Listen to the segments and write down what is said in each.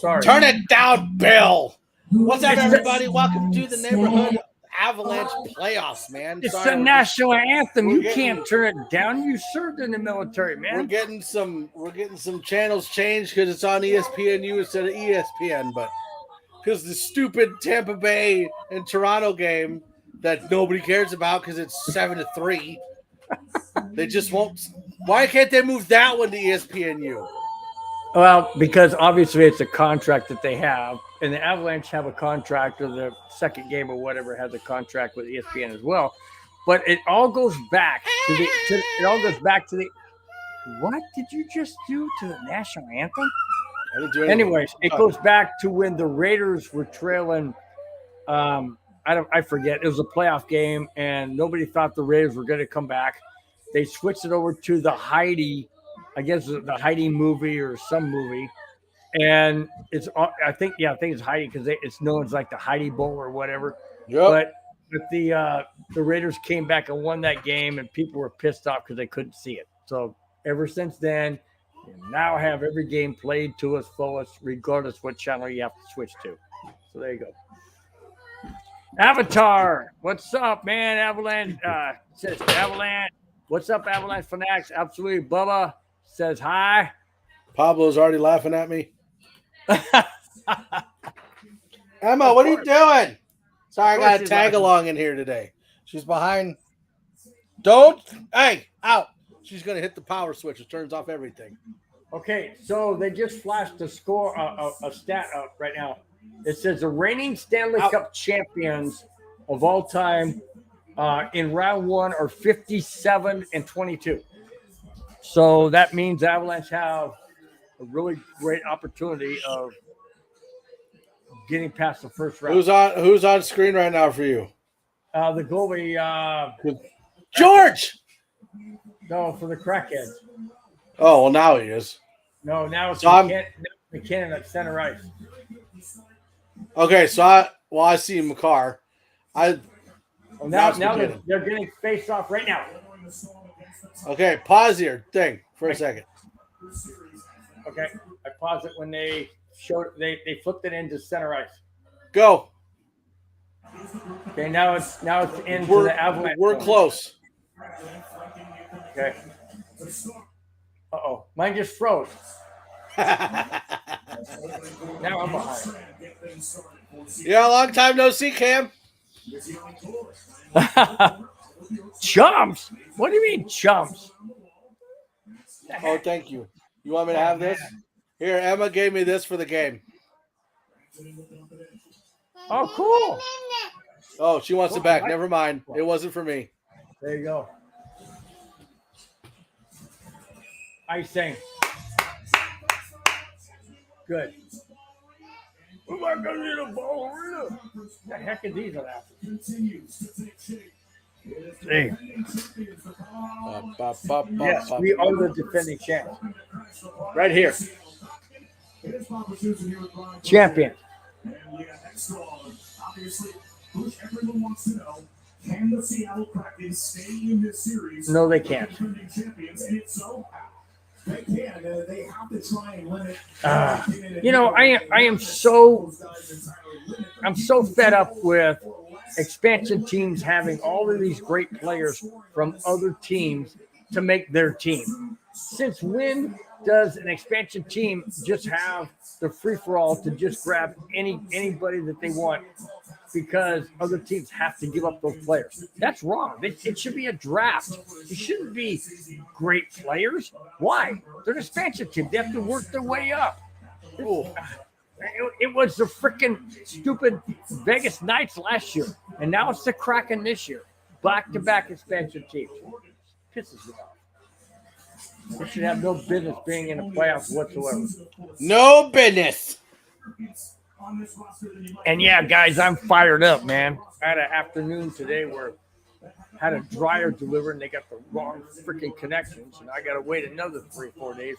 sorry. Turn it down, Bill. What's up, everybody? Welcome to the neighborhood Avalanche playoffs, man. It's the national anthem. You can't turn it down. You served in the military, man. We're getting some channels changed because it's on ESPNU instead of ESPN, but because the stupid Tampa Bay and Toronto game that nobody cares about because it's 7-3. They just won't. Why can't they move that one to ESPNU? Well, because obviously it's a contract that they have, and the Avalanche have a contract, or the second game or whatever has a contract with ESPN as well. But it all goes back to the. What did you just do to the national anthem? I didn't do anything. Anyways, it goes back to when the Raiders were trailing. I forget. It was a playoff game, and nobody thought the Raiders were going to come back. They switched it over to the Heidi. I guess the Heidi movie or some movie, and I think it's Heidi because it's known as like the Heidi Bowl or whatever. Yep. But the Raiders came back and won that game, and people were pissed off because they couldn't see it. So ever since then, you now have every game played to its fullest, regardless what channel you have to switch to. So there you go. Avatar, what's up, man? Avalanche says Avalanche. What's up, Avalanche fanatics? Absolutely, Bubba says hi. Pablo's already laughing at me. Emma, what are you doing? Sorry, I got a tag along in here today. She's behind. Hey, out. She's going to hit the power switch. It turns off everything. Okay, so they just flashed a score, a stat up right now. It says the reigning Stanley Cup champions of all time in round one are 57-22. So that means Avalanche have a really great opportunity of getting past the first round. Who's on screen right now for you? The goalie, George. No, for the Crackheads. Oh well, now he is. No, now it's McKinnon at center ice. Okay, so I see Makar. Now they're getting faced off right now. Okay, pause your thing for a second. Okay, I paused it when they flipped it into center ice. Go. Okay, now it's into the Avalanche. We're close. Okay. Uh-oh, mine just froze. Now I'm behind. Yeah, long time no see, Cam. Chumps? What do you mean chumps? Oh, thank you. You want me to have this? Here, Emma gave me this for the game. Oh, cool. Oh, she wants it back. Never mind. It wasn't for me. There you go. Icing. Good. We're not going to need a ballerina. What the heck are these at? Hey. Yes, we are the defending champs. Right here. Champion. Everyone wants to know, can the Seattle Kraken stay in this series? No, they can't. They can. They have to try and limit. I'm so fed up with expansion teams having all of these great players from other teams to make their team. Since when does an expansion team just have the free-for-all to just grab anybody that they want because other teams have to give up those players? That's wrong. It should be a draft. It shouldn't be great players. Why? They're an expansion team. They have to work their way up. It was the freaking stupid Vegas Knights last year, and now it's the Kraken this year. Back-to-back expansion teams. Pisses me off. They should have no business being in the playoffs whatsoever. No business. And yeah, guys, I'm fired up, man. I had an afternoon today where I had a dryer delivered and they got the wrong freaking connections, and I got to wait another 3-4 days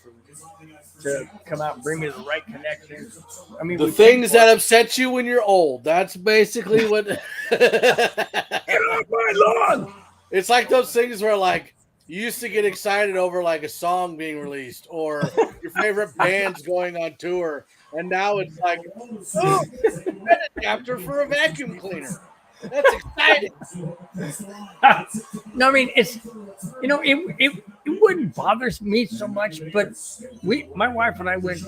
to come out and bring me the right connections. I mean, the things that upset you when you're old. That's basically what. Get off my lawn! It's like those things where, like, you used to get excited over like a song being released or your favorite band's going on tour. And now it's like, oh, an adapter for a vacuum cleaner. That's exciting. No, I mean it's it wouldn't bother me so much, but my wife and I went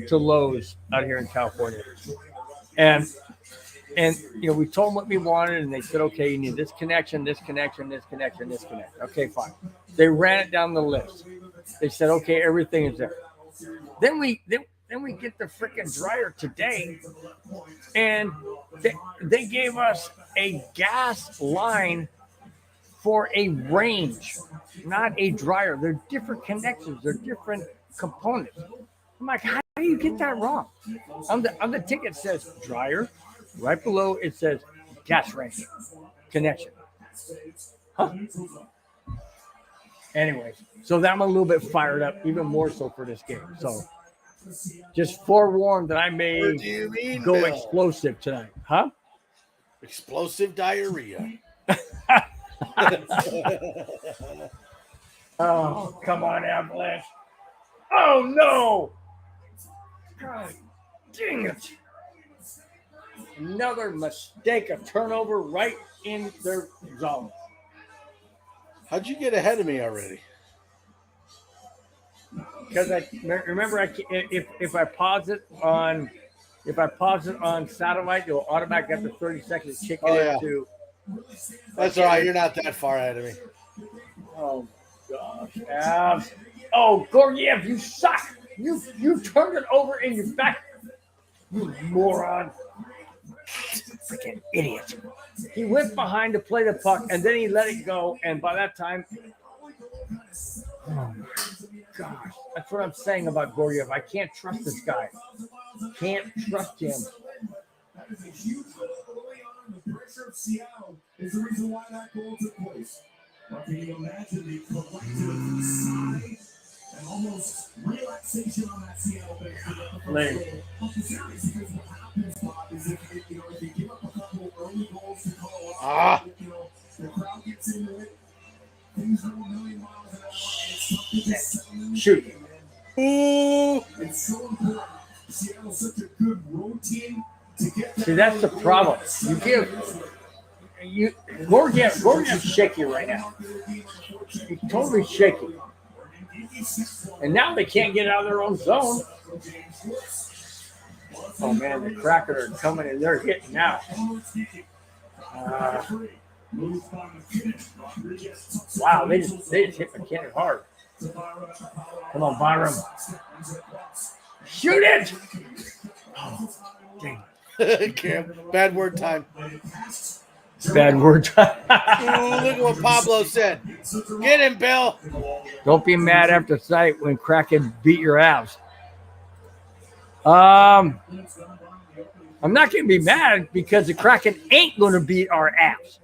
to Lowe's out here in California, and we told them what we wanted, and they said, okay, you need this connection, this connection, this connection, this connection. Okay, fine. They ran it down the list. They said, okay, everything is there. Then we get the freaking dryer today, and they gave us a gas line for a range, not a dryer. They're different connections. They're different components. I'm like, how do you get that wrong? On the ticket it says dryer. Right below it says gas range connection. Huh? Anyways, so I'm a little bit fired up, even more so for this game. So just forewarned that I may go Bill? explosive tonight. Huh? Explosive diarrhea. Oh, come on, Avalanche. Oh, no. God dang it. Another mistake, a turnover right in their zone. How'd you get ahead of me already? Because I remember, if I pause it on satellite, it'll automatically after 30 seconds kick it into. That's all right. You're not that far ahead of me. Oh gosh, oh Gorgiev, you suck. You turned it over in your back. You moron. Freaking idiot. He went behind to play the puck, and then he let it go, and by that time, oh my gosh, that's what I'm saying about Gorgiev. I can't trust this guy. Can't trust him. The pressure of Seattle is the reason why that goal took place. Can you imagine the collective sigh and almost relaxation on that Seattle bench? Because what happens, Bob, is if you give up a couple early goals to Colorado, the crowd gets into it. Things go a million miles an hour. It's tough to just settle in. Shoot. Ooh. It's so important. Seattle's such a good road team. See, that's the problem. Gorgiev's shaky right now. He's totally shaky. And now they can't get out of their own zone. Oh man, the Kraken are coming and they're hitting now. Wow, they just hit McKinnon hard. Come on, Byram. Shoot it! Oh, dang. Bad word time. Bad word time. Ooh, look at what Pablo said. Get him, Bill. Don't be mad after sight when Kraken beat your ass. I'm not going to be mad because the Kraken ain't going to beat our ass.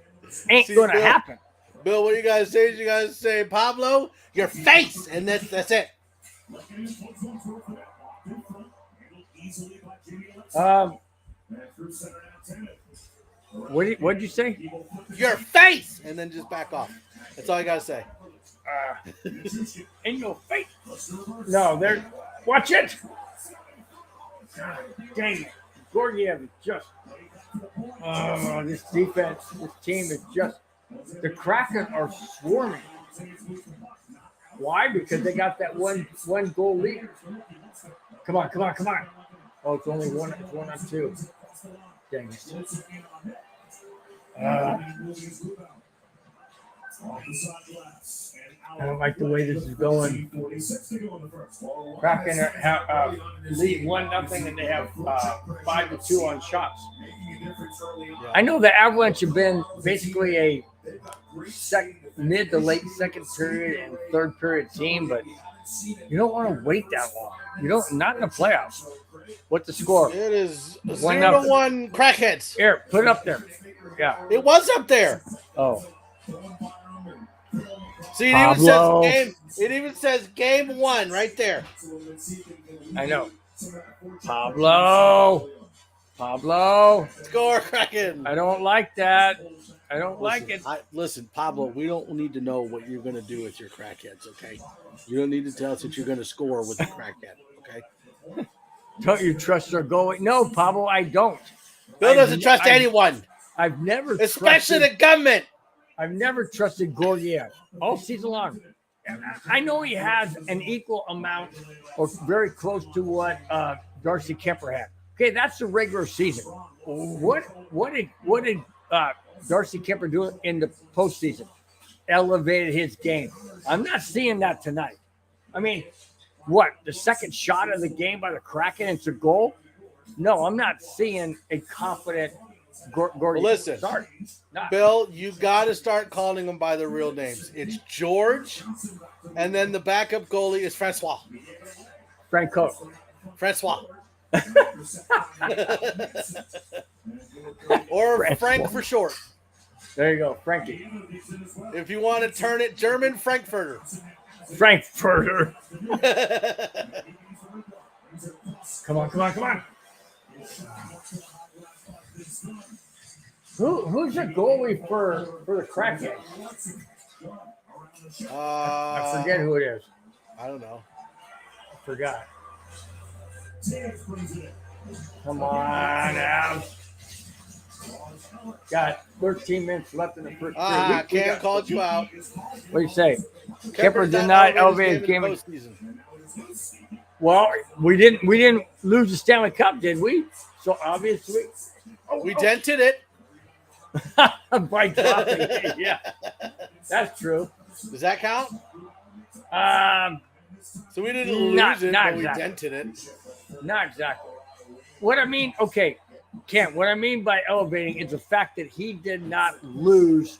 Ain't going to happen. Bill, what you guys say? You guys say, Pablo, your face, and that's it. What'd you say? Your face, and then just back off. That's all I gotta say. In your face. No, they're watch it. God dang it, Gorgiev is just. This defense, this team is just. The Kraken are swarming. Why? Because they got that one goal lead. Come on. Oh, it's only one. It's 1-2. Dang it. I don't like the way this is going. Kraken lead 1-0, and they have 5-2 on shots. I know the Avalanche have been basically a mid to late second period and third period team, but you don't want to wait that long. You don't, not in the playoffs. What's the score? It is 0-1 Crackheads. Here, put it up there. Yeah. It was up there. Oh. See, it even says game 1 right there. I know. Pablo. Score, Kraken. I don't like that. I don't like it. Listen, Pablo, we don't need to know what you're going to do with your Crackheads, okay? You don't need to tell us that you're going to score with the Crackhead, okay? Don't you trust their goalie? No, Pablo, I don't. Bill doesn't trust anyone, I've never especially trusted, the government. I've never trusted Gorgiev all season long. I know he has an equal amount or very close to what Darcy Kemper had. Okay, that's the regular season. What did Darcy Kemper do in the postseason? Elevated his game. I'm not seeing that tonight. I mean, what, the second shot of the game by the Kraken, it's a goal? No, I'm not seeing a confident Gorgiev. Listen, Sorry. Bill, you got to start calling them by their real names. It's George, and then the backup goalie is Francois. Franco. Francois. Or Frank for short. There you go, Frankie. If you want to turn it German, Frankfurter. Frankfurter. Come on. Who's the goalie for the Kraken? I forget who it is. I don't know. I forgot. Come on, Al. Got 13 minutes left in the first period. Cam called you out. What do you say? Kemper did not elevate his game. Well, we didn't lose the Stanley Cup, did we? So obviously, we dented it by dropping it. Yeah, that's true. Does that count? So we didn't lose not but exactly. we dented it. Not exactly. What I mean, okay, Kent, what I mean by elevating is the fact that he did not lose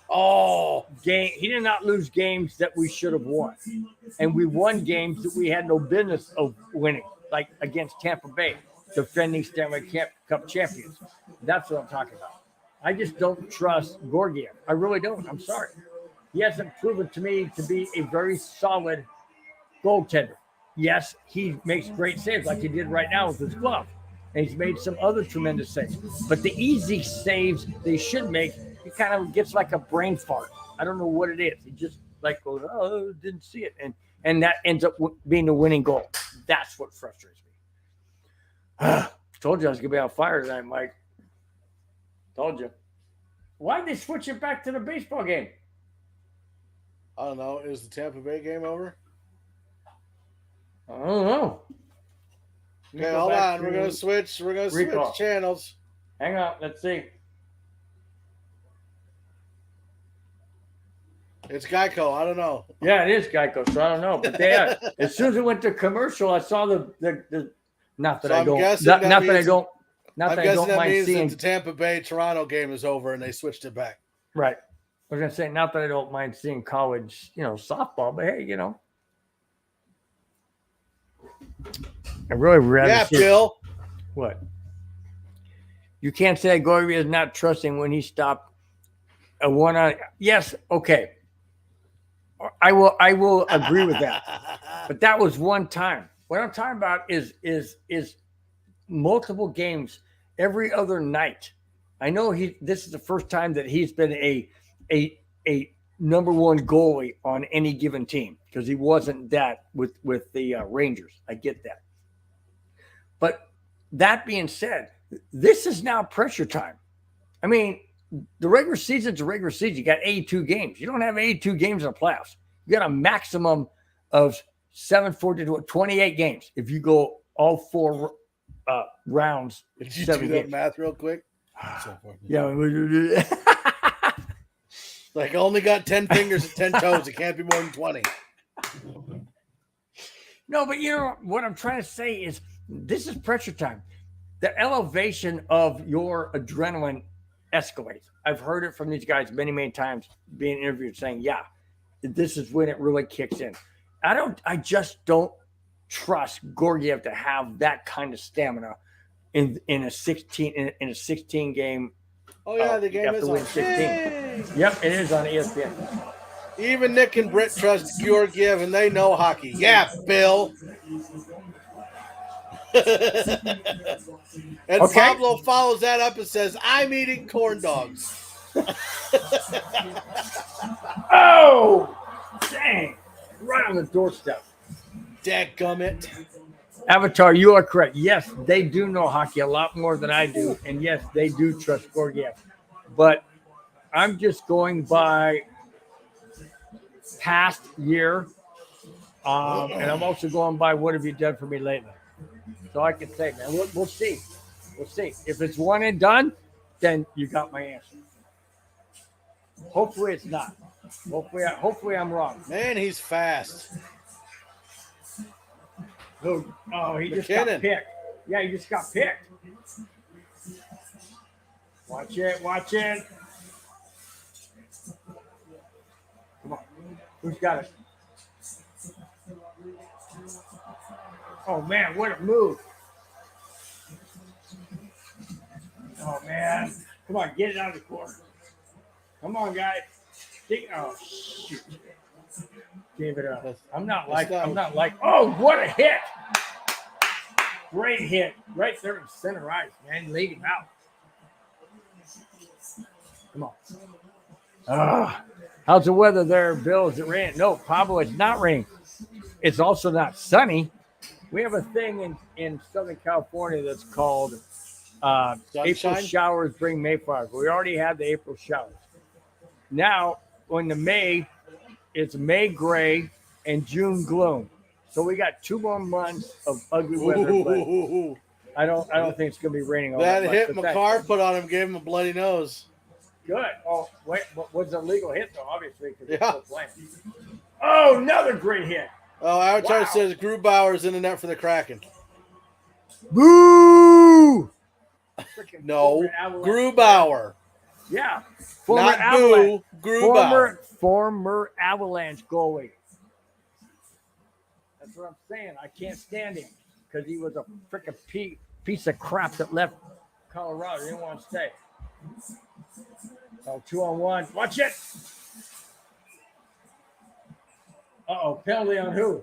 he did not lose games that we should have won. And we won games that we had no business of winning, like against Tampa Bay, defending Stanley Cup champions. That's what I'm talking about. I just don't trust Gorgiev. I really don't. I'm sorry. He hasn't proven to me to be a very solid goaltender. Yes, he makes great saves like he did right now with his glove. And he's made some other tremendous saves. But the easy saves they should make, he kind of gets like a brain fart. I don't know what it is. He just like goes, oh, didn't see it. And that ends up being the winning goal. That's what frustrates me. Told you I was going to be on fire tonight, Mike. Told you. Why did they switch it back to the baseball game? I don't know. Is the Tampa Bay game over? I don't know. Okay, hold on. We're gonna switch. We're gonna switch channels. Hang on. Let's see. It's Geico. I don't know. Yeah, it is Geico. So I don't know. But they as soon as it went to commercial, I saw the. Not that So I I'm don't. guessing Not that that I means- don't. Not I'm that I guessing don't that mind means seeing. that the Tampa Bay Toronto game is over and they switched it back. Right. I was gonna say not that I don't mind seeing college, softball, but hey, I really rather see Bill. What? You can't say Gorgiev is not trusting when he stopped a one-on. Yes, okay. I will agree with that. But that was one time. What I'm talking about is multiple games every other night. I know this is the first time that he's been a number one goalie on any given team because he wasn't that with the Rangers. I get that. But that being said, this is now pressure time. I mean, the regular season's a regular season. You got 82 games. You don't have 82 games in the playoffs. You got a maximum of 28 games if you go all four rounds. Did you 7 do that games. math real quick? Yeah. Like, I only got 10 fingers and 10 toes. It can't be more than 20. No, but what I'm trying to say is this is pressure time. The elevation of your adrenaline escalates. I've heard it from these guys many, many times being interviewed saying, yeah, this is when it really kicks in. I just don't trust Gorgiev to have that kind of stamina in a 16 game. Oh yeah, the game is on 16. Yep, it is on ESPN. Even Nick and Britt trust Georgiev, and they know hockey. Yeah, Bill. And Okay. Pablo follows that up and says, "I'm eating corn dogs." Oh, dang! Right on the doorstep. Dadgummit. Avatar, you are correct. Yes, they do know hockey a lot more than I do. And yes, they do trust Gorgiev. But I'm just going by past year. And I'm also going by what have you done for me lately. So I can say, man, we'll see. We'll see. If it's one and done, then you got my answer. Hopefully it's not. Hopefully I'm wrong. Man, he's fast. Oh, he just McKinnon. got picked. Yeah, he just got picked. Watch it. Come on. Who's got it? Oh, man, what a move. Oh, man. Come on, get it out of the corner. Come on, guys. Oh, shoot. Gave it up. I'm not like, oh, what a hit. Great hit. Right there in center ice, man. Laid him out. Come on. How's the weather there, Bill? Is it raining? No, Pablo, it's not raining. It's also not sunny. We have a thing in Southern California that's called April showers bring Mayflowers. We already had the April showers. Now, when the May, it's May gray and June gloom. So we got 2 more months of ugly weather. I don't think it's gonna be raining all that much. That hit McCarr put on him gave him a bloody nose. Good. Oh, wait, was a legal hit though, obviously, because it's still playing. Oh, another great hit. Oh, Avatar says Grubauer's in the net for the Kraken. Boo! No, Grubauer. Yeah. Not Avalanche. Grubauer. Former Avalanche goalie. That's what I'm saying. I can't stand him because he was a freaking piece of crap that left Colorado. He didn't want to stay. Oh, 2-on-1. Watch it. Uh-oh, penalty on who?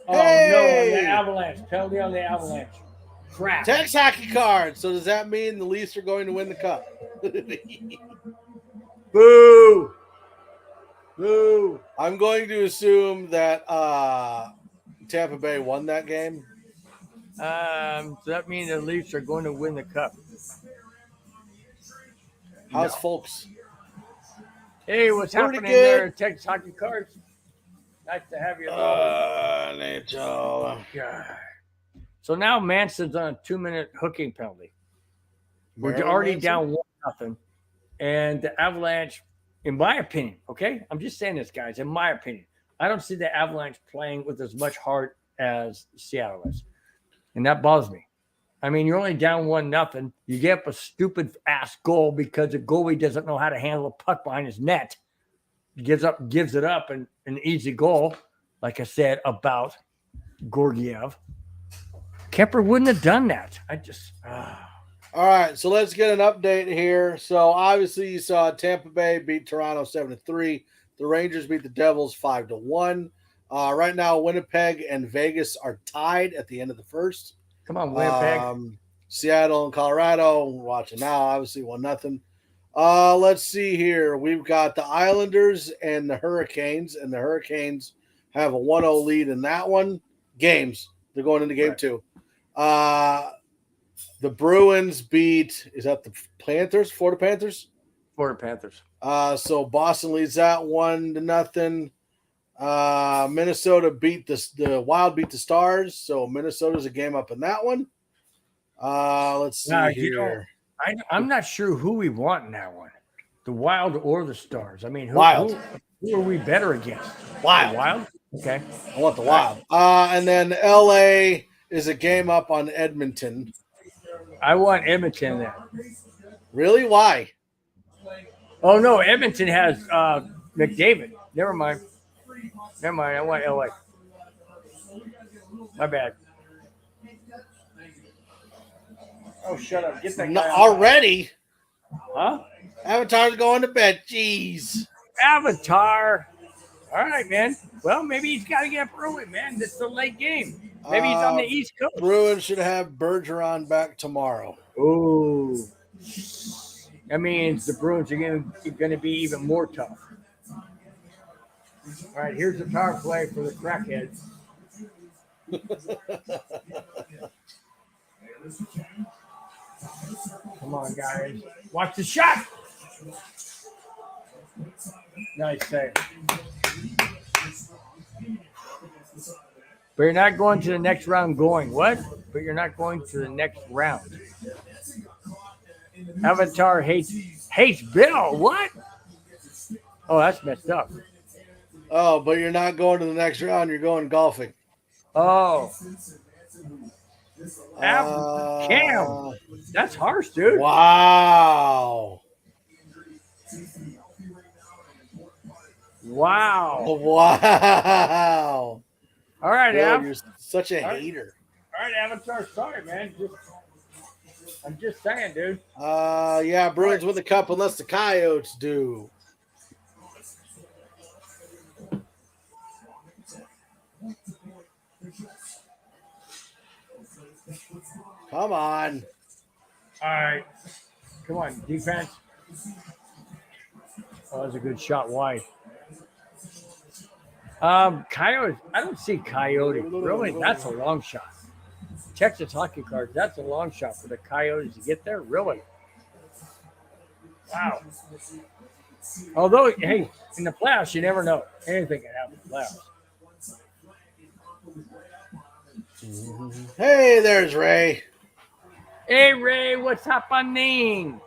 Oh, no, on the Avalanche. Penalty on the Avalanche. Crap. Text hockey card. So does that mean the Leafs are going to win the cup? Boo! Boo! I'm going to assume that Tampa Bay won that game. Does that mean the Leafs are going to win the cup? How's folks? Hey, what's happening there? Text hockey cards. Nice to have you. NHL. God. So now Manson's on a 2-minute hooking penalty. We're already down 1-0. And the Avalanche, in my opinion, okay? I'm just saying this, guys. In my opinion, I don't see the Avalanche playing with as much heart as Seattle is. And that bothers me. I mean, you're only down 1-0. You get up a stupid ass goal because the goalie doesn't know how to handle a puck behind his net. He gives it up, and an easy goal, like I said, about Gorgiev. Kemper wouldn't have done that. All right, so let's get an update here. So obviously you saw Tampa Bay beat Toronto 7-3. The Rangers beat the Devils 5-1. Right now, Winnipeg and Vegas are tied at the end of the first. Come on, Winnipeg. Seattle and Colorado, we're watching now, obviously 1-0. Let's see here. We've got the Islanders and the Hurricanes, and the Hurricanes have a 1-0 lead in that one. Games. They're going into game 2. The Bruins beat, is that the Panthers? Florida Panthers? Florida Panthers. So Boston leads that 1-0. Minnesota beat the Wild beat the Stars, so Minnesota's a game up in that one. Let's see here. I'm not sure who we want in that one, the Wild or the Stars. I mean, who are we better against? Wild. Wild? Okay. I want the Wild. And then LA is a game up on Edmonton. I want Edmonton there. Really? Why? Oh, no. Edmonton has McDavid. Never mind. I want LA. My bad. Oh, shut up. Get that guy already? Huh? Avatar's going to bed. Jeez. Avatar. All right, man. Well, maybe he's got to get up early, man. This is a late game. Maybe he's on the East Coast. Bruins should have Bergeron back tomorrow. Oh. That means the Bruins are going to be even more tough. All right, here's the power play for the Crackheads. Come on, guys. Watch the shot. Nice save. But you're not going to the next round going. What? But you're not going to the next round. Avatar hates Bill. What? Oh, that's messed up. Oh, but you're not going to the next round. You're going golfing. Oh. Cam. That's harsh, dude. Wow. Wow. Wow. All right, Bill, Av. you're such a hater. All right, Avatar. Sorry, man. I'm just saying, dude. Yeah, Bruins win the cup unless the Coyotes do. Come on. All right. Come on, defense. Oh, that was a good shot wide. Coyotes. I don't see Coyote. Really, that's a long shot. Texas hockey cards. That's a long shot for the Coyotes to get there. Really. Wow. Although, hey, in the playoffs, you never know. Anything can happen in the playoffs. Hey, there's Ray. Hey, Ray, what's happening?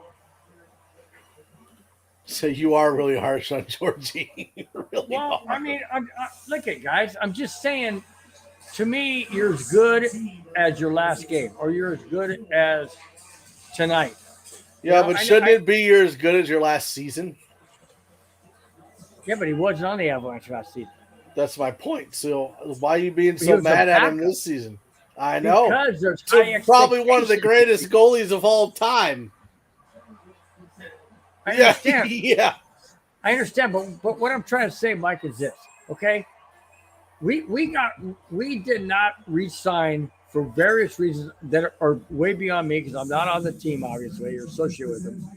So you are really harsh on Georgie. Really Well, are. I mean, look at guys. I'm just saying. To me, you're as good as your last game, or you're as good as tonight. Yeah, but shouldn't it be you're as good as your last season? Yeah, but he wasn't on the Avalanche last season. That's my point. So why are you being so mad at him this season? I know. Because there's probably one of the greatest goalies of all time. I understand. Yeah. I understand, but what I'm trying to say, Mike, is this, okay? We did not re-sign for various reasons that are way beyond me because I'm not on the team, obviously, you're associated with them.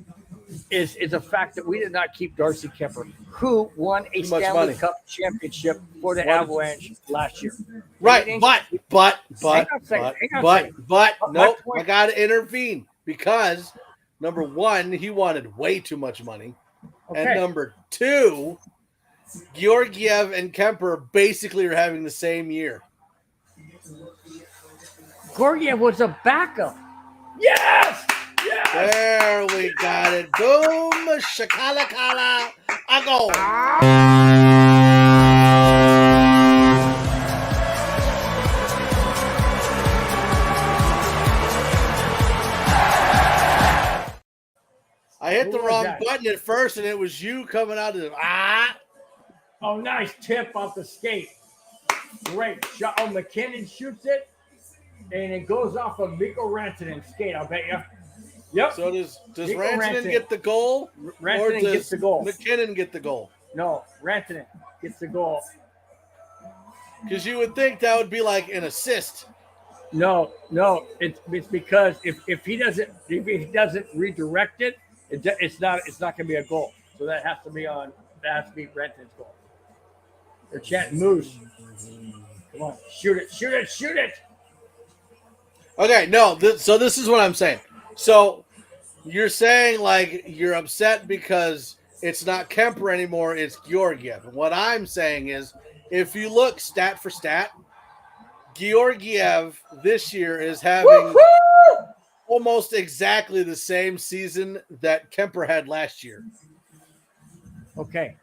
Is a fact that we did not keep Darcy Kemper, who won a Stanley Cup championship for the Avalanche last year. Right, but nope, I got to intervene because number one, he wanted way too much money, and number two, Georgiev and Kemper basically are having the same year. Georgiev was a backup. Yes! Yes! There we got it. Boom! Shakalakala. I go. I hit the wrong button at first, and it was you coming out of the Oh, nice tip off the skate. Great shot. Oh, McKinnon shoots it, and it goes off of Mikko Rantanen skate, I'll bet you. Yep. So does Rantanen get the goal? Rantanen gets the goal. McKinnon get the goal? No, Rantanen gets the goal. Because you would think that would be like an assist. No, it's because if he doesn't redirect it, it's not going to be a goal. So that has to be Rantanen's goal. They're chanting Moose. Come on, shoot it. Okay, no, so this is what I'm saying. So you're saying like you're upset because it's not Kemper anymore, it's Georgiev. What I'm saying is if you look stat for stat, Georgiev this year is having almost exactly the same season that Kemper had last year. Okay.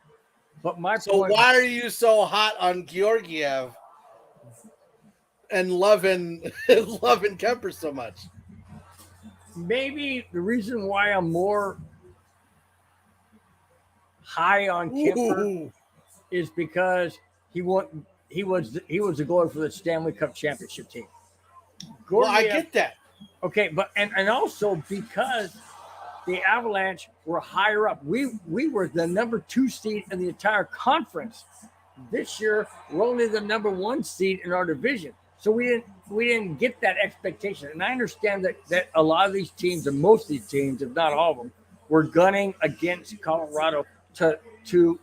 But my so point, why are you so hot on Georgiev and loving Kemper so much? Maybe the reason why I'm more high on Kemper is because he was the goalie for the Stanley Cup championship team. Well, I get that. Okay, but and also because the Avalanche were higher up. We were the number 2 seed in the entire conference. This year, we're only the number 1 seed in our division. So we didn't get that expectation. And I understand that a lot of these teams, and most of these teams, if not all of them, were gunning against Colorado to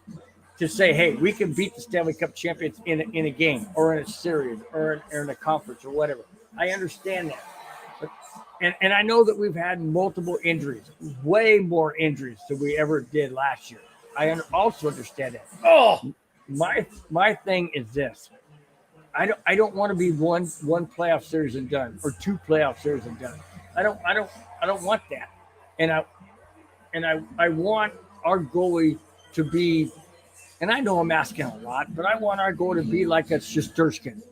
to say, hey, we can beat the Stanley Cup champions in a game or in a series or in a conference or whatever. I understand that. But, and I know that we've had multiple injuries, way more injuries than we ever did last year. I also understand that. Oh, my thing is this. I don't want to be one playoff series and done or 2 playoff series and done. I don't want that. And I want our goalie to be, and I know I'm asking a lot, but I want our goalie to be like a Shesterkin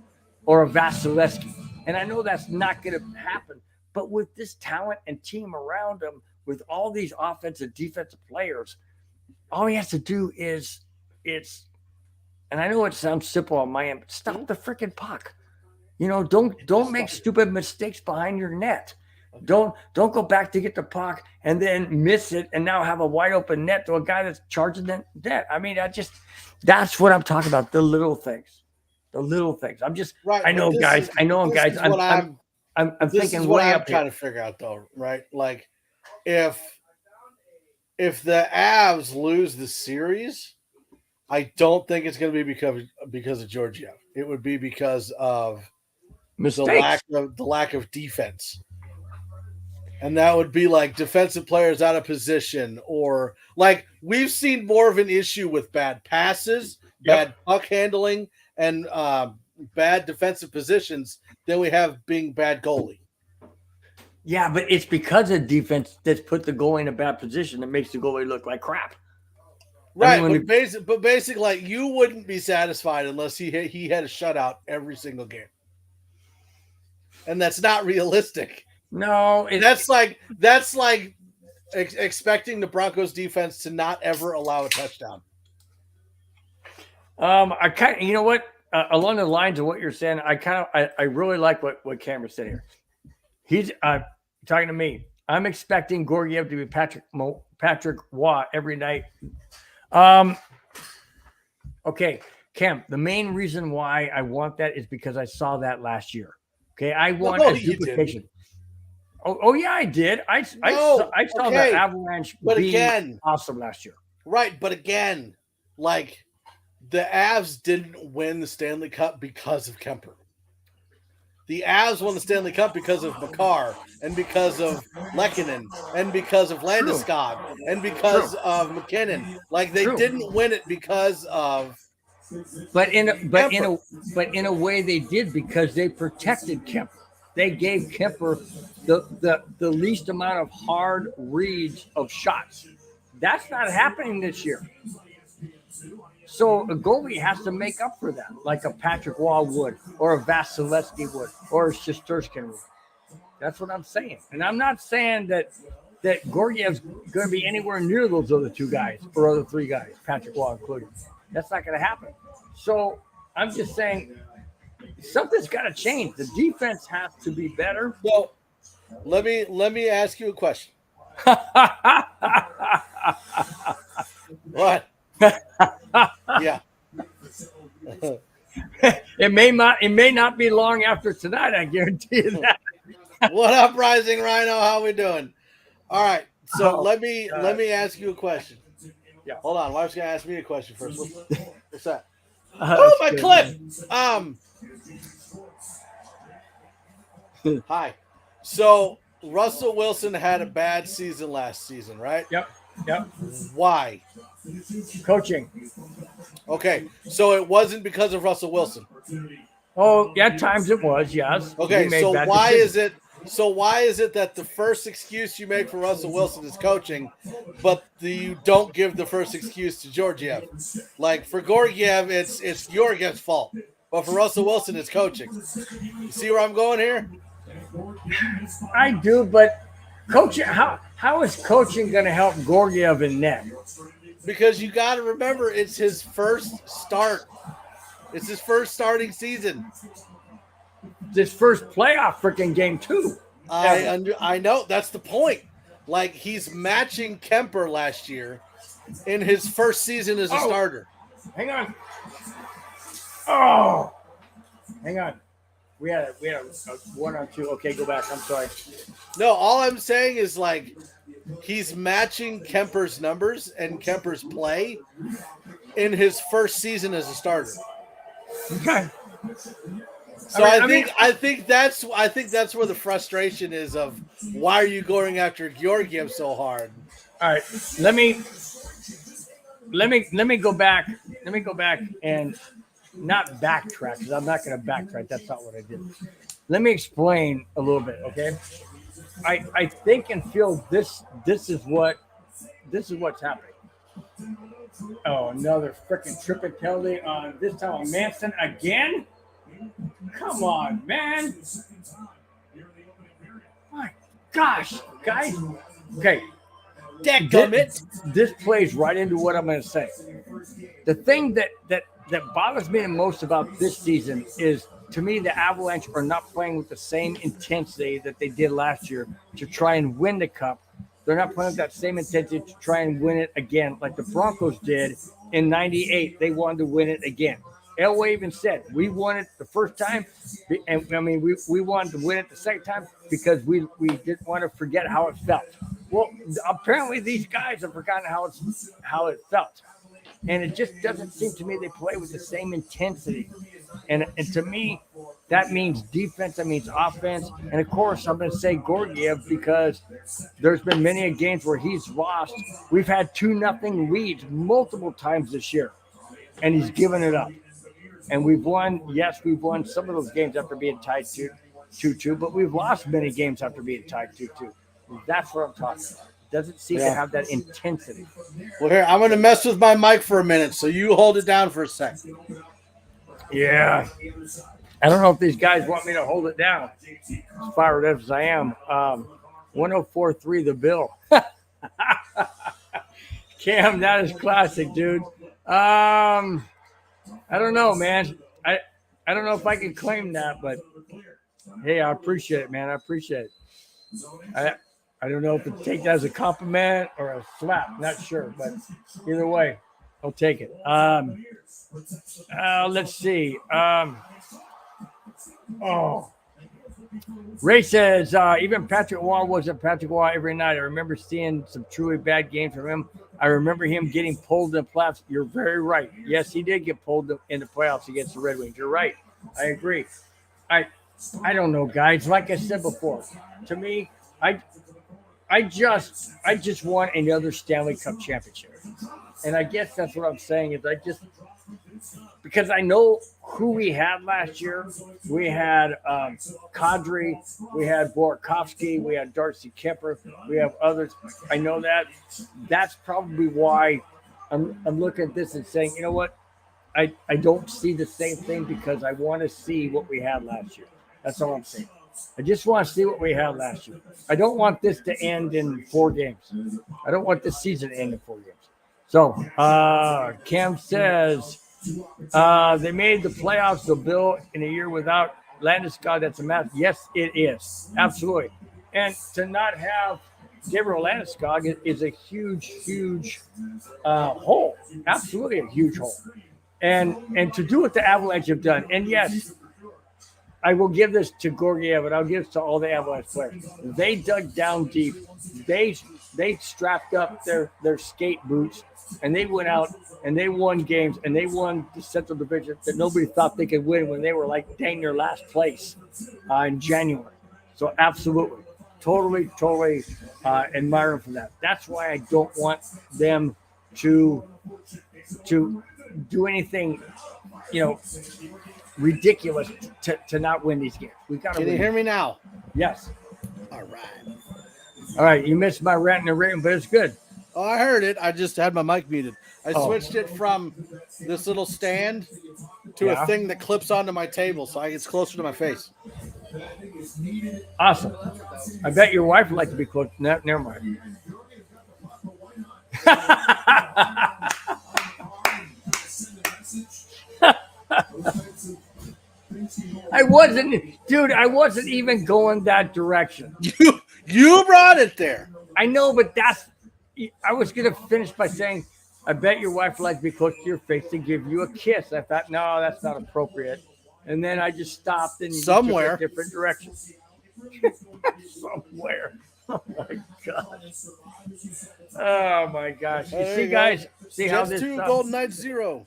or a Vasilevsky. And I know that's not going to happen. But with this talent and team around him, with all these offensive, defensive players, all he has to do is and I know it sounds simple on my end, but stop the freaking puck. Don't make stupid mistakes behind your net. Don't go back to get the puck and then miss it and now have a wide open net to a guy that's charging the net. I mean, that's what I'm talking about. The little things. I'm just right. I know, guys. I'm thinking way up here. Trying to figure out though, right? Like if the Avs lose the series, I don't think it's going to be because of Georgiev. It would be because of mistakes. the lack of defense. And that would be like defensive players out of position, or like we've seen more of an issue with bad passes, bad puck handling, and bad defensive positions than we have being bad goalie. Yeah, but it's because of defense that's put the goalie in a bad position that makes the goalie look like crap. Right, but basically, like, you wouldn't be satisfied unless he had a shutout every single game, and that's not realistic. No, that's like expecting the Broncos defense to not ever allow a touchdown. I kind of, you know what? Along the lines of what you're saying, I really like what Cameron said here. He's talking to me. I'm expecting Georgiev to be Patrick Waugh every night. Okay, Cam, the main reason why I want that is because I saw that last year. Okay, I want a duplication. Oh yeah, I did. I saw the Avalanche being awesome last year. Right, but again, like the Avs didn't win the Stanley Cup because of Kemper. The Avs won the Stanley Cup because of Makar and because of Lehkonen and because of Landeskog and because of McKinnon. Like they didn't win it because of. But in a way they did, because they protected Kemper. They gave Kemper the least amount of hard reads of shots. That's not happening this year. So a goalie has to make up for that, like a Patrick Waugh would, or a Vasilevsky would, or a Shesterkin would. That's what I'm saying. And I'm not saying that Georgiev's going to be anywhere near those other 2 guys or other 3 guys, Patrick Waugh included. That's not going to happen. So I'm just saying something's got to change. The defense has to be better. Well, let me ask you a question. What? Yeah. It may not be long after tonight, I guarantee you that. What up, Rising Rhino? How we doing? All right. So let me ask you a question. Yeah. Hold on. Wife's gonna ask me a question first. What's that? My clip. Hi. So Russell Wilson had a bad season last season, right? Yep. Why? Coaching. Okay, so it wasn't because of Russell Wilson. Oh, at times it was, yes. Okay, so why is it? So why is it that the first excuse you make for Russell Wilson is coaching, but you don't give the first excuse to Georgiev? Like for Georgiev, it's Georgiev's fault, but for Russell Wilson, it's coaching. You see where I'm going here? I do, but coaching. How is coaching going to help Georgiev in net? Because you got to remember, it's his first start. It's his first starting season. This first playoff freaking game too. I know, that's the point. Like he's matching Kemper last year in his first season as a starter. Hang on. Oh, hang on. We had a 1-on-2. Okay, go back. I'm sorry. No, all I'm saying is like he's matching Kemper's numbers and Kemper's play in his first season as a starter. Okay. So I think that's where the frustration is of why are you going after Georgiev so hard? All right. Let me go back. Let me go back and not backtrack because I'm not going to backtrack. That's not what I did. Let me explain a little bit, okay? I think and feel this is what's happening. Oh, another freaking tripping penalty on this time on Manson again. Come on, man. My gosh, guys. Okay. This plays right into what I'm going to say. The thing that bothers me the most about this season is, to me, the Avalanche are not playing with the same intensity that they did last year to try and win the cup. They're not playing with that same intensity to try and win it again, like the Broncos did in '98. They wanted to win it again. Elway even said, we won it the first time, and I mean, we wanted to win it the second time because we didn't want to forget how it felt. Well, apparently these guys have forgotten how it felt. And it just doesn't seem to me they play with the same intensity. And to me, that means defense, that means offense. And of course, I'm going to say Georgiev because there's been many games where he's lost. We've had 2-0 leads multiple times this year, and he's given it up. And we've won, yes, we've won some of those games after being tied 2-2, but we've lost many games after being tied 2-2. That's what I'm talking about. Doesn't seem to have that intensity. Well, here, I'm going to mess with my mic for a minute, so you hold it down for a second. Yeah. I don't know if these guys want me to hold it down, as fired up as I am. 1043 the bill. Cam, that is classic, dude. I don't know, man. I don't know if I can claim that, but hey, I appreciate it, man. I appreciate it. I don't know if to take that as a compliment or a slap. Not sure, but either way, I'll take it. Let's see. Ray says, even Patrick Waugh wasn't Patrick Waugh every night. I remember seeing some truly bad games from him. I remember him getting pulled in the playoffs. You're very right. Yes, he did get pulled in the playoffs against the Red Wings. You're right. I agree. I don't know, guys. Like I said before, to me, I just want another Stanley Cup championship. And I guess that's what I'm saying is because I know who we had last year. We had Kadri, we had Burakovsky, we had Darcy Kemper, we have others. I know that. That's probably why I'm looking at this and saying, you know what? I don't see the same thing because I want to see what we had last year. That's all I'm saying. I just want to see what we had last year. I don't want this to end in 4 games. I don't want this season to end in 4 games. So, Cam says they made the playoffs, so Bill, in a year without Landeskog, that's a math. Yes, it is. Absolutely. And to not have Gabriel Landeskog is a huge hole. Absolutely a huge hole. And to do what the Avalanche have done, and yes, I will give this to Georgiev, and I'll give this to all the Avalanche players. They dug down deep. They strapped up their skate boots, and they went out and they won games, and they won the Central Division that nobody thought they could win when they were like dang near last place in January. So absolutely, totally admire them for that. That's why I don't want them to do anything, ridiculous to not win these games. We got to. Can you hear me now? Yes. All right. You missed my rant and raving, but it's good. Oh, I heard it. I just had my mic muted. I switched it from this little stand to a thing that clips onto my table, so it's closer to my face. Awesome. I bet your wife would like to be close. No, never mind. I wasn't even going that direction. You brought it there. I know, but I was going to finish by saying, I bet your wife would like to be close to your face to give you a kiss. I thought, no, that's not appropriate. And then I just stopped and somewhere took a different direction. Somewhere. Oh my gosh. Oh my gosh. You There see, you go. guys, see how Jets this 2, Golden Knights 0.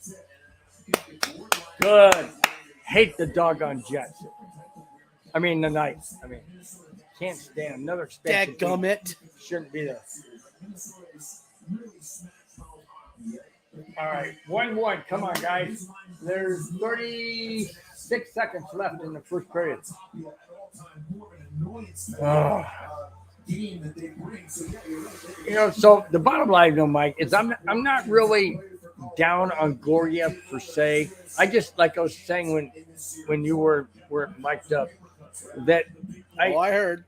good. Hate the doggone Jets. I mean the Knights. I mean, can't stand another expansion team. Dadgummit. Shouldn't be there. All right, 1-1. Come on, guys. There's 36 seconds left in the first period. Oh. So the bottom line, though, Mike, is I'm not really down on Goriev per se. I just, like I was saying when you were mic'd up, that I heard.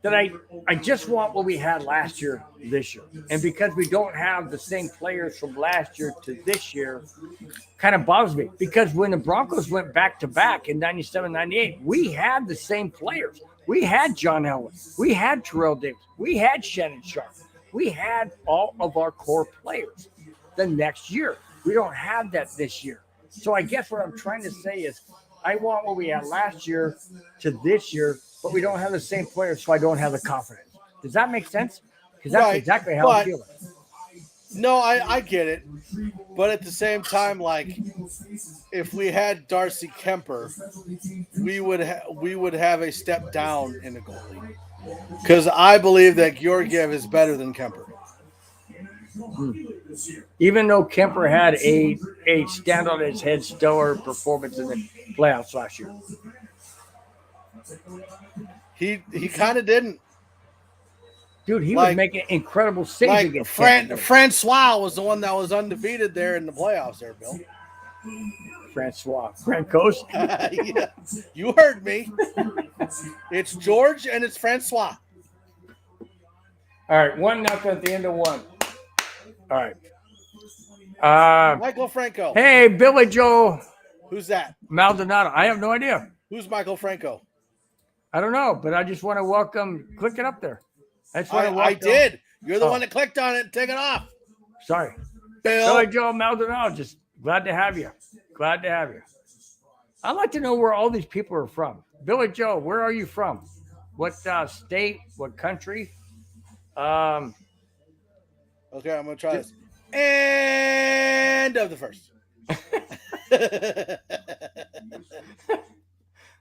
that I just want what we had last year this year. And because we don't have the same players from last year to this year, kind of bothers me. Because when the Broncos went back-to-back in 97, 98, we had the same players. We had John Elway. We had Terrell Davis. We had Shannon Sharp. We had all of our core players the next year. We don't have that this year. So I guess what I'm trying to say is I want what we had last year to this year, but we don't have the same players, so I don't have the confidence. Does that make sense? Because that's exactly how I'm feeling. No, I get it. But at the same time, like, if we had Darcy Kemper, we would have a step down in the goalie. Because I believe that Georgiev is better than Kemper. Even though Kemper had a stand on his head stellar performance in the playoffs last year. He kind of didn't. Dude, he was making incredible saves against Francois was the one that was undefeated there in the playoffs there, Bill. Francos. Yeah, you heard me. It's George and it's Francois. All right, 1-0 at the end of one. All right. Michael Franco. Hey, Billy Joe. Who's that? Maldonado. I have no idea. Who's Michael Franco? I don't know, but I just want to welcome. Click it up there. I did. You're the one that clicked on it and take it off. Sorry. Bill. Billy Joe Maldonado. Just glad to have you. Glad to have you. I'd like to know where all these people are from. Billy Joe, where are you from? What state? What country? Okay, I'm going to try this. End of the first.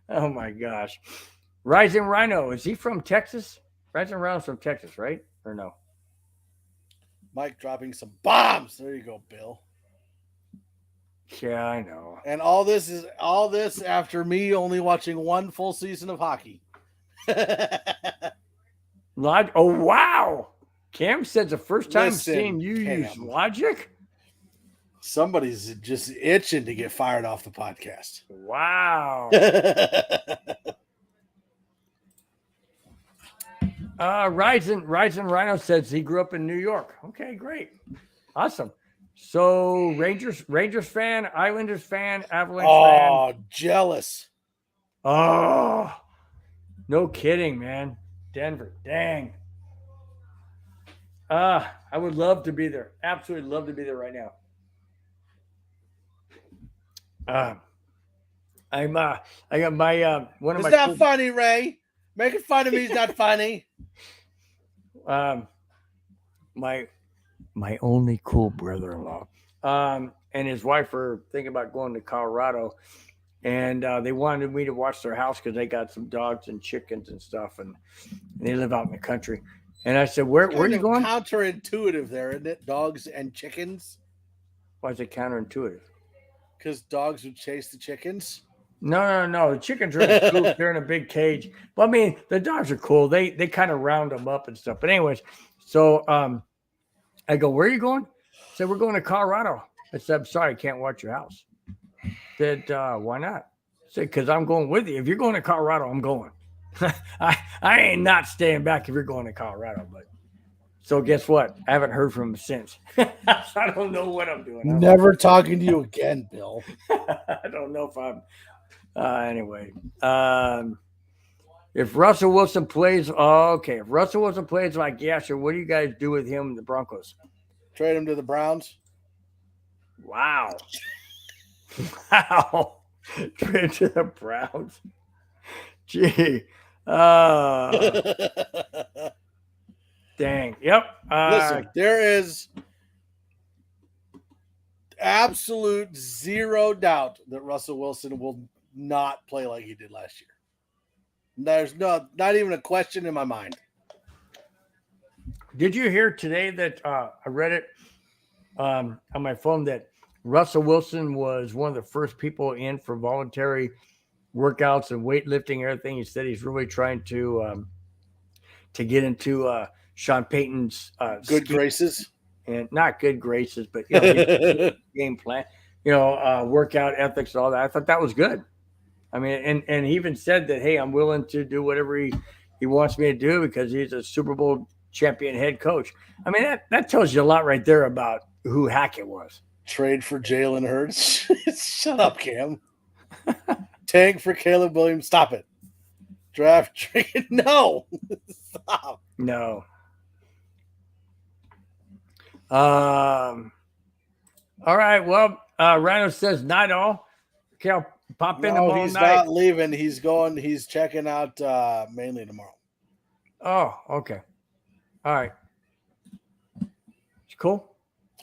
Oh, my gosh. Rising Rhino, is he from Texas? Rising Rhino's from Texas, right? Or no? Mike dropping some bombs. There you go, Bill. Yeah, I know. And all this after me only watching one full season of hockey. Oh, wow. Cam said the first time seeing you use Logic. Somebody's just itching to get fired off the podcast. Wow. Rising Rhino says he grew up in New York. Okay, great. Awesome. So Rangers fan, Islanders fan, Avalanche fan. Oh, jealous. Oh, no kidding, man. Denver, dang. I would love to be there. Absolutely love to be there right now. I got my one of it's my. It's not funny, Ray. Making fun of me is not funny. My only cool brother-in-law, and his wife are thinking about going to Colorado, and they wanted me to watch their house because they got some dogs and chickens and stuff, and they live out in the country. And I said, "Where are you going?" Counterintuitive, there, isn't it? Dogs and chickens. Why is it counterintuitive? Because dogs would chase the chickens. No. The chickens are in a coop. They're in a big cage. But I mean, the dogs are cool. They kind of round them up and stuff. But anyways, so I go, "Where are you going?" I said, "We're going to Colorado." I said, "I'm sorry, I can't watch your house." I said, "Why not?" I said, "Because I'm going with you. If you're going to Colorado, I'm going. I ain't not staying back if you're going to Colorado." But so guess what? I haven't heard from him since. I don't know what I'm doing. Never talking to you again, Bill. I don't know if I'm. Anyway, if Russell Wilson plays, if Russell Wilson plays like Yasher, what do you guys do with him in the Broncos? Trade him to the Browns. Wow. Trade to the Browns. Gee. Dang. Yep. Listen, there is absolute zero doubt that Russell Wilson will not play like he did last year. There's not even a question in my mind. Did you hear today that I read it on my phone that Russell Wilson was one of the first people in for voluntary workouts and weightlifting and everything? He said he's really trying to get into Sean Payton's good graces, and not good graces, but his game plan, workout ethics, and all that. I thought that was good. I mean, and he even said that, hey, I'm willing to do whatever he wants me to do because he's a Super Bowl champion head coach. I mean, that tells you a lot right there about who Hackett was. Trade for Jalen Hurts. Shut up, Cam. Tank for Caleb Williams. Stop it. Draft trade. No. Stop. No. All right. Well, Rhino says not all. Okay, I'll pop in tomorrow he's night. Not leaving. He's going. He's checking out mainly tomorrow. Oh, okay. All right. It's cool.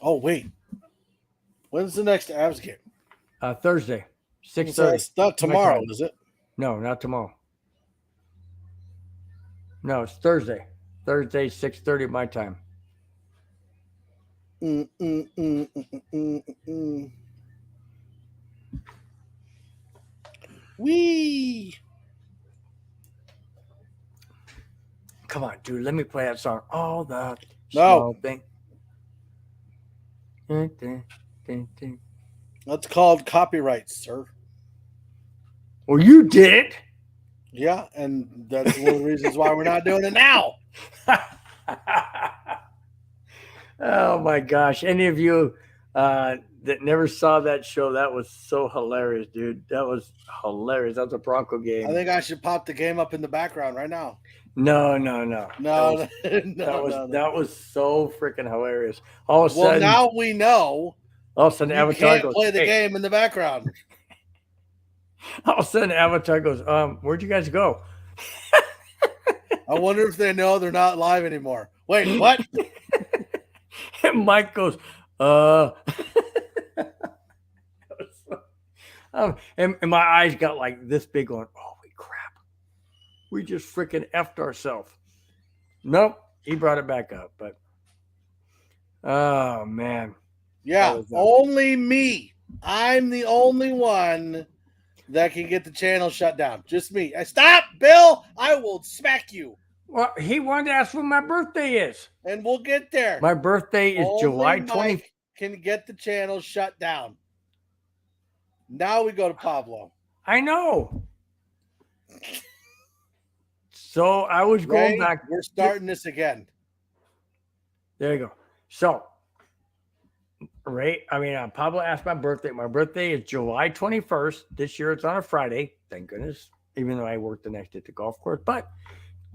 Oh, wait. When's the next Avs game? Thursday, 6:30. It's not tomorrow, is it? No, not tomorrow. No, it's Thursday. Thursday, 6:30 my time. Wee. Come on, dude. Let me play that song. All the No thing. That's called copyright, sir. Well, you did. Yeah, and that's one of the reasons why we're not doing it now. Oh my gosh! Any of you that never saw that show, that was so hilarious, dude. That was hilarious. That's a Bronco game. I think I should pop the game up in the background right now. No. That was so freaking hilarious. All of a sudden, now we know. All of a sudden, you Avatar can't goes, play the game in the background. All of a sudden, Avatar goes, where'd you guys go? I wonder if they know they're not live anymore. Wait, what? And Mike goes, and my eyes got like this big going, holy crap. We just freaking effed ourselves. Nope. He brought it back up, but oh man. Yeah, only me. I'm the only one that can get the channel shut down. Just me. Stop, Bill. I will smack you. Well, he wanted to ask when my birthday is. And we'll get there. My birthday is only July 20th. Mike can get the channel shut down. Now we go to Pablo. I know. So I was going back. We're starting this again. There you go. So, Pablo asked my birthday. My birthday is July 21st. This year it's on a Friday. Thank goodness. Even though I worked the next day at the golf course. But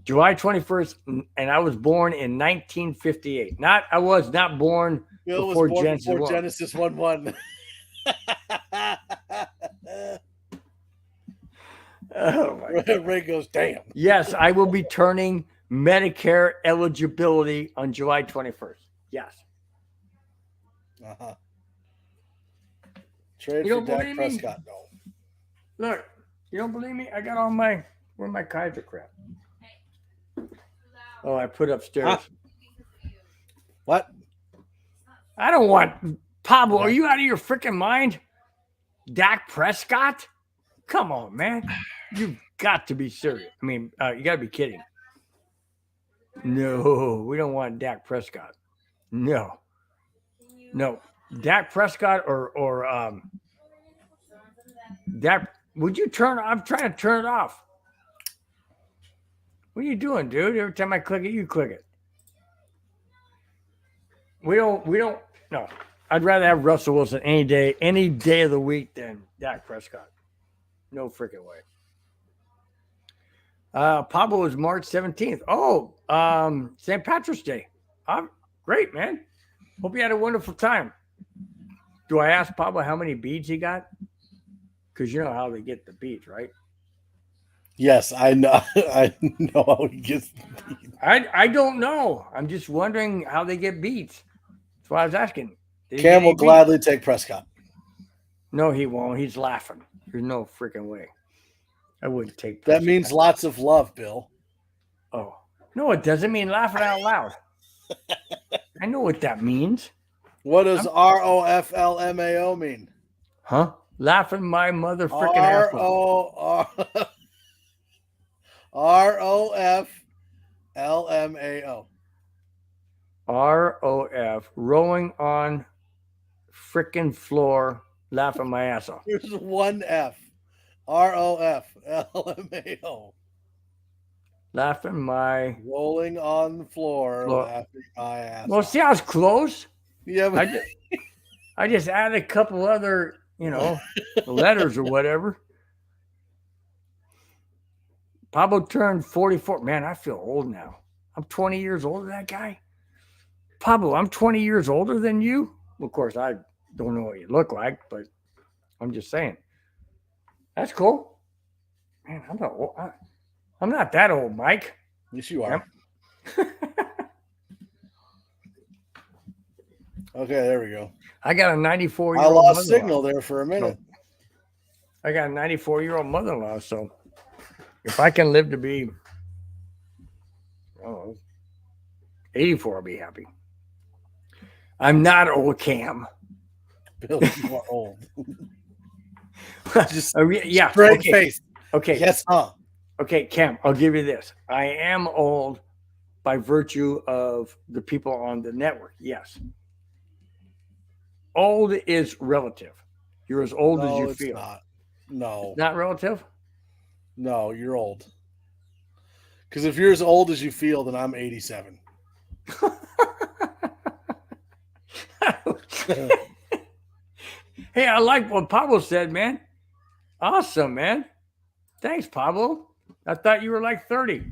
July 21st, and I was born in 1958. I was not born Bill before was born Genesis before 1. Genesis 1-1. Oh my God. Ray goes, damn. Yes, I will be turning Medicare eligibility on July 21st. Yes. Uh-huh. Trade for Dak Prescott, no. Look, you don't believe me? I got where my Kaiser crap. Oh, I put upstairs. Huh? What? I don't want Pablo. Are you out of your freaking mind? Dak Prescott? Come on, man. You've got to be serious. I mean, you got to be kidding. No, we don't want Dak Prescott. No. Dak Prescott or Dak. Would you turn? I'm trying to turn it off. What are you doing, dude? Every time I click it, you click it. We don't. No, I'd rather have Russell Wilson any day of the week than Dak Prescott. No freaking way. Pablo is March 17th. Oh, St. Patrick's Day. Great, man. Hope you had a wonderful time. Do I ask Pablo how many beads he got? Because you know how they get the beads, right? Yes, I know. I know how he gets beat. I don't know. I'm just wondering how they get beat. That's why I was asking. Did he get Cam will any beat? gladly take Prescott. No, he won't. He's laughing. There's no freaking way. I wouldn't take That Prescott. means lots of love, Bill. Oh. No, it doesn't mean laughing out loud. I know what that means. What does ROFLMAO mean? Huh? Laughing my mother freaking ass off. ROFLMAO. ROF, rowing on freaking floor, laughing my ass off. There's one F. ROFLMAO. Laughing my Rolling on the floor, Floor. laughing my ass Well, off. see, I was close. Yeah, but I just added a couple other, letters or whatever. Pablo turned 44. Man, I feel old now. I'm 20 years older than that guy. Pablo, I'm 20 years older than you. Of course, I don't know what you look like, but I'm just saying. That's cool. Man, I'm not old. I'm not that old, Mike. yes, you are. Okay, there we go. I got a 94-year-old I lost mother-in-law. signal there for a minute. I got a 94-year-old mother-in-law, so if I can live to be, I don't know, 84, I'll be happy. I'm not old, Cam. Bill, you are old. Just Yeah. straight Okay. face. Okay. Yes, huh? Okay, Cam, I'll give you this. I am old by virtue of the people on the network. Yes. Old is relative. You're as old as you it's feel. not. No, Not relative? no, you're old. Because if you're as old as you feel, then I'm 87. Hey, I like what Pablo said, man. Awesome, man. Thanks, Pablo. I thought you were like 30.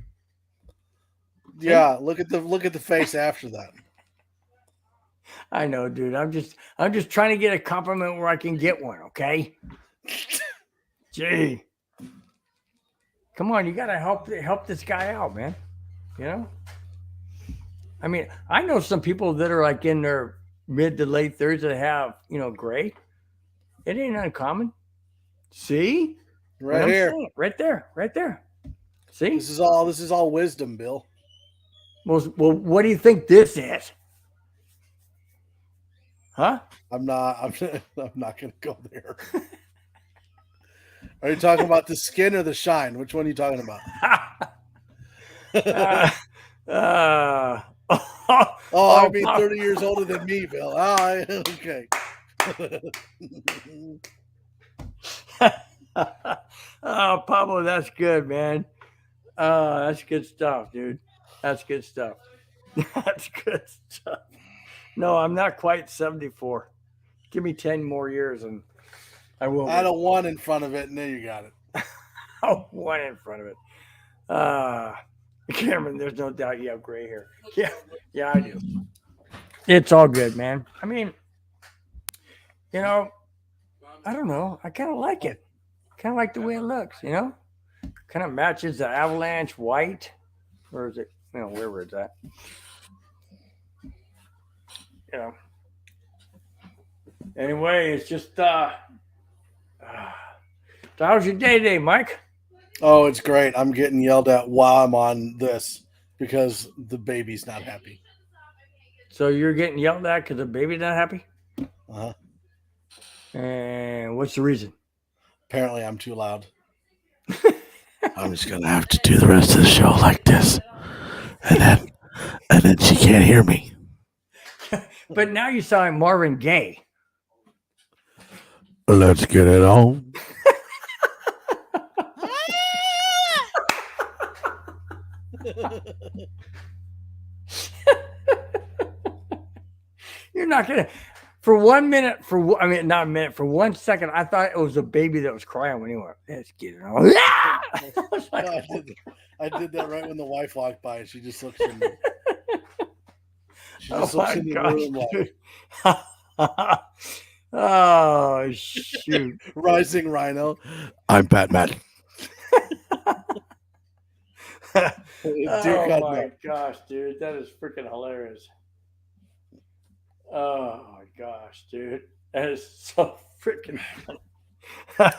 Yeah, look at the face after that. I know, dude. I'm just trying to get a compliment where I can get one, okay? Gee. Come on, you gotta help this guy out, man. I mean, I know some people that are like in their mid to late 30s that have, gray. It ain't uncommon. See? Right here. Saying? Right there. See? This is all wisdom, Bill. Well, what do you think this is? Huh? I'm not gonna go there. Are you talking about the skin or the shine? Which one are you talking about? I mean 30 years older than me, Bill. Okay. Oh, Pablo, that's good, man. That's good stuff, dude. That's good stuff. That's good stuff. No, I'm not quite 74. Give me 10 more years and I will. Add a 1 in front of it, and then you got it. Oh, 1 in front of it. Cameron, there's no doubt you have gray hair. Yeah, I do. It's all good, man. I mean, I don't know. I kind of like it. Kind of like the way it looks, Kind of matches the Avalanche white. Or is it, wherever it's at. Anyway, it's just, so how's your day today, Mike? Oh, it's great. I'm getting yelled at while I'm on this because the baby's not happy. So you're getting yelled at because the baby's not happy? Uh-huh. And what's the reason? Apparently I'm too loud. I'm just going to have to do the rest of the show like this. And then she can't hear me. But now you sound like Marvin Gaye. Let's get it on. You're not going to. For 1 minute, not a minute, for 1 second, I thought it was a baby that was crying when he went, let's get it on. I did that right when the wife walked by and she just looks in the, room like, oh, shoot. Rising Rhino. I'm Batman. Oh God, my no. gosh, dude, that is freaking hilarious. Oh my gosh, dude, that is so freaking funny.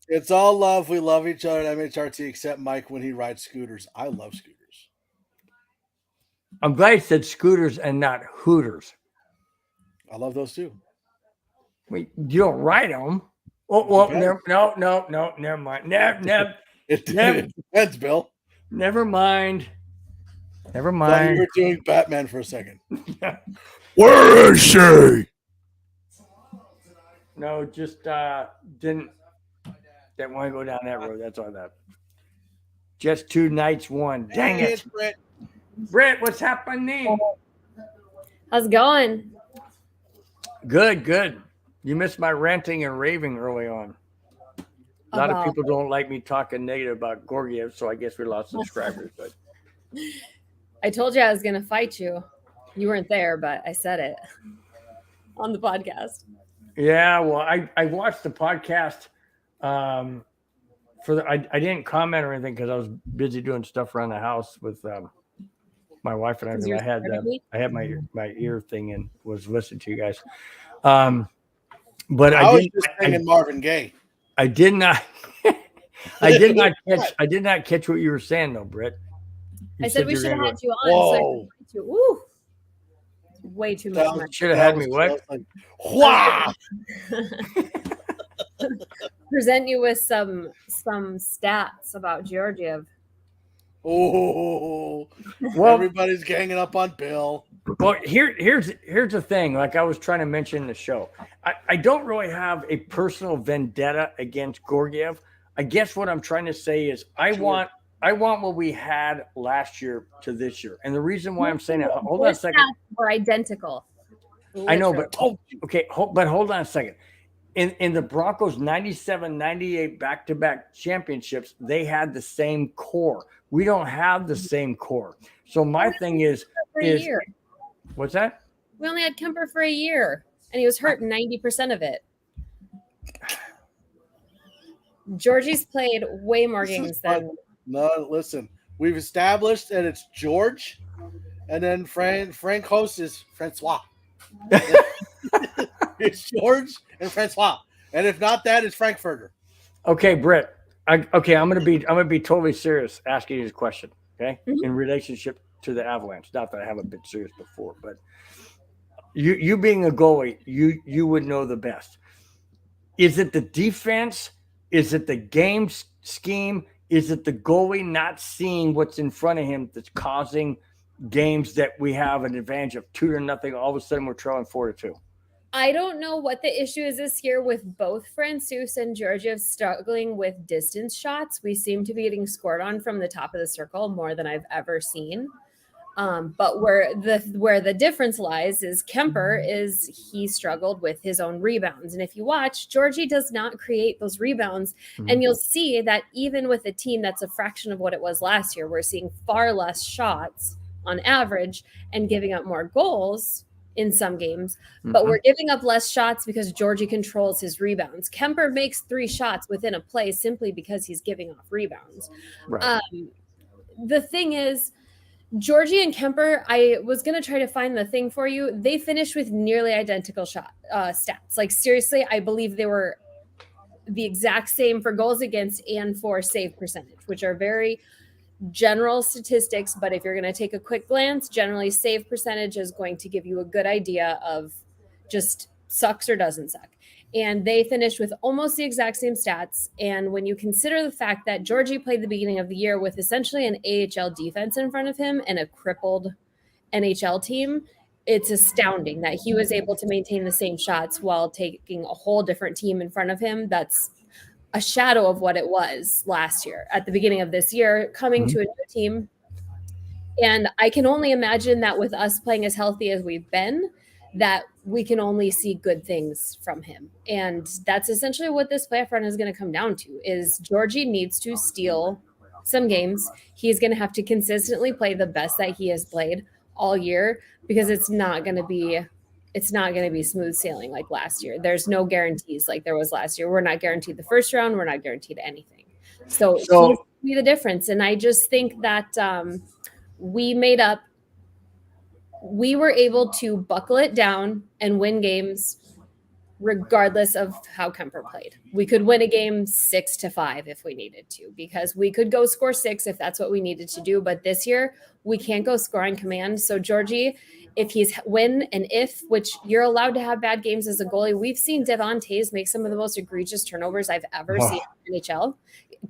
It's all love. We love each other at MHRT, except Mike when he rides scooters. I love scooters. I'm glad you said scooters and not hooters. I love those too. Wait, you don't ride them? Well, never mind. It depends, Bill. Never mind. Never Thought you mind. were doing Batman for a second. Where is she? No, just didn't want to go down that road. That's all that. Just 2 nights, 1. Dang Hey, it. it's Brett. Brett, what's happening? How's it going? Good. You missed my ranting and raving early on. A lot of people don't like me talking negative about Gorgiev, so I guess we lost subscribers. But I told you I was going to fight you. You weren't there, but I said it on the podcast. yeah, well, I watched the podcast. I didn't comment or anything because I was busy doing stuff around the house with my wife and everything. I had my ear thing and was listening to you guys. But I was just singing Marvin Gaye. I did not. I did not catch what you were saying though, Britt. I said we should have had you on. So I could fight you. Ooh, way too much. Should have had me what? Wow. Present you with some stats about Georgiev. Oh, well, everybody's ganging up on Bill. Well, here's the thing. Like I was trying to mention in the show, I don't really have a personal vendetta against Gorgiev. I guess what I'm trying to say is I want what we had last year to this year, and the reason why I'm saying it. Hold on a second. We're identical. I know, but hold on a second. In the Broncos 97-98 back-to-back championships, they had the same core. We don't have the same core. So my thing is what's that? We only had Kemper for a year, and he was hurt 90% of it. Georgie's played way more games than. No, listen. We've established that it's George, and then Frank host is Francois. It's George and Francois, and if not that, it's Frankfurter. Okay, Britt. I'm gonna be totally serious asking you this question. Okay, in relationship to the Avalanche. Not that I haven't been serious before, but you being a goalie, you would know the best. Is it the defense? Is it the game scheme? Is it the goalie not seeing what's in front of him that's causing games that we have an advantage of 2-0? All of a sudden, we're trailing 4-2. I don't know what the issue is this year with both Francouz and Georgiev struggling with distance shots. We seem to be getting scored on from the top of the circle more than I've ever seen. But where the difference lies is he struggled with his own rebounds. And if you watch, Georgie does not create those rebounds. Mm-hmm. And you'll see that even with a team that's a fraction of what it was last year, we're seeing far less shots on average and giving up more goals in some games, but we're giving up less shots because Georgie controls his rebounds. Kemper makes 3 shots within a play simply because he's giving off rebounds. Right. The thing is, Georgie and Kemper, I was going to try to find the thing for you. They finished with nearly identical stats. Like seriously, I believe they were the exact same for goals against and for save percentage, which are very general statistics, but if you're going to take a quick glance, generally save percentage is going to give you a good idea of just sucks or doesn't suck. And they finished with almost the exact same stats. And when you consider the fact that Georgie played the beginning of the year with essentially an AHL defense in front of him and a crippled NHL team, it's astounding that he was able to maintain the same shots while taking a whole different team in front of him. That's a shadow of what it was last year at the beginning of this year, coming to a new team. And I can only imagine that with us playing as healthy as we've been, that we can only see good things from him. And that's essentially what this playoff run is going to come down to is Georgie needs to steal some games. He's going to have to consistently play the best that he has played all year because it's not going to be smooth sailing like last year. There's no guarantees like there was last year. We're not guaranteed the first round. We're not guaranteed anything. So be the difference. And I just think that we were able to buckle it down and win games regardless of how Kemper played. We could win a game 6-5 if we needed to, because we could go score 6 if that's what we needed to do. But this year we can't go score on command. So Georgie, if he's which you're allowed to have bad games as a goalie. We've seen Devon Toews make some of the most egregious turnovers I've ever seen in the NHL,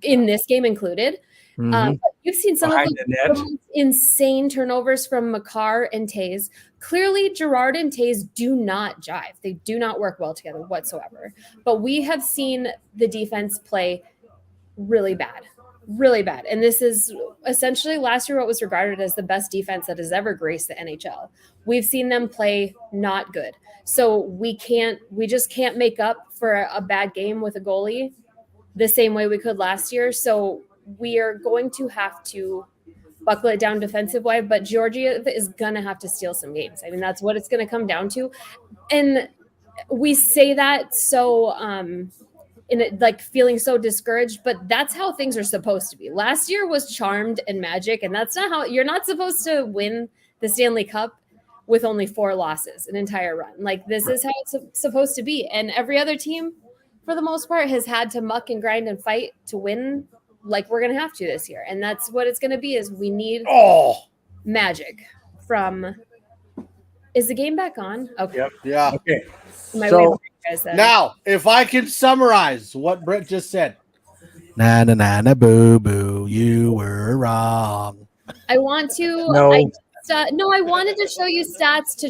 in this game included. But you've seen some Behind of the net. the insane turnovers from Makar and Toews. Clearly, Girard and Toews do not jive. They do not work well together whatsoever. But we have seen the defense play really bad. Really bad. And this is essentially last year what was regarded as the best defense that has ever graced the NHL. We've seen them play not good. So we just can't make up for a bad game with a goalie the same way we could last year. So we are going to have to buckle it down defensive-wise, but Georgia is going to have to steal some games. I mean, that's what it's going to come down to. And we say that so feeling so discouraged, but that's how things are supposed to be. Last year was charmed and magic, and that's not how you're not supposed to win the Stanley Cup with only 4 losses an entire run. Like, this is how it's supposed to be. And every other team, for the most part, has had to muck and grind and fight to win, like we're going to have to this year. And that's what it's going to be, is we need magic from – is the game back on? Okay. Yep. Yeah. Okay. So now, if I can summarize what Brett just said. Na na na na boo boo, you were wrong. I want to No. I wanted to show you stats to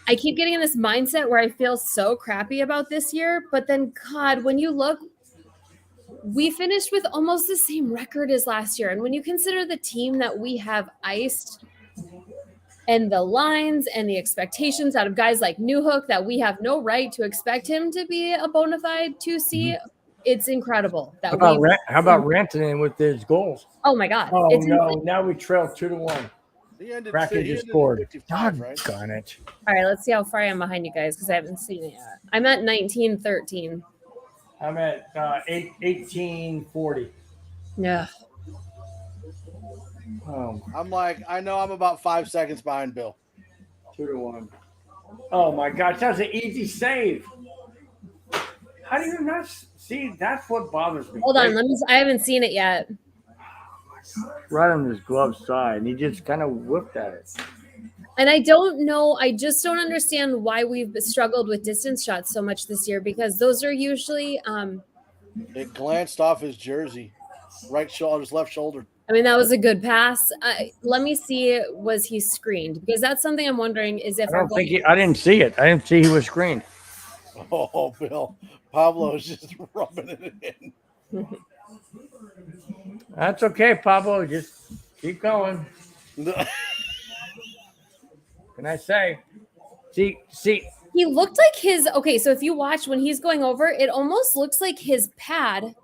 I keep getting in this mindset where I feel so crappy about this year, but then God, when you look, we finished with almost the same record as last year. And when you consider the team that we have iced and the lines and the expectations out of guys like Newhook, that we have no right to expect him to be a bona fide 2C, it's incredible. How about Rantanen with his goals? Oh my God. Oh, It's no. insane. Now we trail 2-1. Kraken just scored. Doggone it. All right, let's see how far I am behind you guys, because I haven't seen it yet. I'm at 19-13. I'm at 1840. Yeah. I know I'm about 5 seconds behind Bill. 2-1. Oh my gosh, that's an easy save. How do you not see? That's what bothers me. Hold on, I haven't seen it yet. Right on his glove side, and he just kind of whipped at it. And I don't know, I just don't understand why we've struggled with distance shots so much this year, because those are usually It glanced off his jersey, right shoulder, his left shoulder. I mean, that was a good pass. Let me see, was he screened? Because that's something I'm wondering is if I didn't see it. I didn't see he was screened. Oh, Bill. Pablo's just rubbing it in. That's okay, Pablo. Just keep going. Can I say? See. he looked like so if you watch when he's going over, it almost looks like his pad.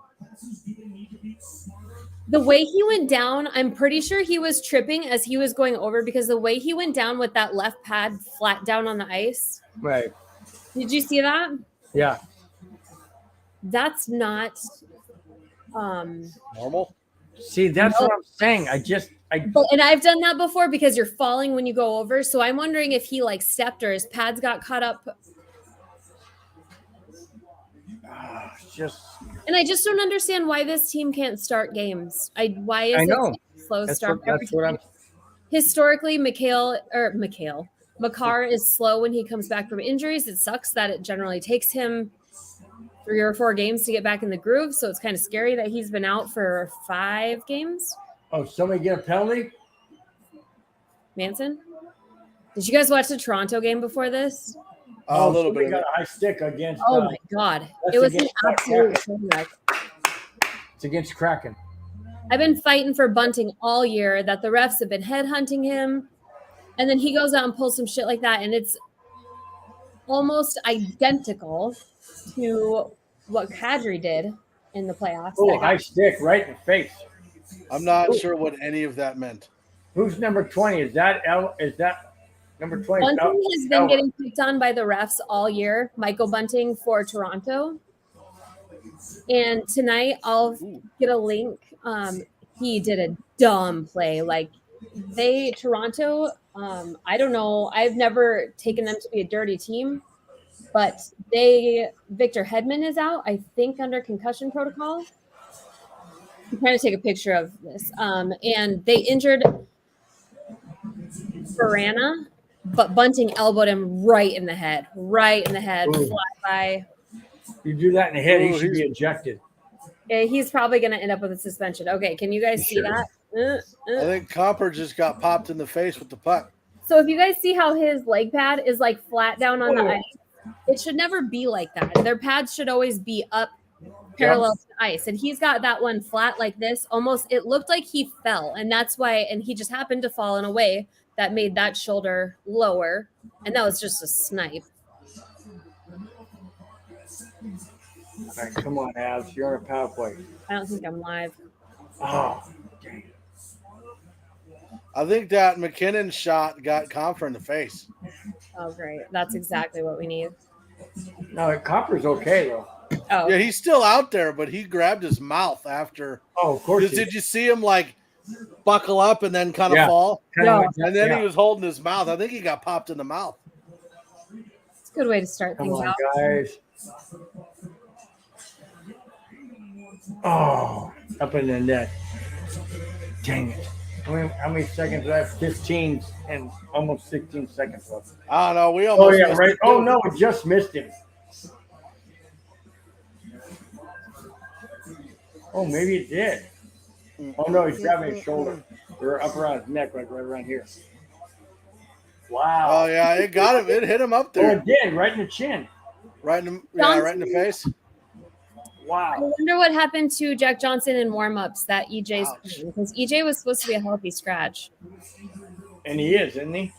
The way he went down, I'm pretty sure he was tripping as he was going over, because the way he went down with that left pad flat down on the ice. Right. Did you see that? Yeah. That's not normal. See, that's what I'm saying. And I've done that before, because you're falling when you go over. So I'm wondering if he stepped or his pads got caught up. And I just don't understand why this team can't start games. Why is it slow start? Historically, Makar is slow when he comes back from injuries. It sucks that it generally takes him 3 or 4 games to get back in the groove. So it's kind of scary that he's been out for 5 games. Oh, somebody get a penalty? Manson? Did you guys watch the Toronto game before this? A little bit. Got a high stick against. Oh my God. It was an absolute train wreck. It's against Kraken. I've been fighting for Bunting all year, that the refs have been headhunting him. And then he goes out and pulls some shit like that. And it's almost identical to what Kadri did in the playoffs. Oh, high stick right in the face. I'm not sure what any of that meant. Who's number 20? Is that number 20? Bunting has been getting picked on by the refs all year. Michael Bunting for Toronto. And tonight I'll get a link. He did a dumb play. Like Toronto, I don't know. I've never taken them to be a dirty team, but Victor Hedman is out, I think, under concussion protocol. I'm trying to take a picture of this. And they injured Verana, but Bunting elbowed him right in the head, Ooh. fly by. You do that in the head, Ooh, he should be ejected. He's probably going to end up with a suspension. Okay, can you guys see that? I think Comper just got popped in the face with the puck. So if you guys see how his leg pad is like flat down on the ice, it should never be like that. Their pads should always be up parallel to the ice. And he's got that one flat like this. Almost, it looked like he fell. And that's why, and he just happened to fall in a way that made that shoulder lower. And that was just a snipe. All right, come on, Avs. You're on a power play. I don't think I'm live. Oh, dang. I think that McKinnon shot got Comfer in the face. Oh, great. That's exactly what we need. No, Copper's okay, though. Oh, Yeah, he's still out there, but he grabbed his mouth after. Oh, of course. Did you see him like buckle up and then kind of fall? And then he was holding his mouth. I think he got popped in the mouth. it's a good way to start Come things on, out. guys. Oh, up in the net. Dang it. How many seconds left? 15 and almost 16 seconds left. I don't know. We Oh, almost yeah, missed right. it. Oh, no, it just missed him. Oh, maybe it did. Oh, no, he's grabbing his shoulder. Or up around his neck, right around here. Wow. Oh yeah, it got him. It hit him up Oh, there, it did, right in the chin. right in the face. I Wow. wonder what happened to Jack Johnson in warm-ups that EJ's Ouch. playing, because EJ was supposed to be a healthy scratch. And he is, isn't he?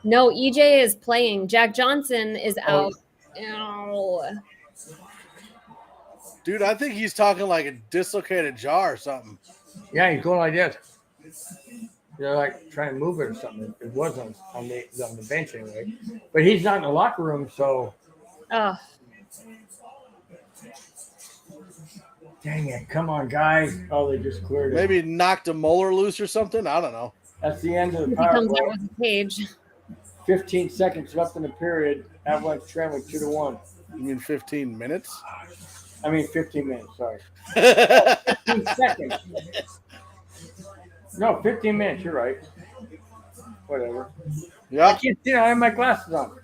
No, EJ is playing. Jack Johnson is Oh. out. Ow. Dude, I think he's talking like a dislocated jaw or something. Yeah, he's going like this. They're like trying to move it or something. It was on the bench anyway. But he's not in the locker room, so Oh, dang it. Come on, guys. Oh, they just cleared it. Maybe knocked a molar loose or something. I don't know. That's the end of he the power comes play. out with a cage. 15 seconds left in the period. Avalanche trailing 2-1. You mean 15 minutes? I mean 15 minutes, sorry. Yeah. 15 seconds. No, 15 minutes, you're right. Whatever. I can't see it. I have my glasses on.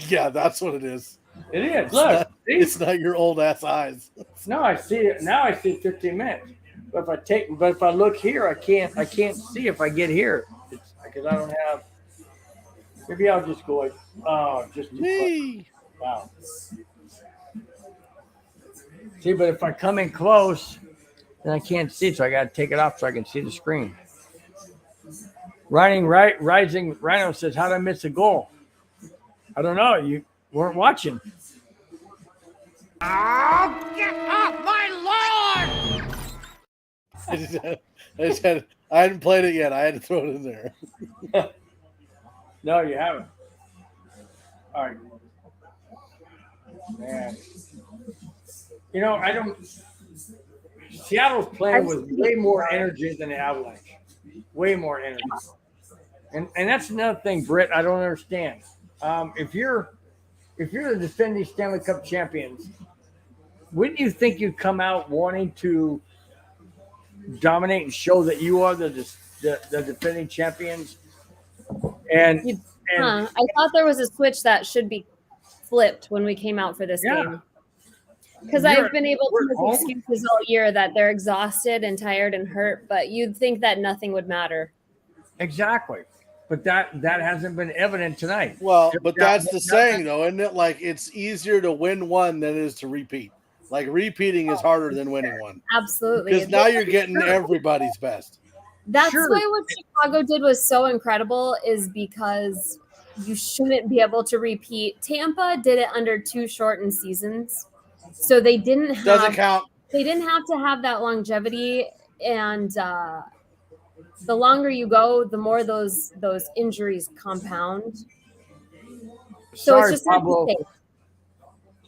Yeah, that's what it is. It is. Look. See? It's not your old ass eyes. No, I see it now. I see 15 minutes. But if I look here, I can't see if I get here. It's because I don't have. Maybe I'll just go like, just Me. wow. See, but if I come in close, then I can't see, so I got to take it off so I can see the screen. Rising Rhino says, "How did I miss a goal?" I don't know. You weren't watching. Oh, get off my lawn! I hadn't played it yet. I had to throw it in there. No, you haven't. All right. Man. You know, I don't. Seattle's playing with way more energy than the Avalanche. Way more energy. And that's another thing, Britt, I don't understand. If you're the defending Stanley Cup champions, wouldn't you think you'd come out wanting to dominate and show that you are the defending champions? And I thought there was a switch that should be flipped when we came out for this Yeah. game. Because You're- I've been able to we're make home. excuses all year that they're exhausted and tired and hurt, but you'd think that nothing would matter. exactly. But that hasn't been evident tonight. Well, but that's the saying, though, isn't it? Like, it's easier to win one than it is to repeat. Like, repeating is harder than winning one. Absolutely. Because now you're getting everybody's best. That's Sure. why what Chicago did was so incredible, is because you shouldn't be able to repeat. Tampa did it under 2 shortened seasons. So they didn't Doesn't count. they didn't have to have that longevity, and the longer you go, the more those injuries compound. So Sorry, it's just hard to Pablo. say.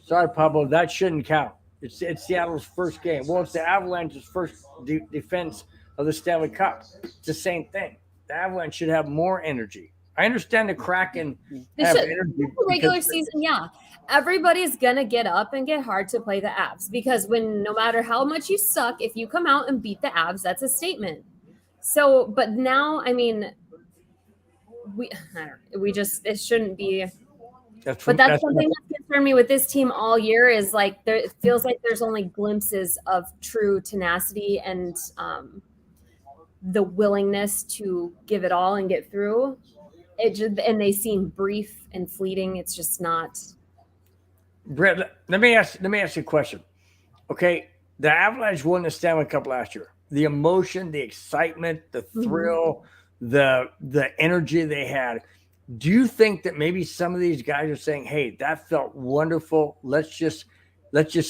Sorry, Pablo, that shouldn't count. It's Seattle's first game. Well, it's the Avalanche's first defense of the Stanley Cup. It's the same thing. The Avalanche should have more energy. I understand the Kraken They have should. energy. The regular because- season, yeah. Everybody's gonna get up and get hard to play the Avs because when no matter how much you suck, if you come out and beat the Avs, that's a statement. So, but now, I mean, it shouldn't be. But that's something that's concerned me with this team all year is like it feels like there's only glimpses of true tenacity and the willingness to give it all and get through. And they seem brief and fleeting. It's just not. Brett, let me ask you a question. Okay, the Avalanche won the Stanley Cup last year. The emotion, the excitement, the thrill, the energy they had. Do you think that maybe some of these guys are saying, "Hey, that felt wonderful. Let's just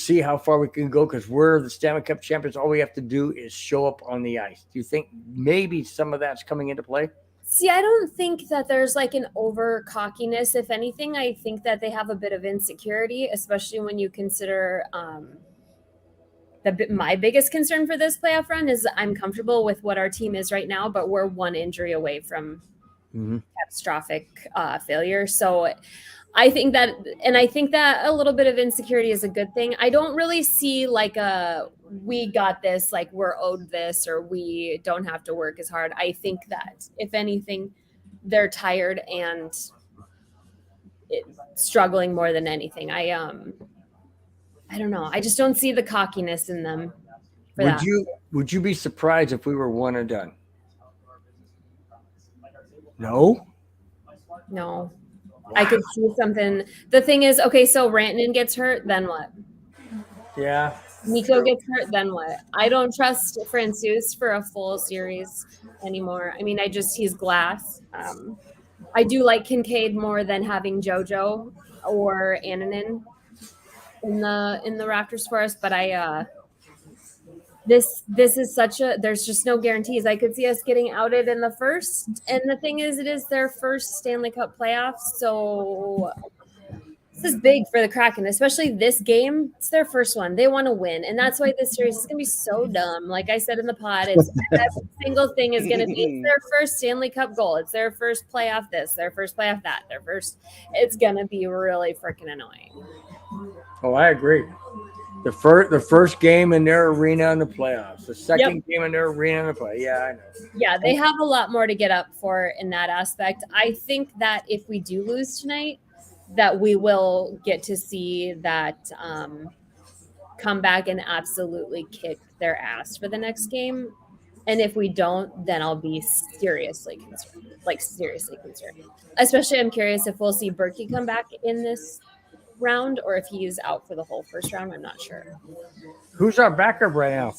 see how far we can go because we're the Stanley Cup champions. All we have to do is show up on the ice." Do you think maybe some of that's coming into play? See, I don't think that there's like an over cockiness. If anything, I think that they have a bit of insecurity, especially when you consider my biggest concern for this playoff run is I'm comfortable with what our team is right now, but we're one injury away from catastrophic failure. So I think that a little bit of insecurity is a good thing. I don't really see like we got this, like we're owed this, or we don't have to work as hard. I think that if anything, they're tired and struggling more than anything. I don't know. I just don't see the cockiness in them. Would you be surprised if we were one and done? No. No. I could see something. The thing is, okay, so Rantanen gets hurt, then what? Yeah. Nico gets hurt, then what? I don't trust Francouz for a full series anymore. I mean, he's glass. I do like Kincaid more than having JoJo or Annanen in the Raptors for us, but this is there's just no guarantees. I could see us getting outed in the first, and the thing is, it is their first Stanley Cup playoffs, so this is big for the Kraken, especially this game. It's their first one. They want to win, and that's why this series is going to be so dumb. Like I said in the pod, every single thing is going to be it's their first Stanley Cup goal. It's their first playoff this, their first playoff that, it's going to be really freaking annoying. Oh, I agree. The first game in their arena in the playoffs. The second game in their arena in the playoffs. Yeah, I know. Yeah, they have a lot more to get up for in that aspect. I think that if we do lose tonight, that we will get to see that come back and absolutely kick their ass for the next game. And if we don't, then I'll be seriously concerned. Like, seriously concerned. Especially, I'm curious if we'll see Berkey come back in this round or if he's out for the whole first round. I'm not sure. Who's our backup right now?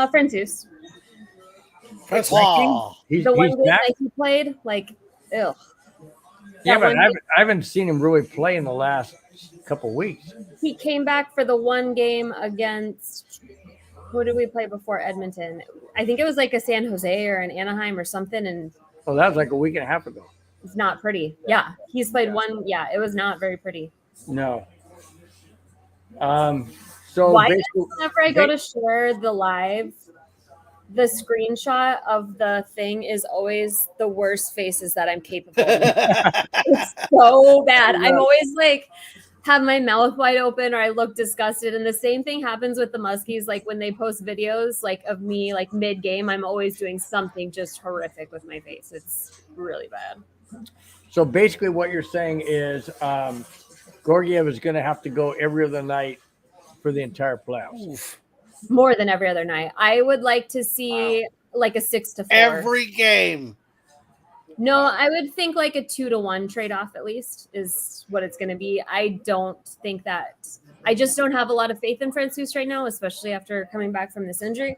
Francouz. Francois. He's The one game back? that he played, like, ew. Yeah, That but one I haven't seen him really play in the last couple weeks. He came back for the one game against who did we play before Edmonton? I think it was like a San Jose or an Anaheim or something, and Oh, that was like a week and a half ago. it's not pretty. Yeah, he's played one. Yeah, it was not very pretty. No. So Why basically, whenever I go to share the live, the screenshot of the thing is always the worst faces that I'm capable of. It's so bad. I'm always like have my mouth wide open or I look disgusted. And the same thing happens with the Muskies. Like when they post videos like of me like mid game, I'm always doing something just horrific with my face. It's really bad. so basically what you're saying is Gorgiev is going to have to go every other night for the entire playoffs. More than every other night. I would like to see like a 6-4. Every game. No, I would think like a 2-1 trade-off at least is what it's going to be. I don't think that – I just don't have a lot of faith in Francouz right now, especially after coming back from this injury.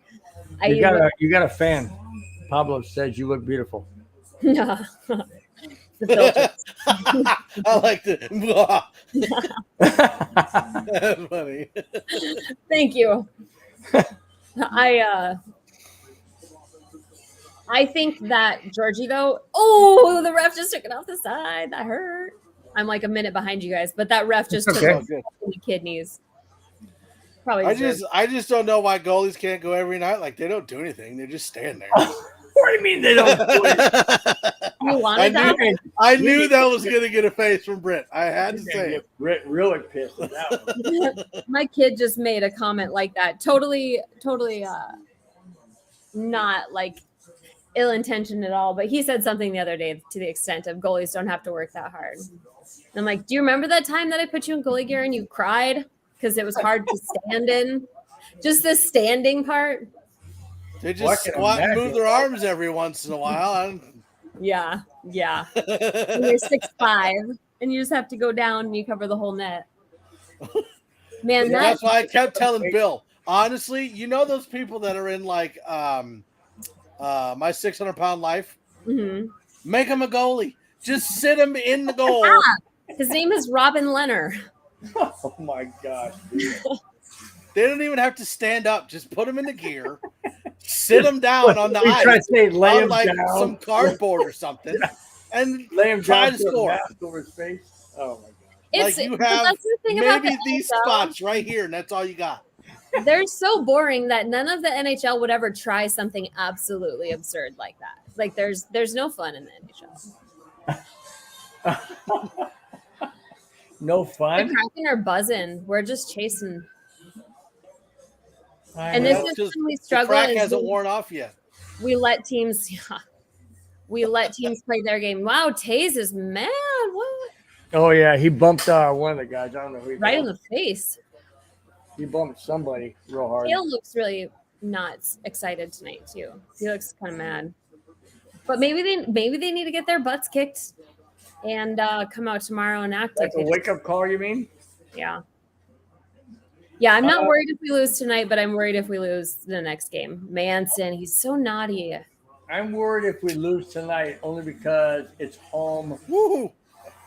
You got a fan. Pablo says you look beautiful. Yeah. The filters. I like the That's funny. Thank you. I think that Georgie, though, the ref just took it off the side. That hurt. I'm like a minute behind you guys, but that ref just took Okay. Oh, good. the kidneys. Probably. I deserved. just don't know why goalies can't go every night. Like they don't do anything. They just stand there. What do you mean they don't do it? You wanted that? I knew that was gonna get a face from Britt. I had to say it. Really pissed at that one. My kid just made a comment like that. Totally, not like ill intentioned at all. But he said something the other day to the extent of goalies don't have to work that hard. And I'm like, do you remember that time that I put you in goalie gear and you cried because it was hard to stand in? Just the standing part. They Well, I just can squat and move imagine. their arms every once in a while. Yeah. And you're 6'5", and you just have to go down and you cover the whole net. Man, That's why I kept telling Bill. Honestly, you know those people that are in like my 600-pound life? Mhm. Make him a goalie. Just sit him in the goal. His name is Robin Leonard. Oh my gosh. Dude. They don't even have to stand up. Just put him in the gear. Sit him down on the We try to ice. say lay On him like down. some cardboard or something. And Lay him try down to to score. a mask over his face. Oh my god. Like you have that's the thing about maybe the these NHL. spots right here, and that's all you got. They're so boring that none of the NHL would ever try something absolutely absurd like that. Like there's no fun in the NHL. No The fun. Kraken are buzzing. We're just chasing. I And know. this That's is 'cause when we The struggle. crack is hasn't worn off yet. we let teams. Yeah, we let teams play their game. Wow, Taze is mad. What? Oh yeah, he bumped one of the guys. I don't know who he Right in bumped. the face. He bumped somebody real hard. Kale looks really not excited tonight too. He looks kind of mad. But maybe they need to get their butts kicked and come out tomorrow and act That's a like it. wake up call, you mean? Yeah. Yeah, I'm not worried if we lose tonight, but I'm worried if we lose the next game. Manson, he's so naughty. I'm worried if we lose tonight only because it's home. Woo!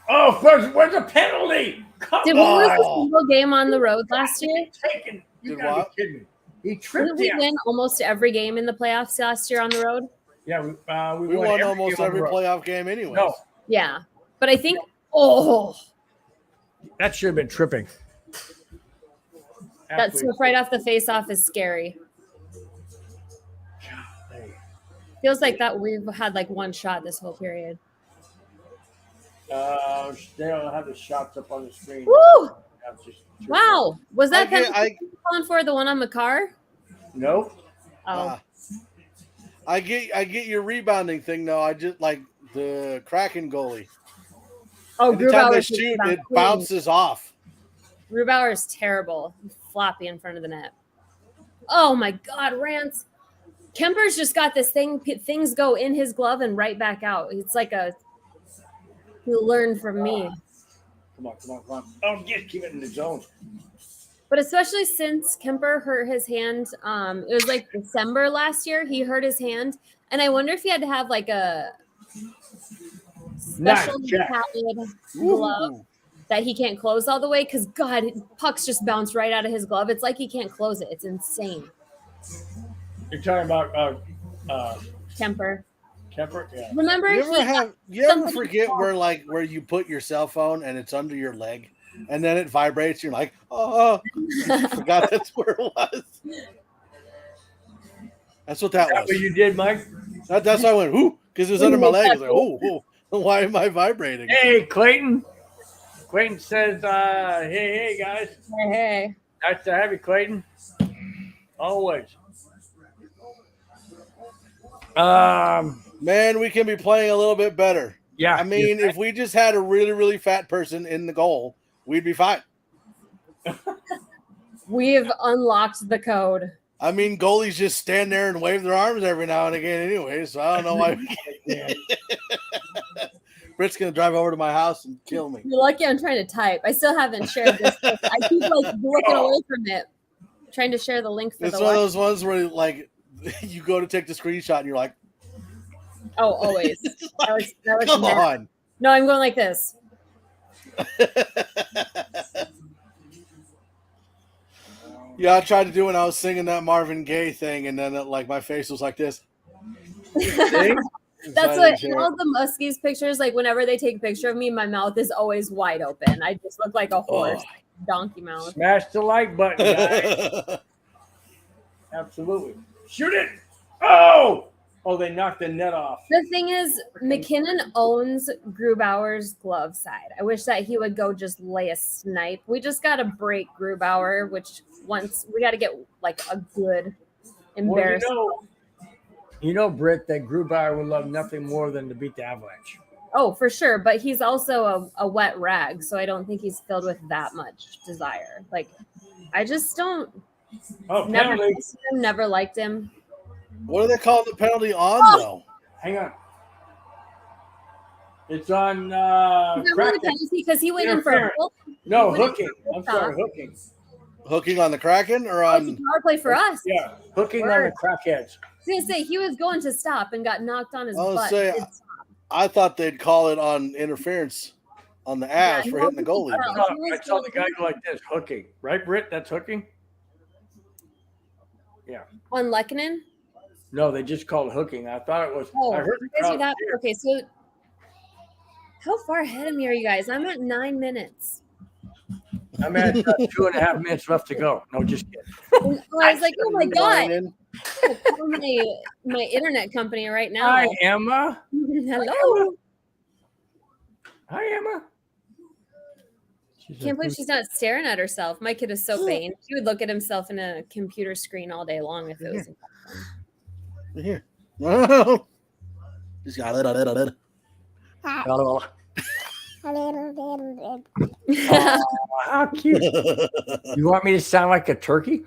Oh, first, where's the penalty? Come Did we lose a on. single game on the road last year? Taken. You Did gotta what? be kidding me. He Didn't tripped we him. win almost every game in the playoffs last year on the road? Yeah, we We won almost game on every the road. playoff game anyway. No, Yeah. But I think, oh, that should have been tripping. that Absolutely. slip right off the face off is scary. Hey, Feels like that we've had like one shot this whole period. they don't have the shots up on the screen. Woo! That's just tripping. Wow. Was that I get- penalty calling for the one on McCarr? Nope. Oh, I get your rebounding thing though. I just like the Kraken goalie. oh, Anytime they Grubauer's shoot, about it clean. bounces off. Grubauer is terrible. Floppy in front of the net. Oh my God, Rance. Kemper's just got this thing. Things go in his glove and right back out. It's like he learned from me. Come on. Oh, keep it in the zone. But especially since Kemper hurt his hand, it was like December last year. He hurt his hand, and I wonder if he had to have like a special Nice check. padded glove Ooh. that he can't close all the way. Because God, pucks just bounce right out of his glove. It's like he can't close it. It's insane. You're talking about Kemper, Kemper? Yeah. remember? You he- ever somebody- forget where you put your cell phone and it's under your leg and then it vibrates? You're like, oh, I forgot that's where it was. That's what that That's what was. you did, Mike? That's why I went, ooh, because it was under my leg. I was like, oh, why am I vibrating? Hey, Clayton. Clayton says, hey, guys. Hey. Nice to have you, Clayton. Always. Man, we can be playing a little bit better. Yeah. I mean, if we just had a really, really fat person in the goal, we'd be fine. We've unlocked the code. I mean, goalies just stand there and wave their arms every now and again anyway, so I don't know why. Yeah. Britt's going to drive over to my house and kill me. You're lucky I'm trying to type. I still haven't shared this. I keep like looking away from it, trying to share the link for It's the one of live. those ones where, like, you go to take the screenshot and you're like, Oh, always. That was come mad. on. No, I'm going like this. Yeah, I tried to do when I was singing that Marvin Gaye thing, and then like my face was like this. See? That's what in all the Muskies pictures, like whenever they take a picture of me, my mouth is always wide open. I just look like a horse, donkey mouth. Smash the like button, guys. Absolutely. Shoot it. Oh, they knocked the net off. The thing is, McKinnon owns Grubauer's glove side. I wish that he would go just lay a snipe. We just got to break Grubauer, which once we got to get like a good embarrassment. Well, Britt, that Grubauer would love nothing more than to beat the Avalanche. Oh, for sure. But he's also a wet rag, so I don't think he's filled with that much desire. Like, I just don't. Never liked him. What do they call the penalty on, though? Hang on. It's on. Is that really penalty? Because he went in for a goal? No, hooking. I'm sorry, hooking. Hooking on the Kraken or on the power play for us? Yeah, hooking on the Crackheads. I was gonna say he was going to stop and got knocked on his butt. I thought they'd call it on interference on the Avs for hitting the goalie. I saw the guy go like this, hooking. Right, Britt? That's hooking? Yeah. On Lehkonen? No, they just called hooking. I thought it was. Oh, I heard you guys are that. Okay, so how far ahead of me are you guys? I'm at 9 minutes. I'm at 2.5 minutes left to go. No, just kidding. I was like, oh my God. Call my internet company right now. Hi, Emma. Hello. Hi, Emma. Can't believe she's not staring at herself. My kid is so vain. He would look at himself in a computer screen all day long if it was. Here. Just got it. How cute. You want me to sound like a turkey?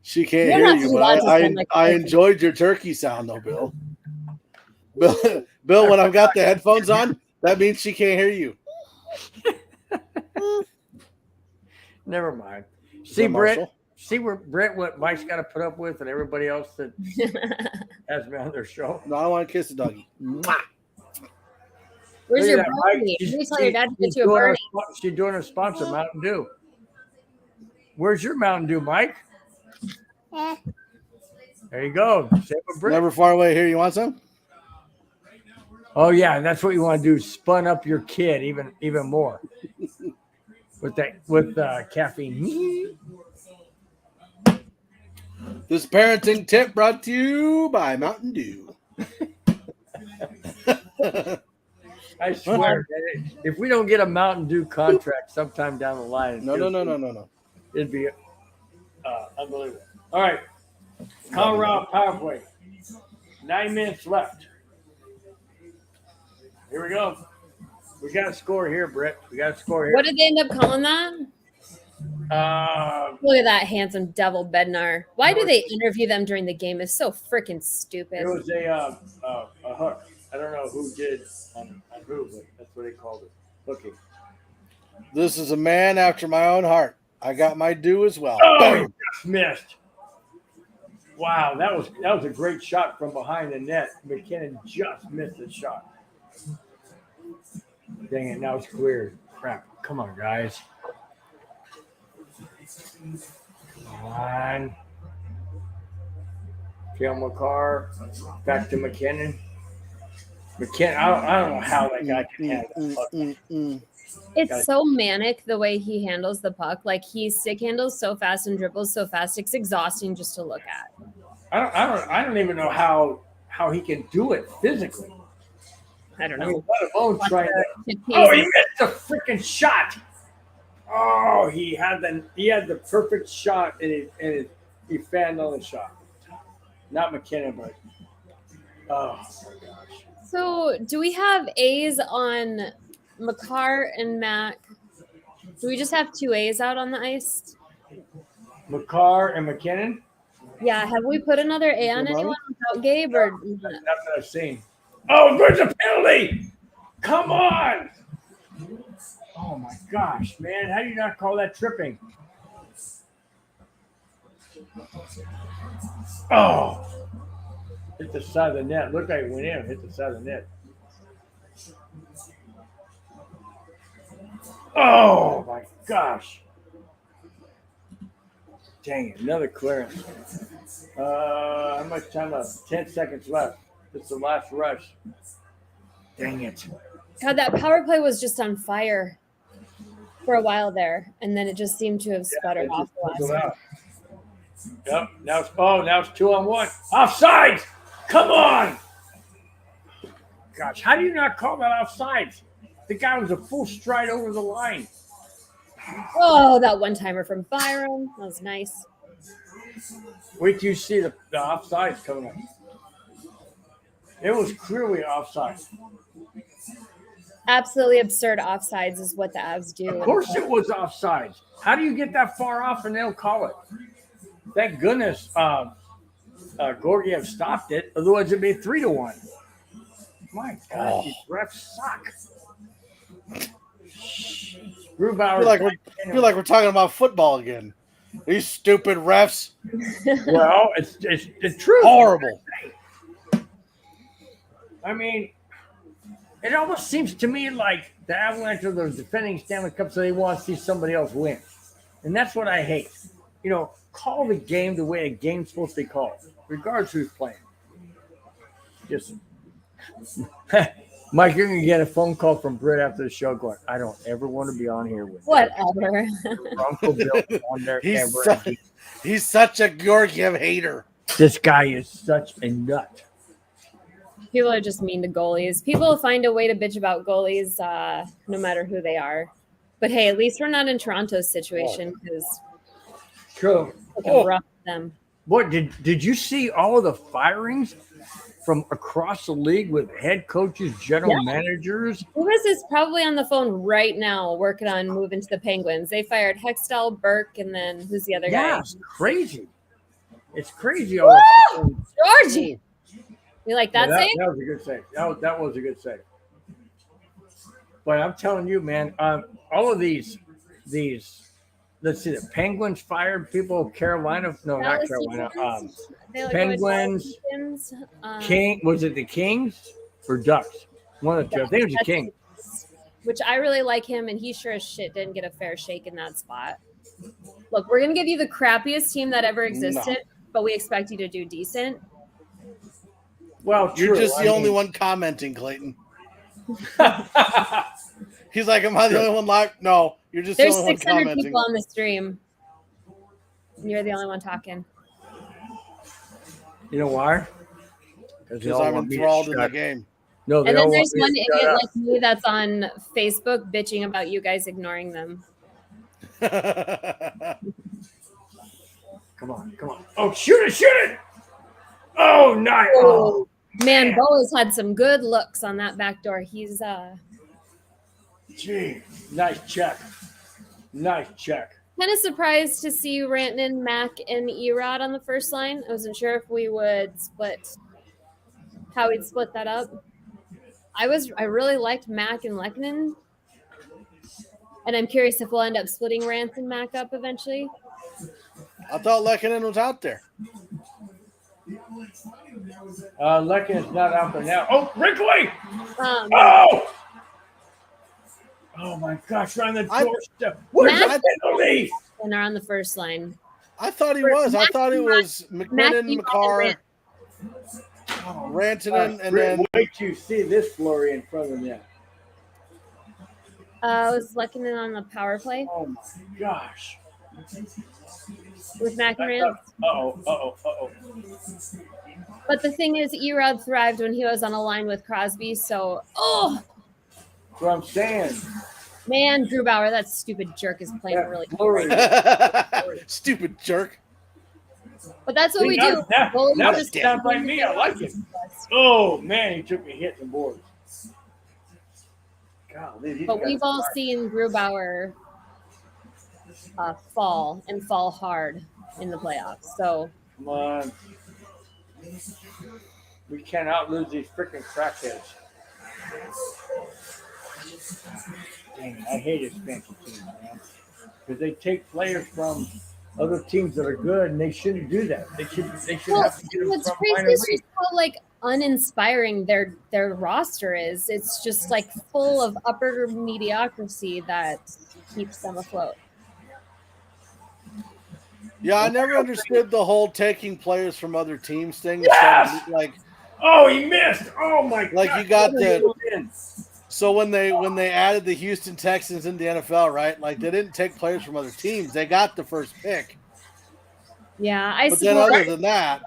She can't hear you, but I enjoyed your turkey sound, though, Bill. Bill, when I've got the headphones on, that means she can't hear you. Never mind. See, Britt, what Mike's got to put up with and everybody else that has me on their show. No, I want to kiss the doggy. Where's your birdie? Let me tell your dad to get you a birdie. She's doing her sponsor, Mountain Dew. Where's your Mountain Dew, Mike? There you go. Same with Britt. Never far away here. You want some? Oh yeah, and that's what you want to do. Spun up your kid even more with caffeine. This parenting tip brought to you by Mountain Dew. I swear, if we don't get a Mountain Dew contract sometime down the line, no. It'd be unbelievable. All right, Colorado power play. 9 minutes left. Here we go. We got a score here, Britt. We got a score here. What did they end up calling that? Look at that handsome devil Bednar. Why do they interview them during the game? It's so freaking stupid. It was a hook. I don't know who did on who, but that's what they called it. Hooking. This is a man after my own heart. I got my due as well. Oh, he just missed. Wow, that was a great shot from behind the net. McKinnon just missed the shot. Dang it, now it's cleared. Crap. Come on, guys. Come on. Kale McCarr. Back to McKinnon. I don't know how that guy can handle that. It's so manic the way he handles the puck. Like he stick handles so fast and dribbles so fast. It's exhausting just to look at. I don't even know how he can do it physically. I don't know. I mean, he missed a freaking shot. Oh, he had the perfect shot and he fanned on the shot. Not McKinnon, but oh my gosh. So do we have A's on McCarr and Mac? Do we just have 2 A's out on the ice? McCarr and McKinnon? Yeah, have we put another A on anyone without Gabe? Or not that I've seen. Oh, there's a penalty! Come on! Oh my gosh, man. How do you not call that tripping? Oh! Hit the side of the net. Looked like it went in. Hit the side of the net. Oh my gosh. Dang it, another clearance. How much time left? 10 seconds left. It's the last rush. Dang it. God, that power play was just on fire for a while there, and then it just seemed to have sputtered off the last one. Yep. Now it's 2-on-1. Offsides! Come on! Gosh, how do you not call that offsides? The guy was a full stride over the line. Oh, that one-timer from Byron. That was nice. Wait till you see the offsides coming up. It was clearly offsides. Absolutely absurd offsides is what the Avs do. Of course it was offsides. How do you get that far off and they'll call it? Thank goodness Gorgiev stopped it. Otherwise it'd be 3-1. My God, these refs suck. Grubauer. Feel like we're talking about football again. These stupid refs. Well, it's true. Horrible. I mean, it almost seems to me like the Avalanche are the defending Stanley Cup, so they want to see somebody else win. And that's what I hate. You know, call the game the way a game's supposed to be called, regardless who's playing. Just Mike, you're going to get a phone call from Britt after the show going, I don't ever want to be on here with whatever. Bronco Bill on there ever. He's such a Georgiev hater. This guy is such a nut. People are just mean to goalies. People find a way to bitch about goalies no matter who they are. But hey, at least we're not in Toronto's situation because True. we can rough them. What did you see all of the firings from across the league with head coaches, general managers? Lewis is probably on the phone right now working on moving to the Penguins. They fired Hextall, Burke, and then who's the other guy? Yeah, it's crazy. It's crazy. Woo! Georgie! You like that save? That was a good save. That was a good save. But I'm telling you, man, all of these, let's see, the Penguins fired people. Carolina, no, not Carolina. Penguins. King, was it the Kings or Ducks? One of the two. I think it was the Kings. Which I really like him, and he sure as shit didn't get a fair shake in that spot. Look, we're gonna give you the crappiest team that ever existed, but we expect you to do decent. Well, you're just the only one commenting, Clayton. He's like, am I the only one live? No, you're just the only one commenting. There's 600 people on the stream. And you're the only one talking. You know why? Because I'm enthralled in the game. No, and then there's one idiot like me that's on Facebook bitching about you guys ignoring them. Come on. Oh, shoot it! Oh, nice. Oh. Man, Bo has had some good looks on that back door. He's Gee, nice check. Kind of surprised to see Rantanen, Mac, and Erod on the first line. I wasn't sure if we would how we'd split that up. I really liked Mac and Lehkonen, and I'm curious if we'll end up splitting Rance and Mac up eventually. I thought Lehkonen was out there. Lehkonen's not out there now. Oh, breakaway! Oh my gosh, right on the doorstep. Where's the penalty? And they're on the first line. I thought he was. I thought it was McKinnon, McCarr, Rantanen, and then. Wait till you see this flurry in front of them. Was Lehkonen on the power play? Oh my gosh. With Mac and Rance? Uh-oh. But the thing is, Erod thrived when he was on a line with Crosby, so, That's what I'm saying. Man, Grubauer, that stupid jerk is playing really flurry. Stupid jerk. But that's what we do. Now it sounds like me. I like it. Oh, man, he took a hit in the boards. Golly, but we've all seen Grubauer fall hard in the playoffs. So come on. We cannot lose these freaking crackheads. Dang, I hate expansion teams, man. Because they take players from other teams that are good, and they shouldn't do that. They should have to get them what's from crazy minor is league. just how uninspiring their roster is. It's just full of upper mediocrity that keeps them afloat. Yeah, I never understood the whole taking players from other teams thing. Yes! Oh, he missed. Oh my Like God. you got the. In. So when they added the Houston Texans in the NFL, right? Like they didn't take players from other teams. They got the first pick. Yeah, I But then suppose other than that,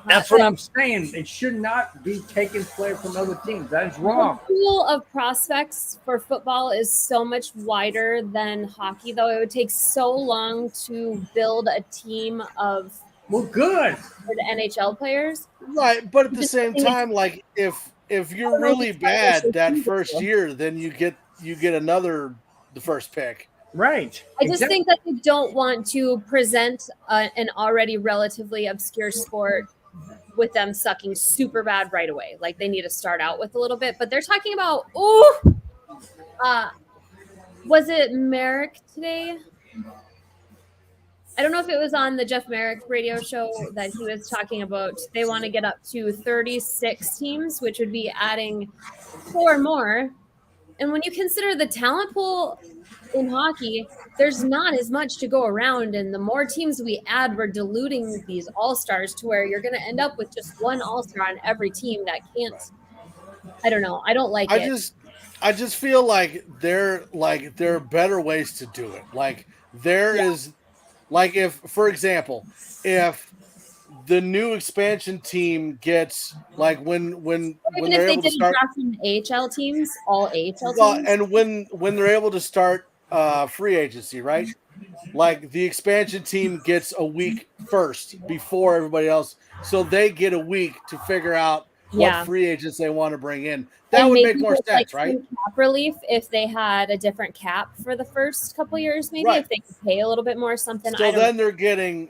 That's what I'm saying. It should not be taking players from other teams. That is wrong. the pool of prospects for football is so much wider than hockey, though. It would take so long to build a team of Well, good. good NHL players. right? But at the Just same think it's- time, like if you're really bad that first year, then you get the first pick. Right. I just think that they don't want to present an already relatively obscure sport with them sucking super bad right away. Like they need to start out with a little bit, but they're talking about, was it Merrick today? I don't know if it was on the Jeff Merrick radio show that he was talking about. They want to get up to 36 teams, which would be adding 4 more. And when you consider the talent pool in hockey, there's not as much to go around. And the more teams we add, we're diluting these all-stars to where you're going to end up with just one all-star on every team that can't. I don't know. I don't like it. I just feel like there are better ways to do it. Like there is, like if, for example, if the new expansion team gets like when Even they're if they able to didn't start draft from AHL teams, all AHL well, teams. and when they're able to start free agency, right? Like the expansion team gets a week first before everybody else, so they get a week to figure out what free agents they want to bring in. That And would maybe make more with, sense, like, right? some cap relief if they had a different cap for the first couple years, maybe Right. if they could pay a little bit more or something. So then they're getting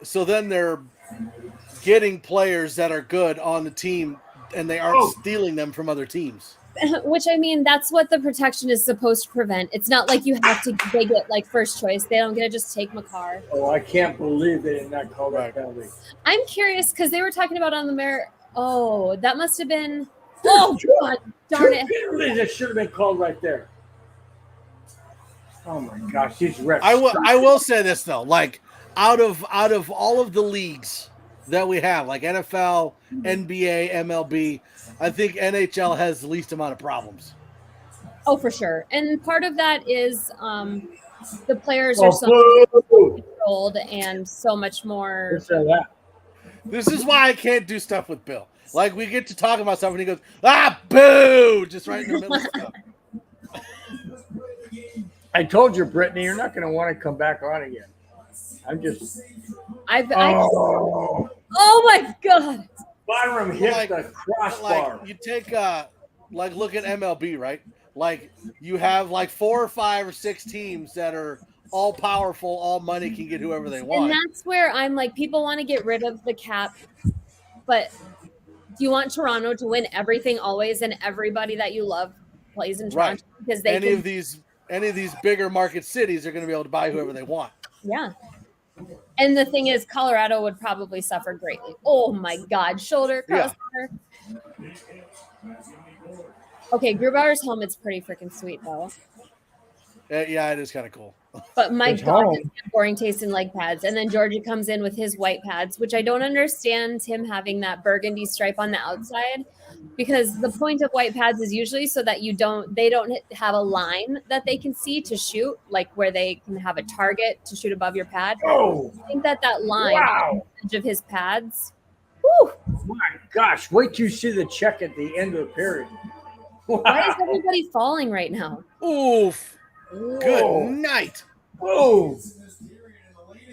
players that are good on the team, and they aren't stealing them from other teams. Which, I mean, that's what the protection is supposed to prevent. It's not like you have to, they get like first choice. They don't get to just take Makar. Oh, I can't believe they did not call that penalty. I'm curious because they were talking about on the merit. Oh, that must have been. Oh, God, darn it. Penalties that should have been called right there. Oh my gosh, these refs. I will say this though, like out of all of the leagues that we have, like NFL, NBA, MLB, I think NHL has the least amount of problems. Oh, for sure. And part of that is the players are so controlled and so much more. This is why I can't do stuff with Bill. Like we get to talk about stuff and he goes, boo, just right in the middle of stuff. I told you, Brittany, you're not going to want to come back on again. I'm just. Oh my God. Byram hit the crossbar. Like you take look at MLB, right? Like you have like 4 or 5 or 6 teams that are all powerful, all money, can get whoever they want. And that's where I'm like, people want to get rid of the cap, but do you want Toronto to win everything always and everybody that you love plays in Toronto? Right. Because any of these bigger market cities are going to be able to buy whoever they want. Yeah. And the thing is, Colorado would probably suffer greatly. Oh my God, shoulder crossbar. Yeah. Okay, Grubauer's helmet's pretty freaking sweet though. Yeah, it is kind of cool. But my God, boring taste in leg pads. And then Georgia comes in with his white pads, which I don't understand him having that burgundy stripe on the outside, because the point of white pads is usually so that they don't have a line that they can see to shoot, like where they can have a target to shoot above your pad. Oh, I think that line on the edge of his pads. Whew. My gosh, wait till you see the check at the end of the period. Wow. Why is everybody falling right now? Oof. Whoa. Good night. Whoa.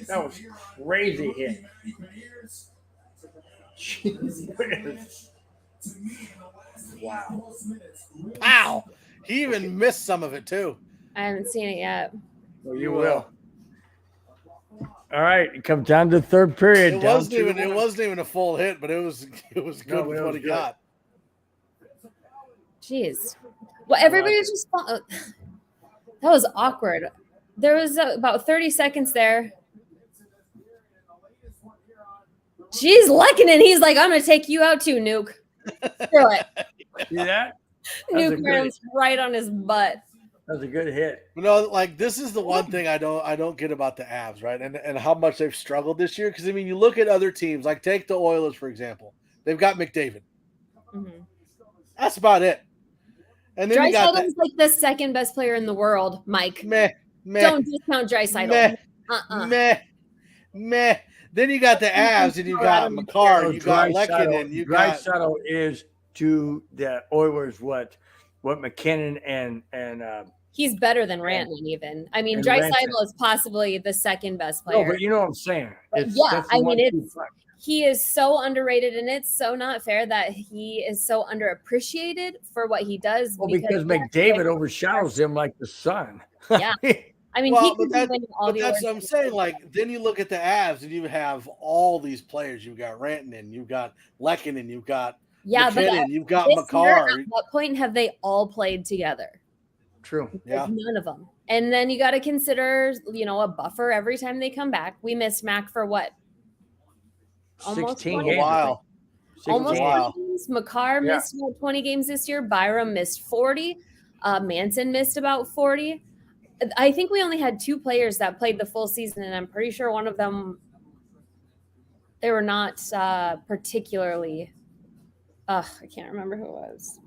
That was crazy hit. Jeez. Wow. Wow. He even missed some of it too. I haven't seen it yet. Well, you will. All right, it comes down to the third period. It wasn't even a full hit, but it was good with what he got. Jeez. Well, everybody was just that was awkward. There was about 30 seconds there. She's Lehkonen. He's like, I'm going to take you out too, Nuke. Screw it. See that? Nuke runs right on his butt. That was a good hit. You know, like this is the one thing I don't get about the Avs, right? And how much they've struggled this year. Because I mean, you look at other teams, like take the Oilers for example. They've got McDavid. Mhm. That's about it. And then you got Draisaitl is like the second best player in the world, Mike. meh. Don't discount Draisaitl. Meh. Then you got the Avs, and you got Makar, you got Lehkonen, you got Draisaitl is to the Oilers what McKinnon and He's better than Rantanen even. I mean, and Draisaitl Rantanen. is possibly the second best no, player. but you know what I'm saying. It's, yeah, that's the I mean, 1-2 it's punch. he is so underrated, and it's so not fair that he is so underappreciated for what he does. Well, because McDavid overshadows him like the sun. Yeah. I mean, well, he could be winning all but the that's awards. what I'm saying. Like, then you look at the Avs, and you have all these players. You've got Rantanen, you've got Lehkonen, you've got McKinnon, you've got this year, Makar. at what point have they all played together? True. Yeah. None of them. And then you got to consider, a buffer every time they come back. We missed Mac for what? Almost 16 20 A games. while. Almost Wow. 20 games. Makar Yeah. missed about 20 games this year. Byram missed 40. Manson missed about 40. I think we only had 2 players that played the full season, and I'm pretty sure one of them, they were not particularly. I can't remember who it was.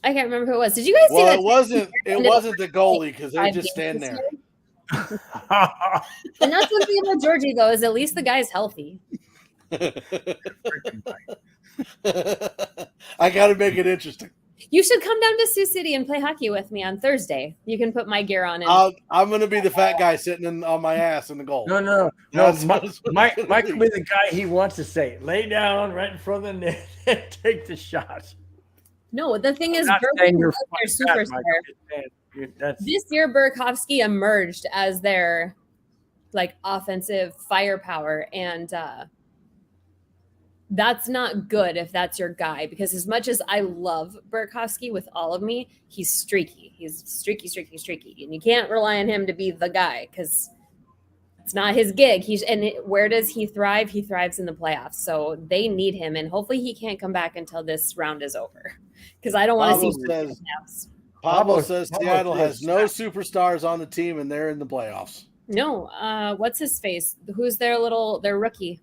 I can't remember who it was. Did you guys see that? It wasn't the goalie because they just stand there. And that's one thing about Georgie, though, is at least the guy's healthy. I got to make it interesting. You should come down to Sioux City and play hockey with me on Thursday. You can put my gear on. I'm going to be the fat guy sitting on my ass in the goal. No. That's Mike what will be the guy he wants to say. Lay down right in front of the net and take the shot. No, the thing is, Not saying Burkowski you're was their fat, Mike. superstar. This year, Burkowski emerged as their offensive firepower, and that's not good if that's your guy. Because as much as I love Burkowski with all of me, he's streaky. He's streaky, and you can't rely on him to be the guy because it's not his gig. Where does he thrive? He thrives in the playoffs, so they need him, and hopefully he can't come back until this round is over. Because I don't want to see. Pablo says Seattle has no superstars on the team, and they're in the playoffs. No, what's his face? Who's their rookie?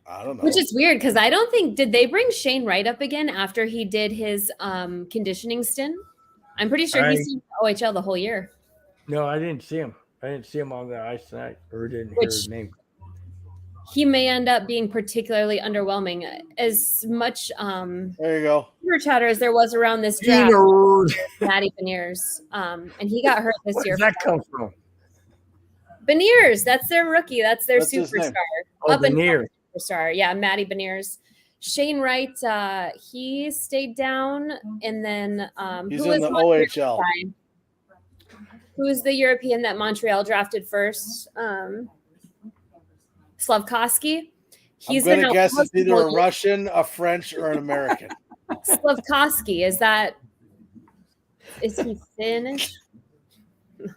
I don't know. Which is weird because I don't think did they bring Shane Wright up again after he did his conditioning stint? I'm pretty sure he's in OHL the whole year. No, I didn't see him. I didn't see him on the ice tonight, or didn't hear his name. He may end up being particularly underwhelming. As much there you go. chatter as there was around this draft, Matty Beniers, and he got hurt this year. Where does that come from? Beniers, that's their rookie. That's their superstar. Beniers. Superstar, yeah, Matty Beniers. Shane Wright, he stayed down, and then he's in the OHL. Who is the European that Montreal drafted first? Slavkovsky. I'm going to guess it's either a Russian, a French, or an American. Slavkovsky, is he Finnish?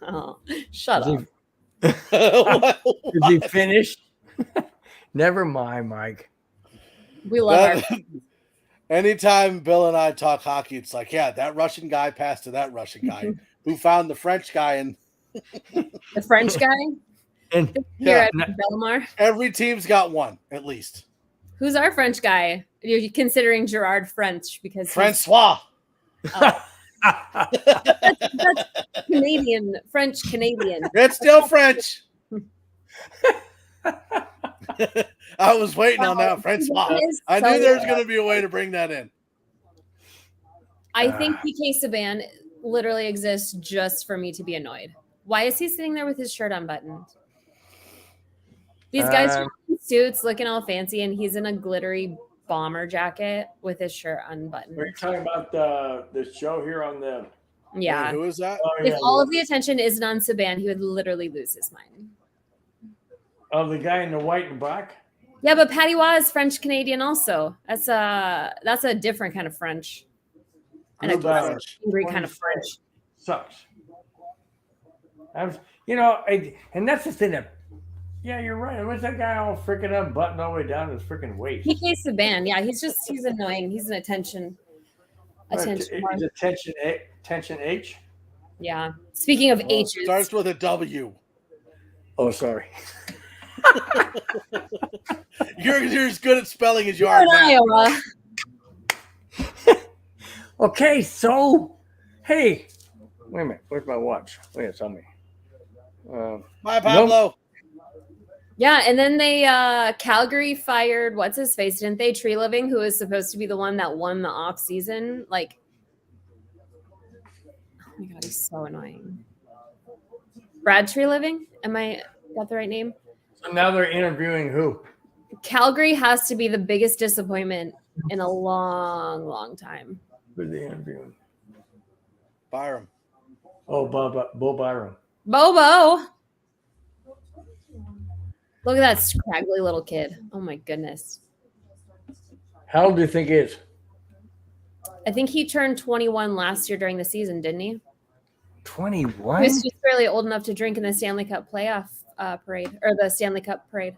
No, shut up. Is he finished? Never mind, Mike. We love our. Anytime Bill and I talk hockey, it's like, yeah, that Russian guy passed to that Russian guy who found the French guy and the French guy. And here at Belmar. Every team's got one at least. Who's our French guy? You're considering Gerard French because Francois. That's Canadian, French Canadian. It's still French. I was waiting on that Francois. I knew there was going to be a way to bring that in. I think PK Subban literally exists just for me to be annoyed. Why is he sitting there with his shirt unbuttoned? These guys are in suits looking all fancy, and he's in a glittery bomber jacket with his shirt unbuttoned. Are you talking about the show here on the? Yeah. Wait, who is that? If all of the attention isn't on Subban, he would literally lose his mind. Oh, the guy in the white and black? Yeah, but Patty Waugh is French Canadian also. That's a different kind of French. And a angry kind of French. Sucks. And that's the thing that, yeah, you're right. What's that guy all freaking unbuttoned all the way down to his freaking waist? PK Subban, yeah, he's annoying. He's an attention. He's attention H. Yeah. Speaking of H's, starts with a W. Oh, sorry. You're as good at spelling as you You're are in now. Iowa. Okay, so hey, wait a minute. Where's my watch? Wait, it's on me. Bye, Pablo. Yeah, and then they Calgary fired what's his face, didn't they? Tree Living, who was supposed to be the one that won the off season. Like, oh my god, he's so annoying. Brad Tree Living? Am I got the right name? So now they're interviewing who? Calgary has to be the biggest disappointment in a long, long time. Who are they interviewing? Byram. Oh, Bo Byram. Bobo. Look at that scraggly little kid. Oh my goodness. How old do you think he is? I think he turned 21 last year during the season, didn't he? 21? He was just barely old enough to drink in the Stanley Cup playoff parade or the Stanley Cup parade.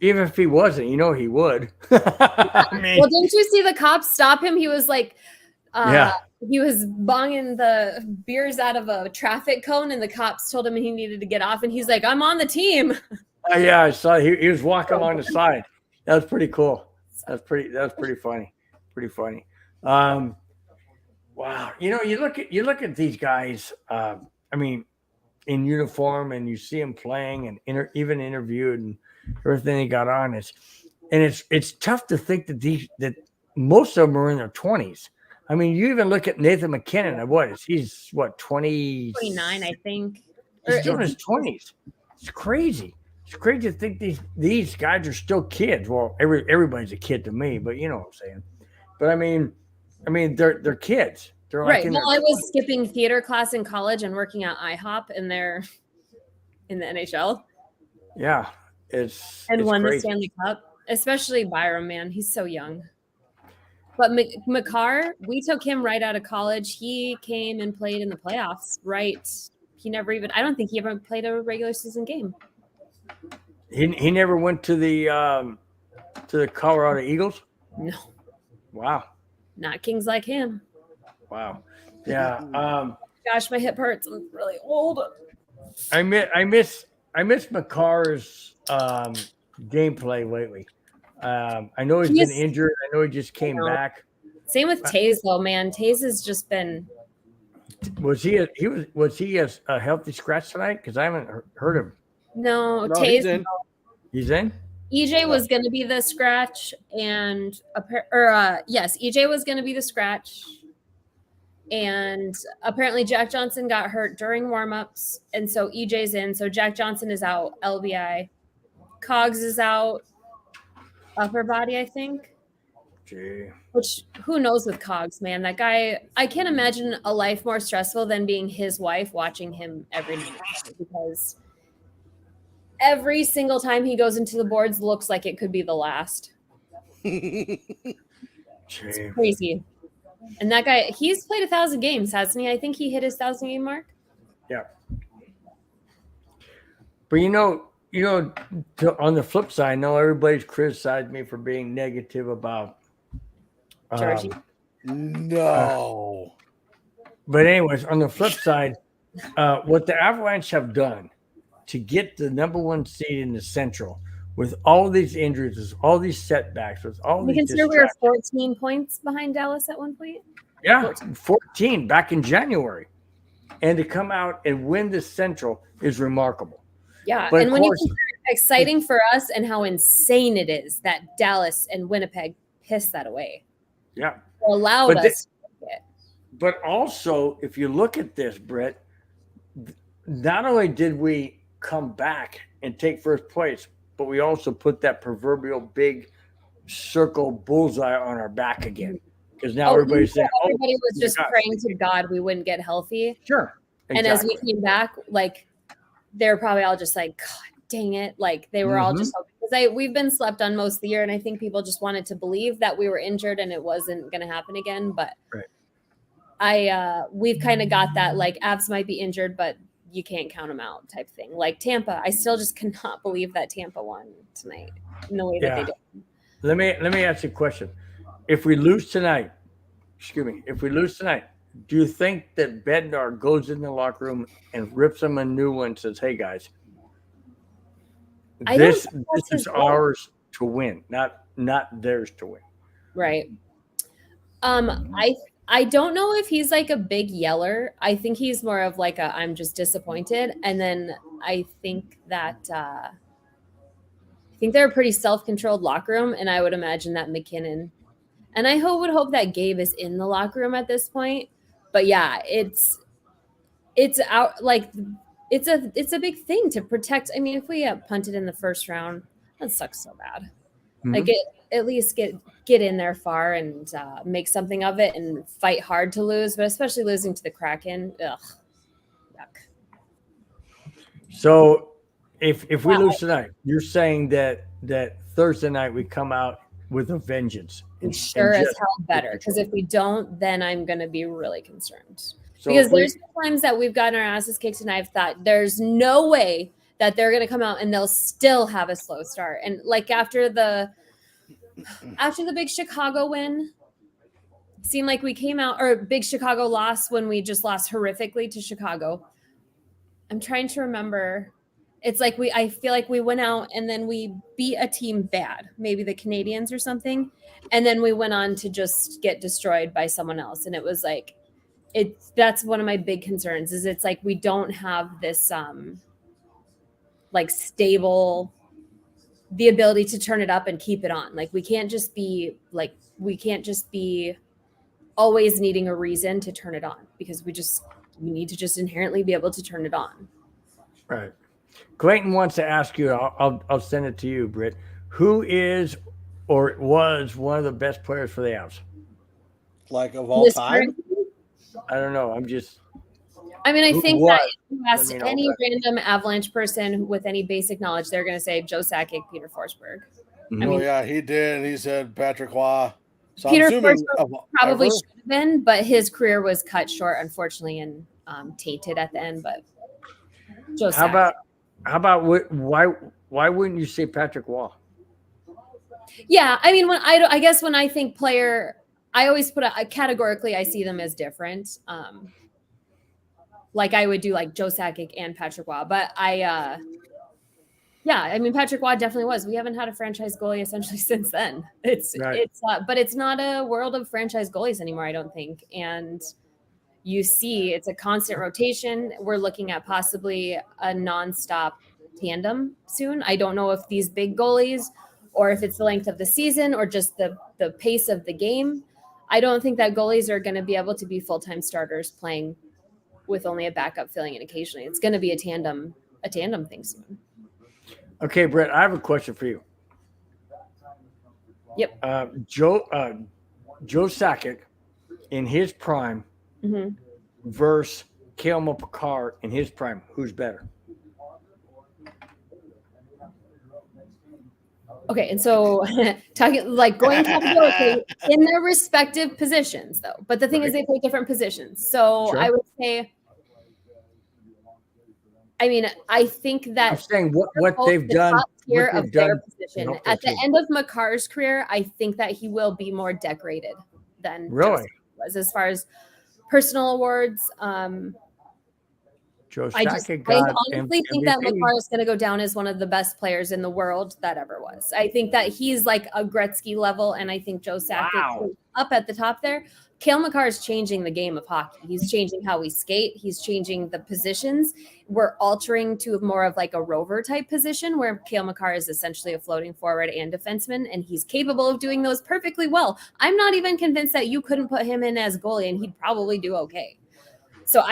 Even if he wasn't, you know he would. I mean, Well, didn't you see the cops stop him? He was like, yeah. He was bonging the beers out of a traffic cone, and the cops told him he needed to get off, and he's like, "I'm on the team." Yeah, I saw he was walking along the side. That was pretty cool. That was pretty funny. Pretty funny. Wow. You know, you look at these guys, I mean, in uniform, and you see them playing and even interviewed and everything they got on. It's tough to think that most of them are in their 20s. I mean, you even look at Nathan McKinnon. He's 20? 29, I think. He's still in his 20s. It's crazy. It's crazy to think these guys are still kids. Well, everybody's a kid to me, but you know what I'm saying. But I mean, they're kids. They're like Right. Well, I was skipping theater class in college and working at IHOP, and they're in the NHL. Yeah, and won crazy. the Stanley Cup. Especially Byram, man, he's so young. But McCarr, we took him right out of college. He came and played in the playoffs. Right. He never even. I don't think he ever played a regular season game. He never went to the Colorado Eagles? No. Wow. Not kings like him. Wow. Yeah. Gosh, my hip hurts. I'm really old. I miss McCarr's gameplay lately. I know he's been injured. I know he just came back. Same with Taze though, man. Taze has just been. Was he a healthy scratch tonight? Because I haven't heard him. No, No, Taze. he's in. He's in? EJ was going to be the scratch, and yes, EJ was going to be the scratch, and apparently Jack Johnson got hurt during warmups, and so EJ's in. So Jack Johnson is out, LBI. Cogs is out, upper body, I think. Gee. Which who knows with Cogs, man? That guy, I can't imagine a life more stressful than being his wife watching him every night, because every single time he goes into the boards looks like it could be the last. It's crazy. And that guy, he's played 1,000 games, hasn't he? I think he hit his 1,000 game mark. Yeah. But on the flip side, I know everybody's criticized me for being negative about Georgie. No. But anyways, on the flip side, what the Avalanche have done to get the number one seed in the Central with all these injuries, with all these setbacks, with all We these consider we were 14 points behind Dallas at one point. Yeah, 14 back in January. And to come out and win the Central is remarkable. Yeah, But and of when you course- consider it exciting for us and how insane it is that Dallas and Winnipeg pissed that away. Yeah. Or allowed But us to take it. But also, if you look at this, Brett, not only did we come back and take first place, but we also put that proverbial big circle bullseye on our back again. Because now everybody's saying, everybody was just God. praying to God we wouldn't get healthy. Sure. And as we came back, like they're probably all just like, God dang it. Like they were all just hoping, because we've been slept on most of the year, and I think people just wanted to believe that we were injured and it wasn't going to happen again. But Right. we've kind of got that, like Avs might be injured, but you can't count them out type thing. Like Tampa, I still just cannot believe that Tampa won tonight in the way that they did. Let me ask you a question. If we lose tonight, do you think that Bednar goes in the locker room and rips them a new one and says, hey guys, I This don't think that's is his goal. ours to win, not theirs to win. Right. I don't know if he's like a big yeller. I think he's more of like a I'm just disappointed. And then I think that I think they're a pretty self-controlled locker room, and I would imagine that McKinnon, and I would hope that Gabe is in the locker room at this point. But yeah, it's out like it's a big thing to protect. I mean, if we get punted in the first round, that sucks so bad. Like at least get in there far and make something of it and fight hard to lose, but especially losing to the Kraken. Ugh, yuck. So if we lose tonight, you're saying that Thursday night we come out with a vengeance. We sure as hell better, because if we don't, then I'm going to be really concerned. So because there's times that we've gotten our asses kicked, and I've thought there's no way that they're going to come out and they'll still have a slow start. And like after the big Chicago win, seemed like we came out, or big Chicago loss when we just lost horrifically to Chicago. I'm trying to remember. It's like I feel like we went out and then we beat a team bad, maybe the Canadians or something. And then we went on to just get destroyed by someone else. And it was like, that's one of my big concerns is it's like, we don't have this like stable, the ability to turn it up and keep it on. Like we can't just be always needing a reason to turn it on, because we need to just inherently be able to turn it on. Right. Clayton wants to ask you, I'll send it to you, Britt. Who is or was one of the best players for the Avs? Like of all time? I don't know. I think that if you ask any random Avalanche person with any basic knowledge, they're going to say Joe Sakic, Peter Forsberg. Yeah, he did. He said Patrick Roy. So Peter Forsberg probably should have been, but his career was cut short, unfortunately, and tainted at the end. But Joe Sakic. How about why wouldn't you say Patrick Roy? Yeah, I mean, I guess when I think player, I always categorically I see them as different. Like I would do like Joe Sakic and Patrick Roy, but I mean Patrick Roy definitely was. We haven't had a franchise goalie essentially since then. But it's not a world of franchise goalies anymore, I don't think. And you see it's a constant rotation. We're looking at possibly a nonstop tandem soon. I don't know if these big goalies or if it's the length of the season or just the pace of the game. I don't think that goalies are going to be able to be full-time starters playing with only a backup filling in occasionally. It's going to be a tandem thing soon. Okay, Brett, I have a question for you. Yep. Joe Sakic in his prime versus Cale Makar in his prime. Who's better? Okay, and so talking like going categorically in their respective positions, though. But the thing is, they play different positions. So I would say, I mean, I think that I'm saying what they've done here of their position at the end of Makar's career, I think that he will be more decorated than really was as far as personal awards. Joe I Sakic honestly think that Makar is going to go down as one of the best players in the world that ever was. I think that he's like a Gretzky level, and I think Joe Sakic is up at the top there. Cale Makar is changing the game of hockey. He's changing how we skate. He's changing the positions. We're altering to more of like a rover type position where Cale Makar is essentially a floating forward and defenseman, and he's capable of doing those perfectly well. I'm not even convinced that you couldn't put him in as goalie and he'd probably do okay. So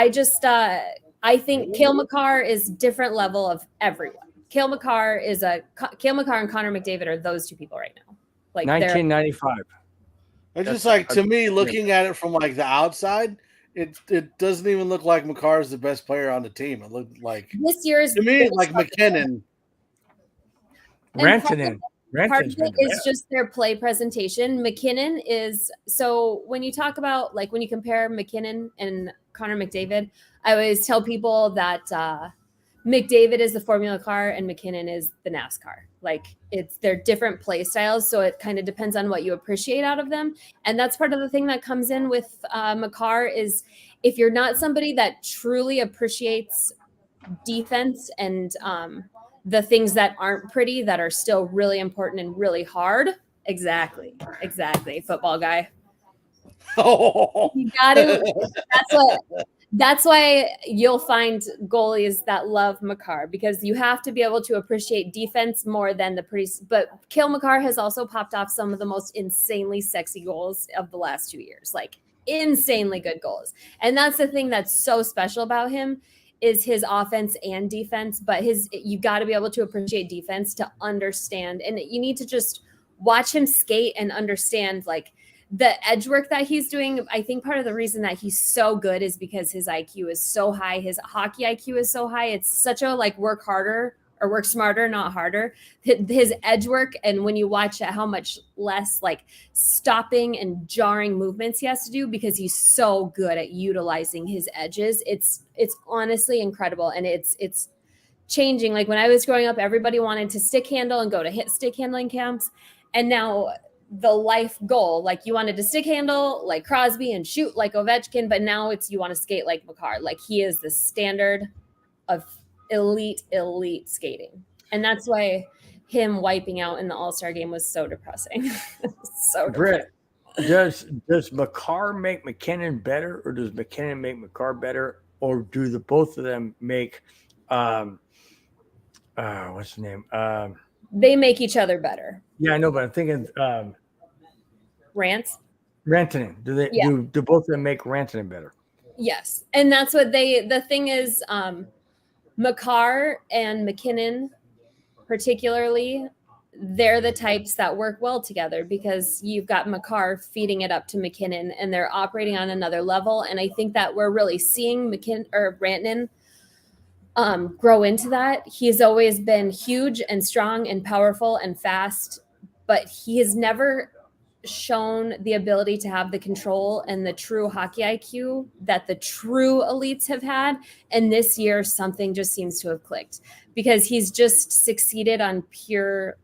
I think Cale Makar is different level of everyone. Cale Makar and Connor McDavid are those two people right now. Like 1995. It's just like, to me, looking at it from like the outside, it doesn't even look like Makar is the best player on the team. It looked like this year's to me like McKinnon. Rantanen. Part of it is just their play presentation. McKinnon is, so when you talk about, like when you compare McKinnon and Connor McDavid, I always tell people that McDavid is the Formula car and McKinnon is the NASCAR. Like they're different play styles. So it kind of depends on what you appreciate out of them. And that's part of the thing that comes in with Makar is if you're not somebody that truly appreciates defense and the things that aren't pretty that are still really important and really hard. Exactly. Football guy. Oh, You got to. That's why you'll find goalies that love Makar, because you have to be able to appreciate defense more than the pretty. But Cale Makar has also popped off some of the most insanely sexy goals of the last 2 years, like insanely good goals. And that's the thing that's so special about him is his offense and defense. But you got to be able to appreciate defense to understand, and you need to just watch him skate and understand like the edge work that he's doing. I think part of the reason that he's so good is because his IQ is so high. His hockey IQ is so high. It's such a like work harder or work smarter, not harder. His edge work. And when you watch how much less like stopping and jarring movements he has to do because he's so good at utilizing his edges, it's honestly incredible. And it's changing. Like when I was growing up, everybody wanted to stick handle and go to hit stick handling camps. And now the life goal, like you wanted to stick handle like Crosby and shoot like Ovechkin, but now it's you want to skate like Makar. Like he is the standard of elite skating. And that's why him wiping out in the All-Star game was so depressing. Britt, does Makar make McKinnon better, or does McKinnon make Makar better, or do the both of them make what's the name? They make each other better. Yeah, I know, but I'm thinking Rantanen. Do both of them make Rantanen better? Yes. And that's what the thing is, Makar and McKinnon particularly, they're the types that work well together because you've got Makar feeding it up to McKinnon and they're operating on another level. And I think that we're really seeing Rantanen grow into that. He's always been huge and strong and powerful and fast, but he has never shown the ability to have the control and the true hockey IQ that the true elites have had. And this year, something just seems to have clicked because he's just succeeded on pure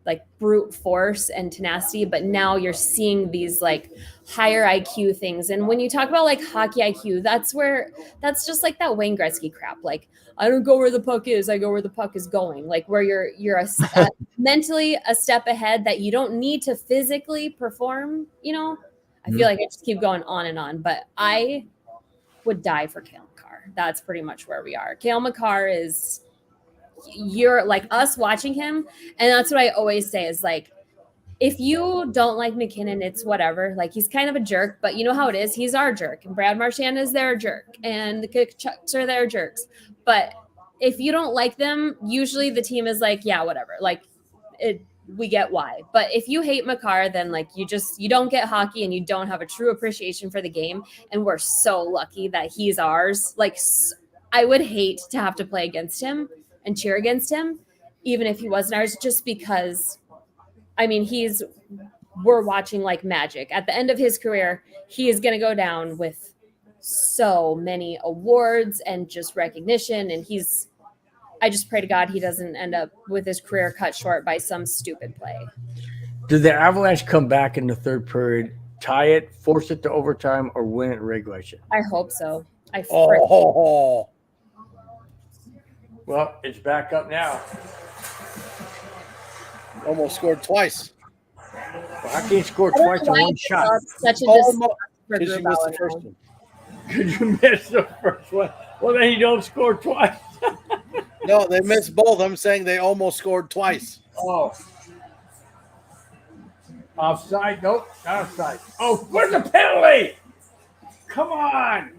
like brute force and tenacity. But now you're seeing these like higher IQ things. And when you talk about like hockey IQ, that's just like that Wayne Gretzky crap. Like, I don't go where the puck is, I go where the puck is going. Like where you're mentally a step ahead that you don't need to physically perform, you know? I feel like I just keep going on and on, but I would die for Cale Makar. That's pretty much where we are. Cale Makar is, you're like us watching him. And that's what I always say is like, if you don't like McKinnon, it's whatever. Like he's kind of a jerk, but you know how it is. He's our jerk, and Brad Marchand is their jerk, and the Kachuk's are their jerks. But if you don't like them, usually the team is like, yeah, whatever. Like we get why. But if you hate Makar, then like you don't get hockey and you don't have a true appreciation for the game. And we're so lucky that he's ours. Like I would hate to have to play against him and cheer against him, even if he wasn't ours, just because. I mean, we're watching like magic. At the end of his career, he is going to go down with so many awards and just recognition. And I just pray to God he doesn't end up with his career cut short by some stupid play. Did the Avalanche come back in the third period, tie it, force it to overtime, or win it in regulation? I hope so. Well, it's back up now. Almost scored twice. Well, I can't score twice in one shot. Such a Because you missed the first one. Because you missed the first one. Well, then you don't score twice. No, they missed both. I'm saying they almost scored twice. Oh. Offside? Nope, not offside. Oh, where's the penalty? Come on.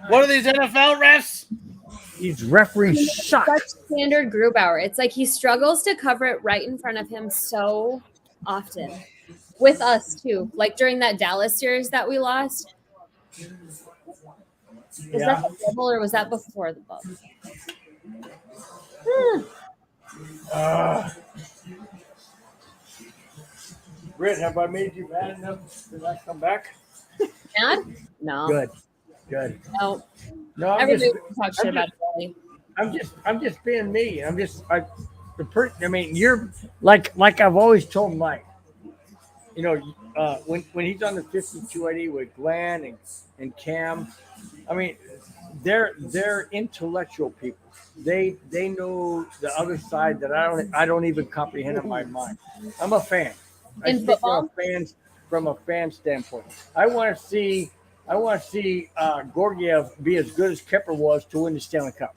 What are these NFL refs? These referees suck. Such standard Grubauer. It's like he struggles to cover it right in front of him so often. With us, too. Like during that Dallas series that we lost. Was that the bubble or was that before the bubble? Britt, have I made you mad enough to not come back? Mad? No. Good. No. No, Everybody can talk shit about it. I'm just being me. You're like I've always told Mike. when he's on the 5280 with Glenn and Cam, I mean, they're intellectual people. They know the other side that I don't even comprehend in my mind. I'm a fan. I In speak football? from a fan standpoint. I want to see Gorgiev be as good as Kepper was to win the Stanley Cup.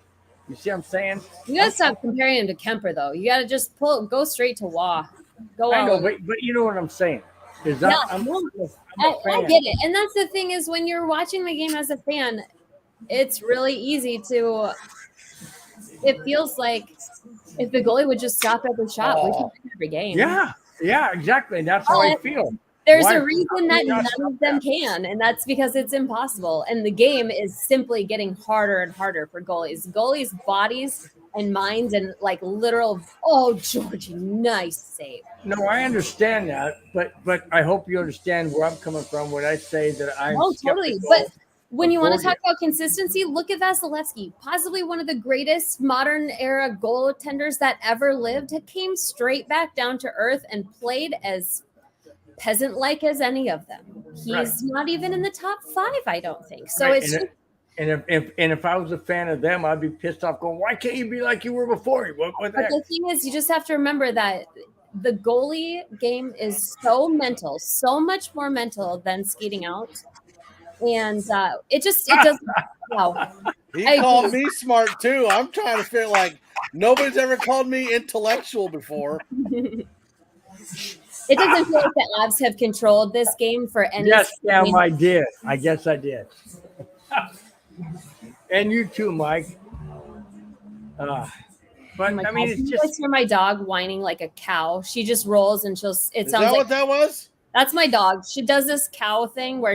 You see what I'm saying? You gotta stop comparing him to Kemper, though. You gotta just go straight to Wah. Go I know, on. but you know what I'm saying? Is Yeah, I'm no, a I fan. get it. And that's the thing is when you're watching the game as a fan, it's really easy to. It feels like if the goalie would just stop every shot, we could win every game. Yeah, exactly. And that's how I feel. There's Why- a reason that why none not of them stop can, and that's because it's impossible. And the game is simply getting harder and harder for goalies. Goalies' bodies and minds and like literal. Oh, Georgie, nice save. No, I understand that, but I hope you understand where I'm coming from when I say that I'm Oh, totally. skeptical. But when you want to Gorgiev. talk about consistency, look at Vasilevsky, possibly one of the greatest modern era goaltenders that ever lived. Came straight back down to earth and played as peasant-like as any of them. He's Right. not even in the top 5, I don't think. So Right, it's and, if I was a fan of them, I'd be pissed off going, why can't you be like you were before? What the But heck? the thing is, you just have to remember that the goalie game is so mental, so much more mental than skating out. And it doesn't. Wow. He I called agree. me smart too. I'm trying to feel like nobody's ever called me intellectual before. It doesn't feel like the Avs have controlled this game for any. Yes, Cam, I did. I guess I did. And you too, Mike. But Oh my I mean, God. it's You just guys hear my dog whining like a cow. She just rolls and it Is sounds that like what that was? that's my dog. She does this cow thing where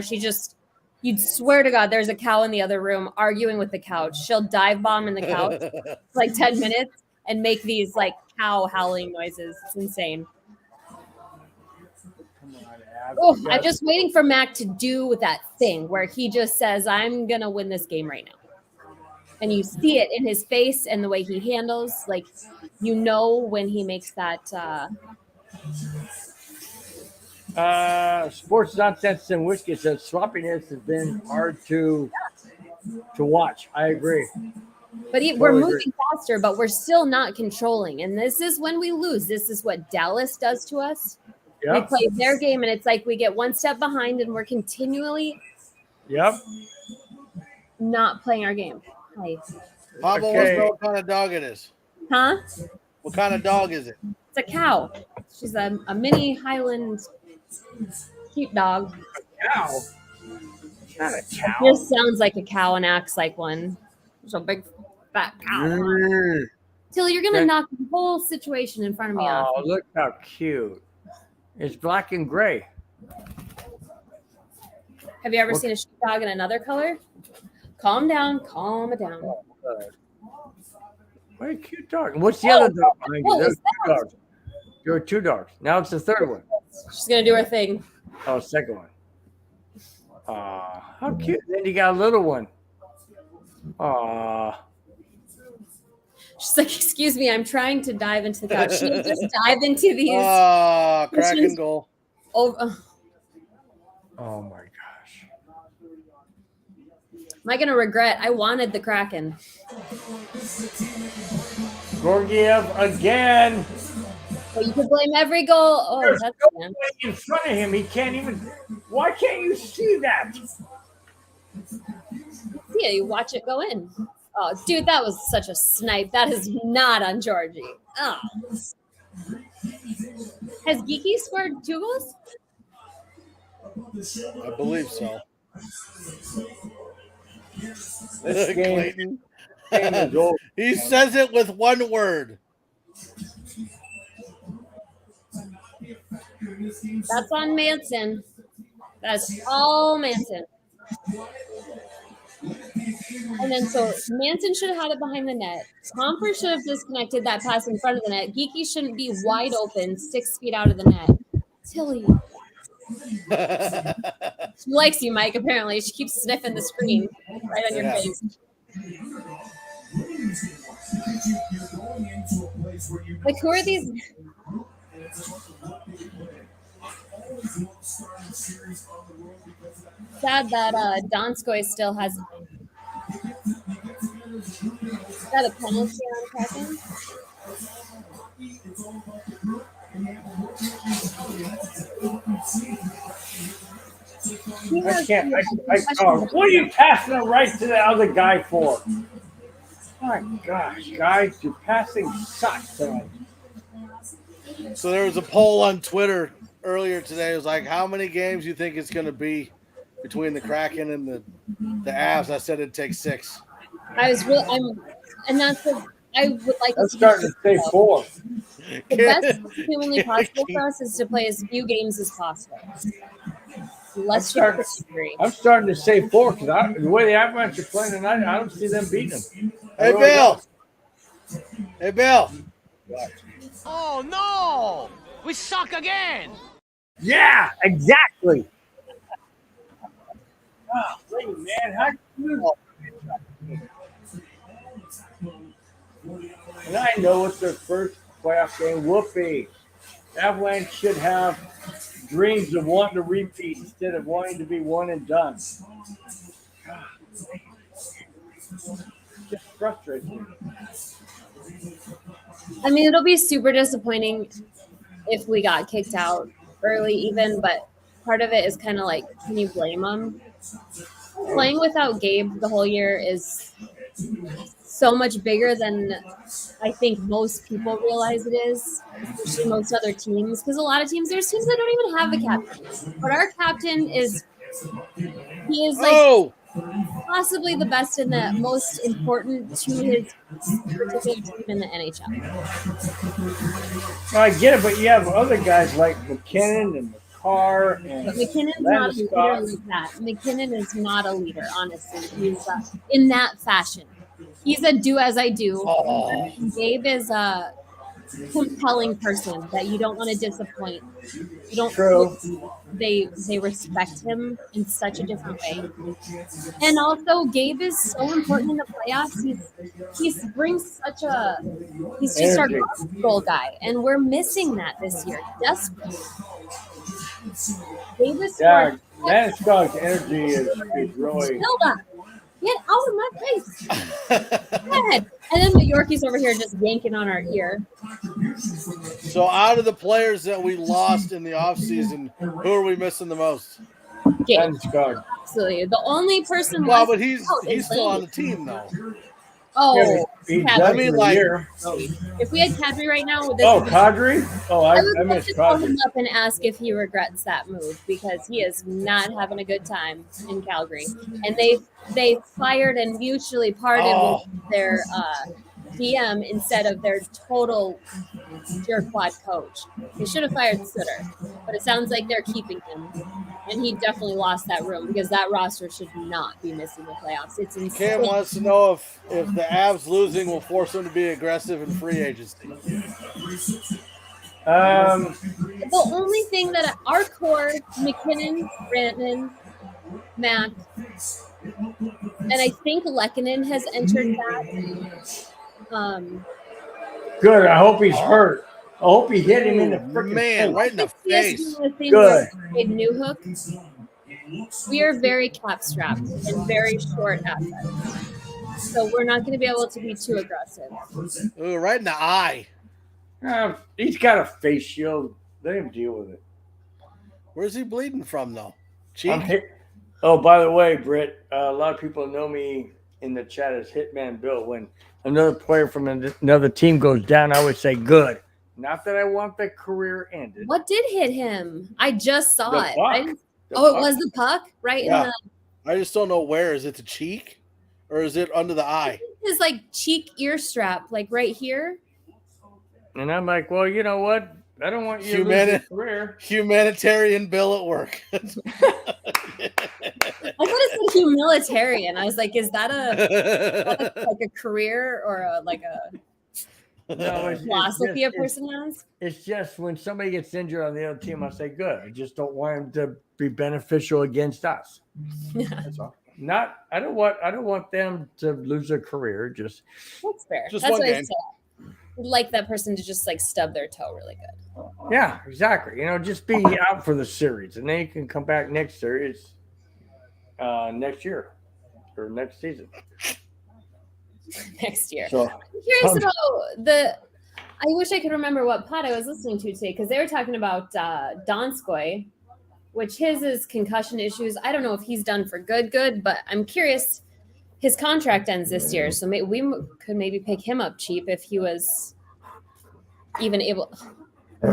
you'd swear to God there's a cow in the other room arguing with the couch. She'll dive bomb in the couch for like 10 minutes and make these like cow howling noises. It's insane. come on, Av. Oh, You I'm got- just waiting for Mac to do that thing where he just says, I'm going to win this game right now. And you see it in his face and the way he handles, like, you know, when he makes that. Sports nonsense and whiskey says sloppiness has been hard to watch. I agree. But we're Totally moving faster, but we're still not controlling. And this is when we lose. This is what Dallas does to us. We Yep. play their game, and it's like we get one step behind, and we're continually Yep. not playing our game. Hi. Pablo Okay. wants to know what kind of dog it is. Huh? What kind of dog is it? It's a cow. She's a mini Highland sheepdog. Cow. It's not a cow. Just sounds like a cow and acts like one. There's a big fat cow. Mm. Till you're gonna Yeah. knock the whole situation in front of me off. Oh, look how cute. It's black and gray. Have you ever What- seen a sheepdog in another color? Calm down, calm it down. What a cute dog. And what's the other dog behind you? what There was were two dogs. There were 2 dogs. Now it's the third one. She's gonna do her thing. Oh, second one. How cute. Then you got a little one. She's like, excuse me, I'm trying to dive into the couch. She just dived into these. Ah, Kraken She's- goal. Oh, Oh my gosh. am I gonna regret? I wanted the Kraken. Gorgiev again. But you could blame every goal. Oh, There's that's no him. way in front of him. He can't even. Why can't you see that? Yeah, you watch it go in. Oh, dude, that was such a snipe. That is not on Georgie. Oh. Has Geeky scored 2 goals? I believe so. This game Clayton. is over. He says it with one word. That's on Manson. That's all Manson. And then so Manson should have had it behind the net. Comfort should have disconnected that pass in front of the net. Geeky shouldn't be wide open 6 feet out of the net. Tilly. She likes you, Mike, apparently. She keeps sniffing the screen right on your Yeah. face. Like, who are these? Sad that Donskoy still has got a penalty on Kraken. I can't. What are you passing it right to the other guy for? My gosh, guys, your passing sucks tonight. So there was a poll on Twitter earlier today. It was like, how many games you think it's going to be between the Kraken and the Avs? I said it'd take 6. And that's what I would like. I'm starting to say 4. The best humanly possible for us is to play as few games as possible. Let's agree. I'm starting to say 4 because the way the Avalanche are playing tonight, I don't see them beating them. Hey, Bill. Hey, Bill. Oh no! We suck again! Yeah, exactly. Oh, wait, man, how you? And I know it's their first playoff game. Whoopee. Avalanche should have dreams of wanting to repeat instead of wanting to be one and done. Just frustrates me. I mean, it'll be super disappointing if we got kicked out early, even, but part of it is kind of like, can you blame them? Playing without Gabe the whole year is so much bigger than I think most people realize it is, especially most other teams. Because a lot of teams, there's teams that don't even have a captain. But our captain is, he is like possibly the best and the most important to his particular team in the NHL. Well, I get it, but you have other guys like McKinnon and McCarr. And but McKinnon's not a leader like that. McKinnon is not a leader, honestly. He's in that fashion. He's a do as I do. Oh. Gabe is a compelling person that you don't want to disappoint. You don't. True. They respect him in such a different way. And also, Gabe is so important in the playoffs. He brings such a. He's just energy. Our goal guy, and we're missing that this year desperately. Gabe is Landeskog's energy is really. Hilda, get out of my face! Go ahead. And then the Yorkies over here just yanking on our ear. So out of the players that we lost in the offseason, who are we missing the most? Gabe. Absolutely. The only person. Well, but he's still on the team though. Oh, I mean, like, if we had Kadri right now, Kadri? Oh, I miss Kadri. Call him Kadri. up and ask if he regrets that move because he is not having a good time in Calgary, and they fired and mutually parted with their DM instead of their total jerkwad coach. They should have fired Sutter, but it sounds like they're keeping him. And he definitely lost that room because that roster should not be missing the playoffs. It's insane. Cam wants to know if the Avs losing will force them to be aggressive in free agency. The only thing that our core, McKinnon, Rantanen, Mac, and I think Lehkonen has entered that. Good. I hope he's hurt. I hope he hit him in the freaking face. Right in the face. Good. New hook. We are very cap strapped and very short assets, so we're not going to be able to be too aggressive. Ooh, right in the eye. He's got a face shield. Let him deal with it. Where's he bleeding from, though? Cheek? Oh, by the way, Britt, a lot of people know me in the chat as Hitman Bill. When another player from another team goes down, I would say good. Not that I want the career ended. What did hit him? I just saw it. Puck. It was the puck, right? Yeah. I just don't know where. Is it the cheek or is it under the eye? His like cheek ear strap, like right here. And I'm like, well, you know what? I don't want you to lose your career. Humanitarian Bill at work. I thought it said humanitarian. I was like, is that a career or a philosophy a person has? It's just when somebody gets injured on the other team, I say good. I just don't want him to be beneficial against us. That's all. I don't want them to lose their career. Just that's fair. Just that's one what game. like that person to just like stub their toe really good. Yeah, exactly. Just be out for the series, and then you can come back next series, next year or next season. Next year. So I'm curious about I wish I could remember what pod I was listening to today because they were talking about Donskoy, which his is concussion issues. I don't know if he's done for good, but I'm curious. His contract ends this year, so we could maybe pick him up cheap if he was even able. Do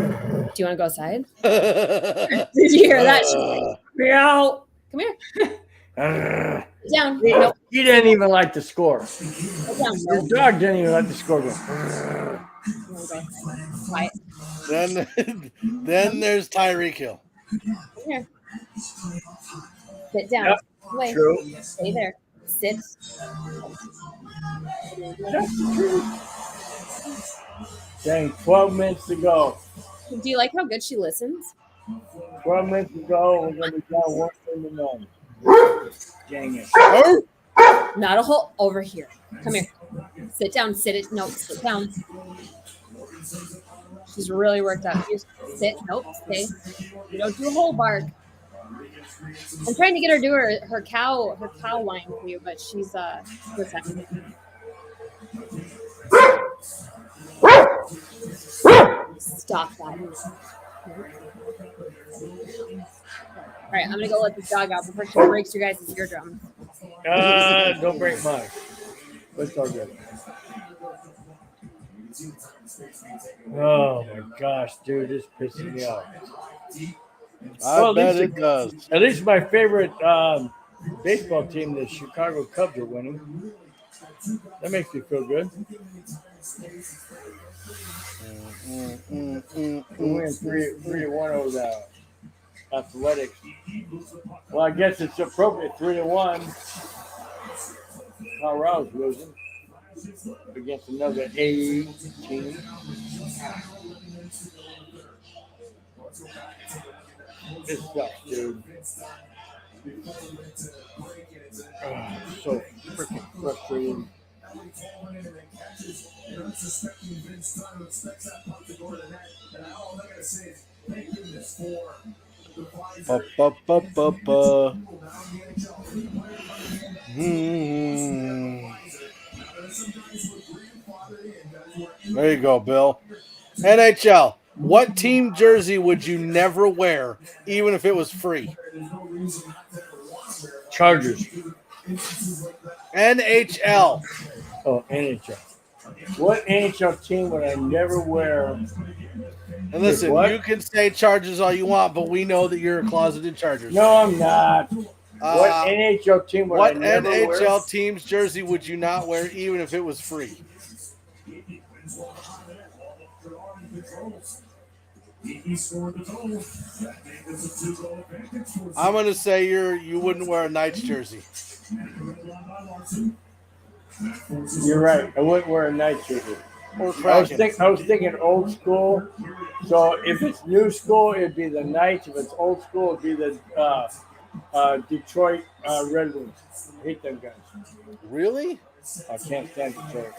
you want to go outside? Did you hear that? She's like, meow. Come here. Sit down. No. He didn't even like the score. Sit down. Your dog didn't even like the score. Quiet. Then there's Tyreek Hill. Come here. Sit down. Yep, Wait. true. Stay there. Sit. Dang, 12 minutes to go. Do you like how good she listens? 12 minutes to go. We're going to be down 1-0. Dang it. Not a whole over here. Come here. Sit down. Sit it. No, sit down. She's really worked out. You sit. Nope. Stay. You don't do a whole bark. I'm trying to get her to do her cow line for you, but she's protected. Stop that. All right, I'm gonna go let this dog out before she breaks your guys' eardrum. Don't break mine. Let's all good. Oh my gosh, dude, this pisses me off. I bet it does. At least my favorite baseball team, the Chicago Cubs, are winning. That makes me feel good. We win 3-1 over the Athletics. Well, I guess it's appropriate 3-1. Colorado's losing against another A team. This sucks, dude. So freaking frustrating. There you go, Bill. NHL. What team jersey would you never wear, even if it was free? Chargers. NHL. Oh, NHL. What NHL team would I never wear? And listen, What? you can say Chargers all you want, but we know that you're a closeted Chargers. No, I'm not. What NHL team would I What never wear? NHL team's jersey would you not wear, even if it was free? I'm gonna say you wouldn't wear a Knights jersey. You're right. I wouldn't wear a night jersey. Or I was Kraken. thinking old school. So if it's new school, it'd be the Knights. If it's old school, it'd be the Detroit Red Wings. I hate them guys. Really? I can't stand Detroit.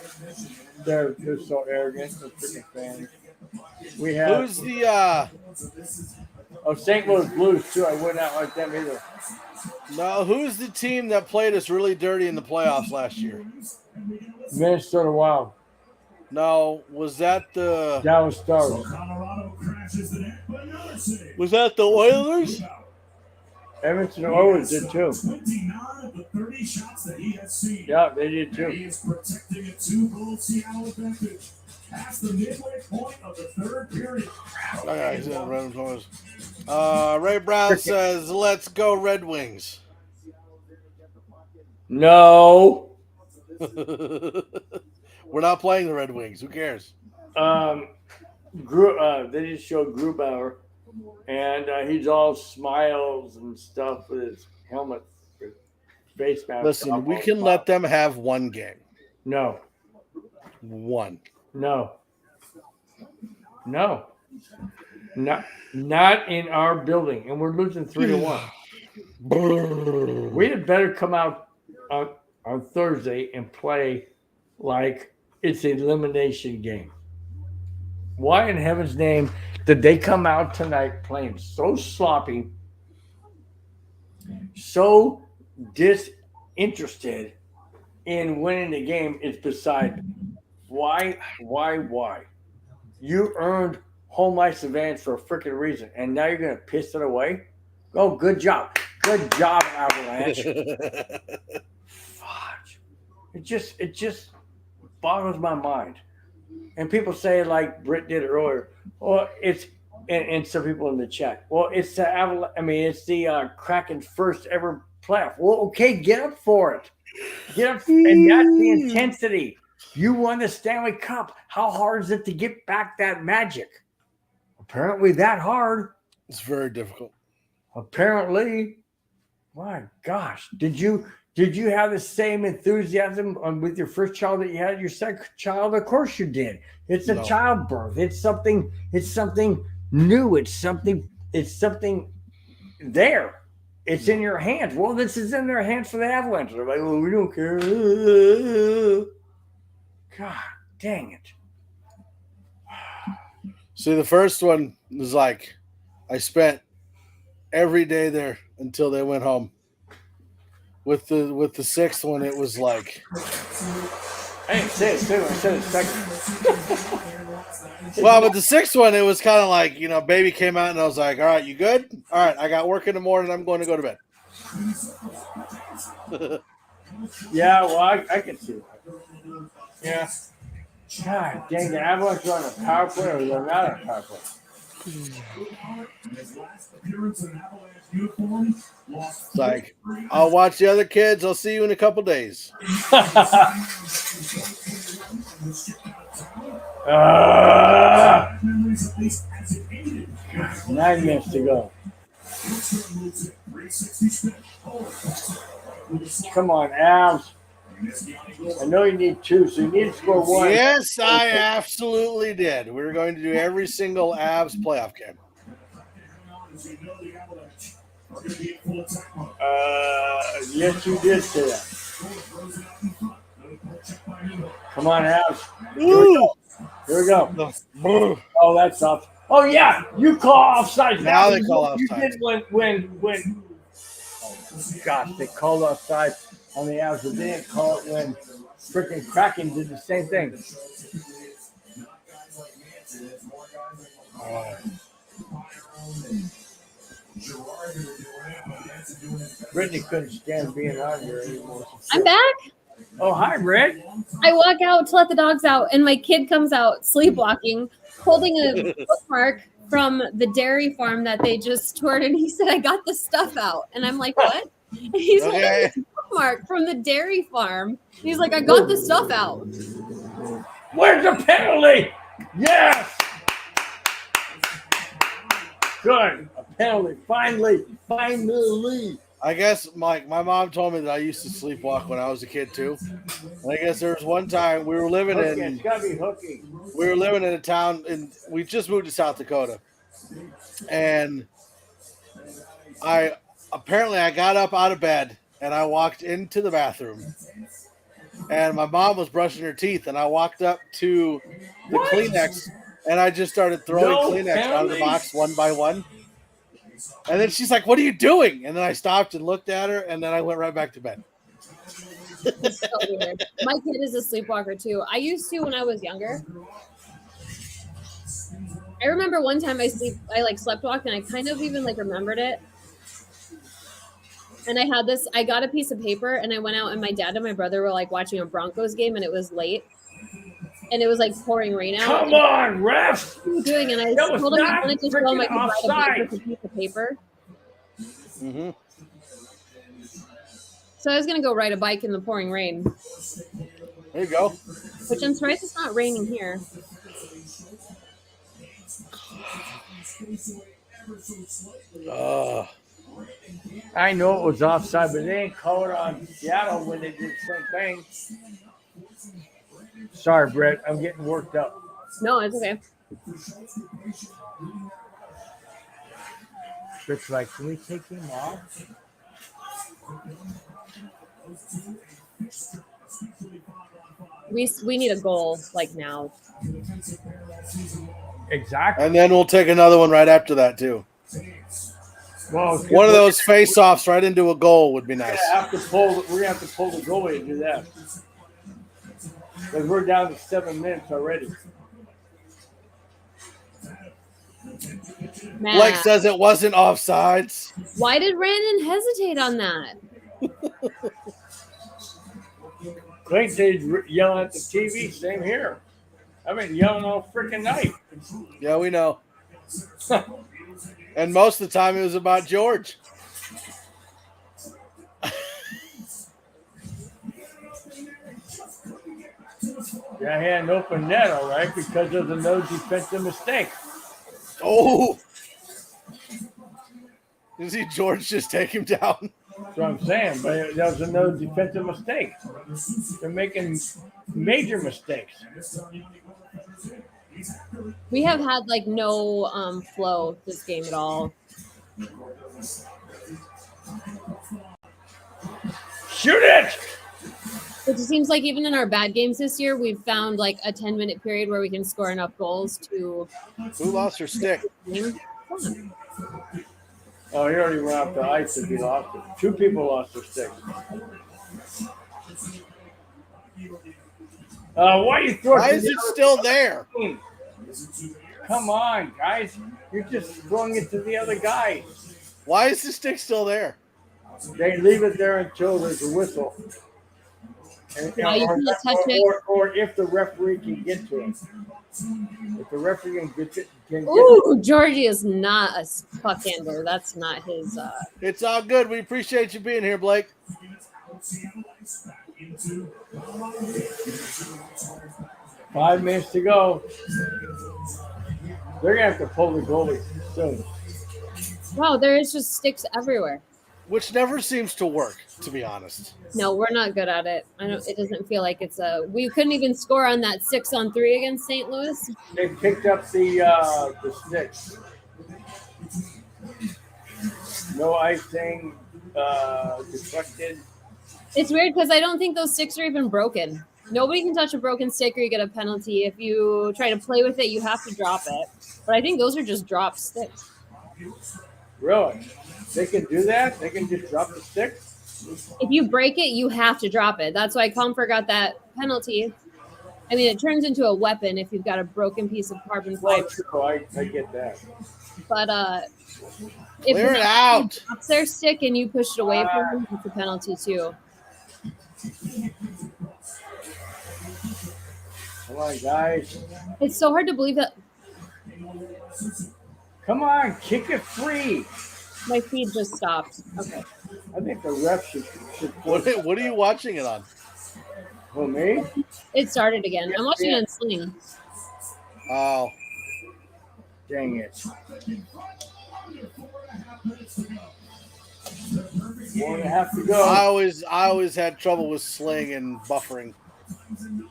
They're so arrogant. They're freaking fans. We have Who's the St. Louis Blues too. I would not like them either. who's the team that played us really dirty in the playoffs last year? Minnesota Wild. No, was that the Dallas Stars. Was that the Oilers? Edmonton Oilers did too. Yeah, they did too. That's the midway point of the third period. Ray Brown says, "Let's go Red Wings." No. We're not playing the Red Wings. Who cares? They just showed Grubauer, and he's all smiles and stuff with his helmet, face mask. Listen, we can let them have one game. No. One. No. Not in our building, and we're losing 3-1. We had better come out on Thursday and play like it's an elimination game. Why in heaven's name did they come out tonight playing so sloppy, so disinterested in winning the game? It's beside me. Why? You earned home ice advantage for a freaking reason, and now you're going to piss it away? Oh, good job. Good job, Avalanche. Fudge. It just boggles my mind. And people say, like Britt did earlier, well, it's and some people in the chat. Well, it's the it's the Kraken's first ever playoff. Well, okay, get up for it. Get up, and that's the intensity. You won the Stanley Cup. How hard is it to get back that magic? Apparently, that hard. It's very difficult. Apparently, my gosh, did you have the same enthusiasm with your first child that you had your second child? Of course you did. It's a childbirth. It's something new. It's something there. It's in your hands. Well, this is in their hands for the Avalanche. They're like, well, we don't care. God dang it. See, the first one was like, I spent every day there until they went home. With the sixth one, it was like, I didn't say it too. I said it second. well, but the sixth one, it was kind of like, baby came out and I was like, all right, you good? All right, I got work in the morning. I'm going to go to bed. Yeah, well, I can see that. Yeah. God dang, the Avalanche are on a power play or they're not on a power play. It's like, I'll watch the other kids. I'll see you in a couple days. 9 minutes to go. Come on, Avs. I know you need 2, so you need to score 1. Yes, I absolutely did. We're going to do every single Avs playoff game. Yes, you did say that. Come on, Avs. Here we go. Oh, that's off. Oh, yeah. You call offside. Now they call offside. You did when. Oh, gosh, they called offside on the Avs, but they didn't call it when freaking Kraken did the same thing. Brittany couldn't stand being on here anymore. I'm back. Oh, hi, Britt. I walk out to let the dogs out, and my kid comes out sleepwalking, holding a bookmark from the dairy farm that they just toured, and he said, I got the stuff out. And I'm like, what? And he's holding this bookmark from the dairy farm. And he's like, I got the stuff out. Where's the penalty? Yes! Good. A penalty. Finally. I guess my mom told me that I used to sleepwalk when I was a kid too. And I guess there was one time we were living It's gotta be hooky. We were living in a town, and we just moved to South Dakota. And I got up out of bed and I walked into the bathroom. And my mom was brushing her teeth, and I walked up to the Kleenex, and I just started throwing Kleenex out of the box one by one. And then she's like, what are you doing? And then I stopped and looked at her, and then I went right back to bed. It's so weird. My kid is a sleepwalker too. I used to when I was younger. I remember one time I sleptwalked, and I kind of even remembered it. And I got a piece of paper, and I went out, and my dad and my brother were watching a Broncos game, and it was late. And it was pouring rain out. Come on, ref! What are you doing? And I told him I wanted to show him I could write a bike with a piece of paper. Mm-hmm. So I was gonna go ride a bike in the pouring rain. There you go. Which I'm surprised it's not raining here. I know it was offside, but they didn't call it on Seattle when they did the same thing. Sorry, Brett. I'm getting worked up. No, it's okay. Brett's like, can we take him off? We need a goal now. Exactly. And then we'll take another one right after that too. Well, One of those face-offs right into a goal would be We're nice. gonna have to pull the goalie to do that because we're down to 7 minutes already. Man, Blake says it wasn't offsides. why did Brandon hesitate on that? Clayton said he's yelling at the TV. Same here. I've been yelling all freaking night. Yeah, we know. And most of the time it was about George. Yeah, he had an open net, all right, because of the no defensive mistake. Oh! You see George just take him down? That's what I'm saying. But that was a no defensive mistake. They're making major mistakes. We have had like no flow this game at all. Shoot it! It just seems like even in our bad games this year, we've found like a 10-minute period where we can score enough goals to. Who lost her stick? Oh, he already went off the ice if he lost it. 2 people lost their sticks. Why are you throwing Why is it still there? team? Come on, guys. You're just throwing it to the other guy. Why is the stick still there? They leave it there until there's a whistle. And, Yeah, you can't touch it. or if the referee can get to it. If the referee can get it, Ooh, Georgie is not a puck-hander. That's not his. It's all good. We appreciate you being here, Blake. 5 minutes to go. They're gonna have to pull the goalie soon. Wow, there is just sticks everywhere. Which never seems to work, to be honest. No, we're not good at it. I don't. It doesn't feel like it's a. We couldn't even score on that 6-on-3 against St. Louis. They picked up the sticks. No icing, deflected. It's weird because I don't think those sticks are even broken. Nobody can touch a broken stick or you get a penalty. If you try to play with it, you have to drop it. But I think those are just dropped sticks. Really? They can do that? They can just drop the stick? If you break it, you have to drop it. That's why Comfort got that penalty. I mean, it turns into a weapon if you've got a broken piece of carbon Well, fiber. true. I get that. But if Clear it out. drops their stick and you push it away from them, it's a penalty too. Come on, guys. It's so hard to believe that Come on, kick it free. my feed just stopped. Okay. I think the ref should What are you watching it on? Who, me? It started again. I'm watching it on Sling. Oh, Dang it. 1.5 to go. I always had trouble with Sling and buffering.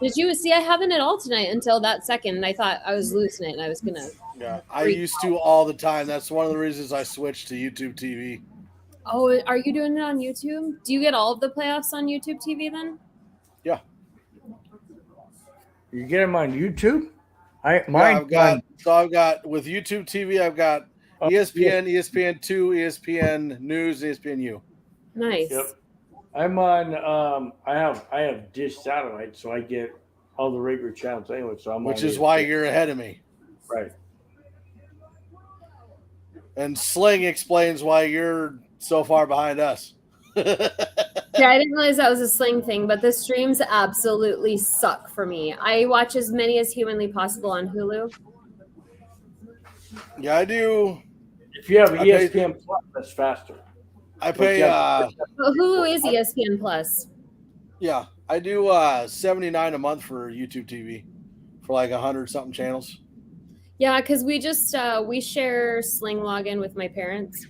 Did you see? I haven't at all tonight until that second, and I thought I was losing it, and I was gonna. Yeah, I used to all the time. That's one of the reasons I switched to YouTube TV. Oh, are you doing it on YouTube? Do you get all of the playoffs on YouTube TV then? Yeah. You get them on YouTube? I've got with YouTube TV. I've got ESPN, ESPN2, ESPN News, ESPNU. Nice. Yep. I'm on. I have Dish Satellite, so I get all the regular channels anyway. So I'm Which on is ESPN. why you're ahead of me. Right. And Sling explains why you're so far behind us. Yeah, I didn't realize that was a Sling thing, but the streams absolutely suck for me. I watch as many as humanly possible on Hulu. Yeah, I do. If you have I pay- ESPN Plus, that's faster. I pay. But Hulu is ESPN Plus. Yeah, I do $79 a month for YouTube TV for like 100 something channels. Yeah, because we just we share Sling login with my parents,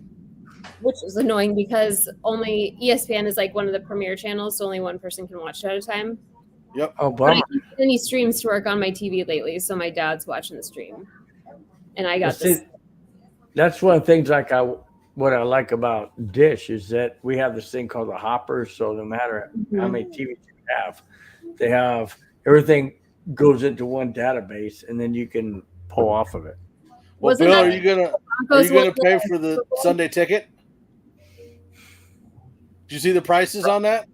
which is annoying because only ESPN is like one of the premier channels, so only one person can watch it at a time. Yep. Oh, But I bummer. can't get any streams to work on my TV lately, so my dad's watching the stream, and I got this. That's one of the things what I like about Dish is that we have this thing called a hopper. So no matter how many TVs you have, they have everything goes into one database, and then you can pull off of it. Well, Wasn't Bill, that are you gonna Broncos won pay the for the Super Bowl? Sunday ticket? Did you see the prices on that?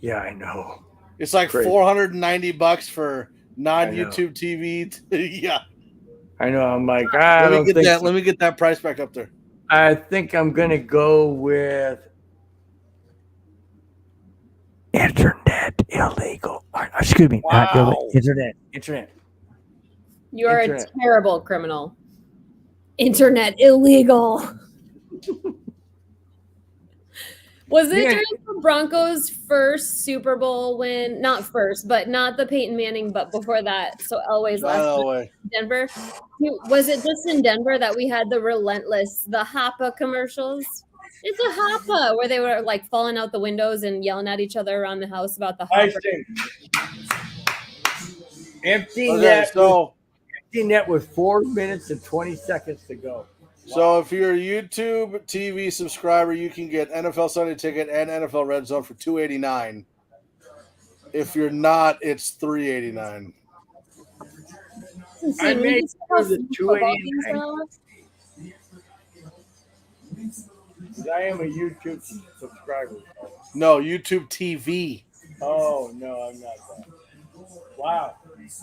Yeah, I know. It's like Crazy. $490 for non-YouTube TV. Yeah. I know. I'm like, I don't think. Let me get that price back up there. I think I'm gonna go with internet illegal. Excuse me, not illegal. Internet. You're Internet. a terrible criminal. Internet illegal. Was it Yeah. during the Broncos' first Super Bowl win? Not first, but not the Peyton Manning, but before that. So Elway's By last the win way, in Denver. Was it just in Denver that we had the Hoppa commercials? It's a Hoppa where they were like falling out the windows and yelling at each other around the house about the I Hopper. think empty okay, net with 4 minutes and 20 seconds to go. so if you're a YouTube TV subscriber, you can get NFL Sunday Ticket and NFL Red Zone for $289. If you're not, it's $389. I We made just have the football games $289. now. I am a YouTube subscriber. No, YouTube TV. Oh no, I'm not that. Wow.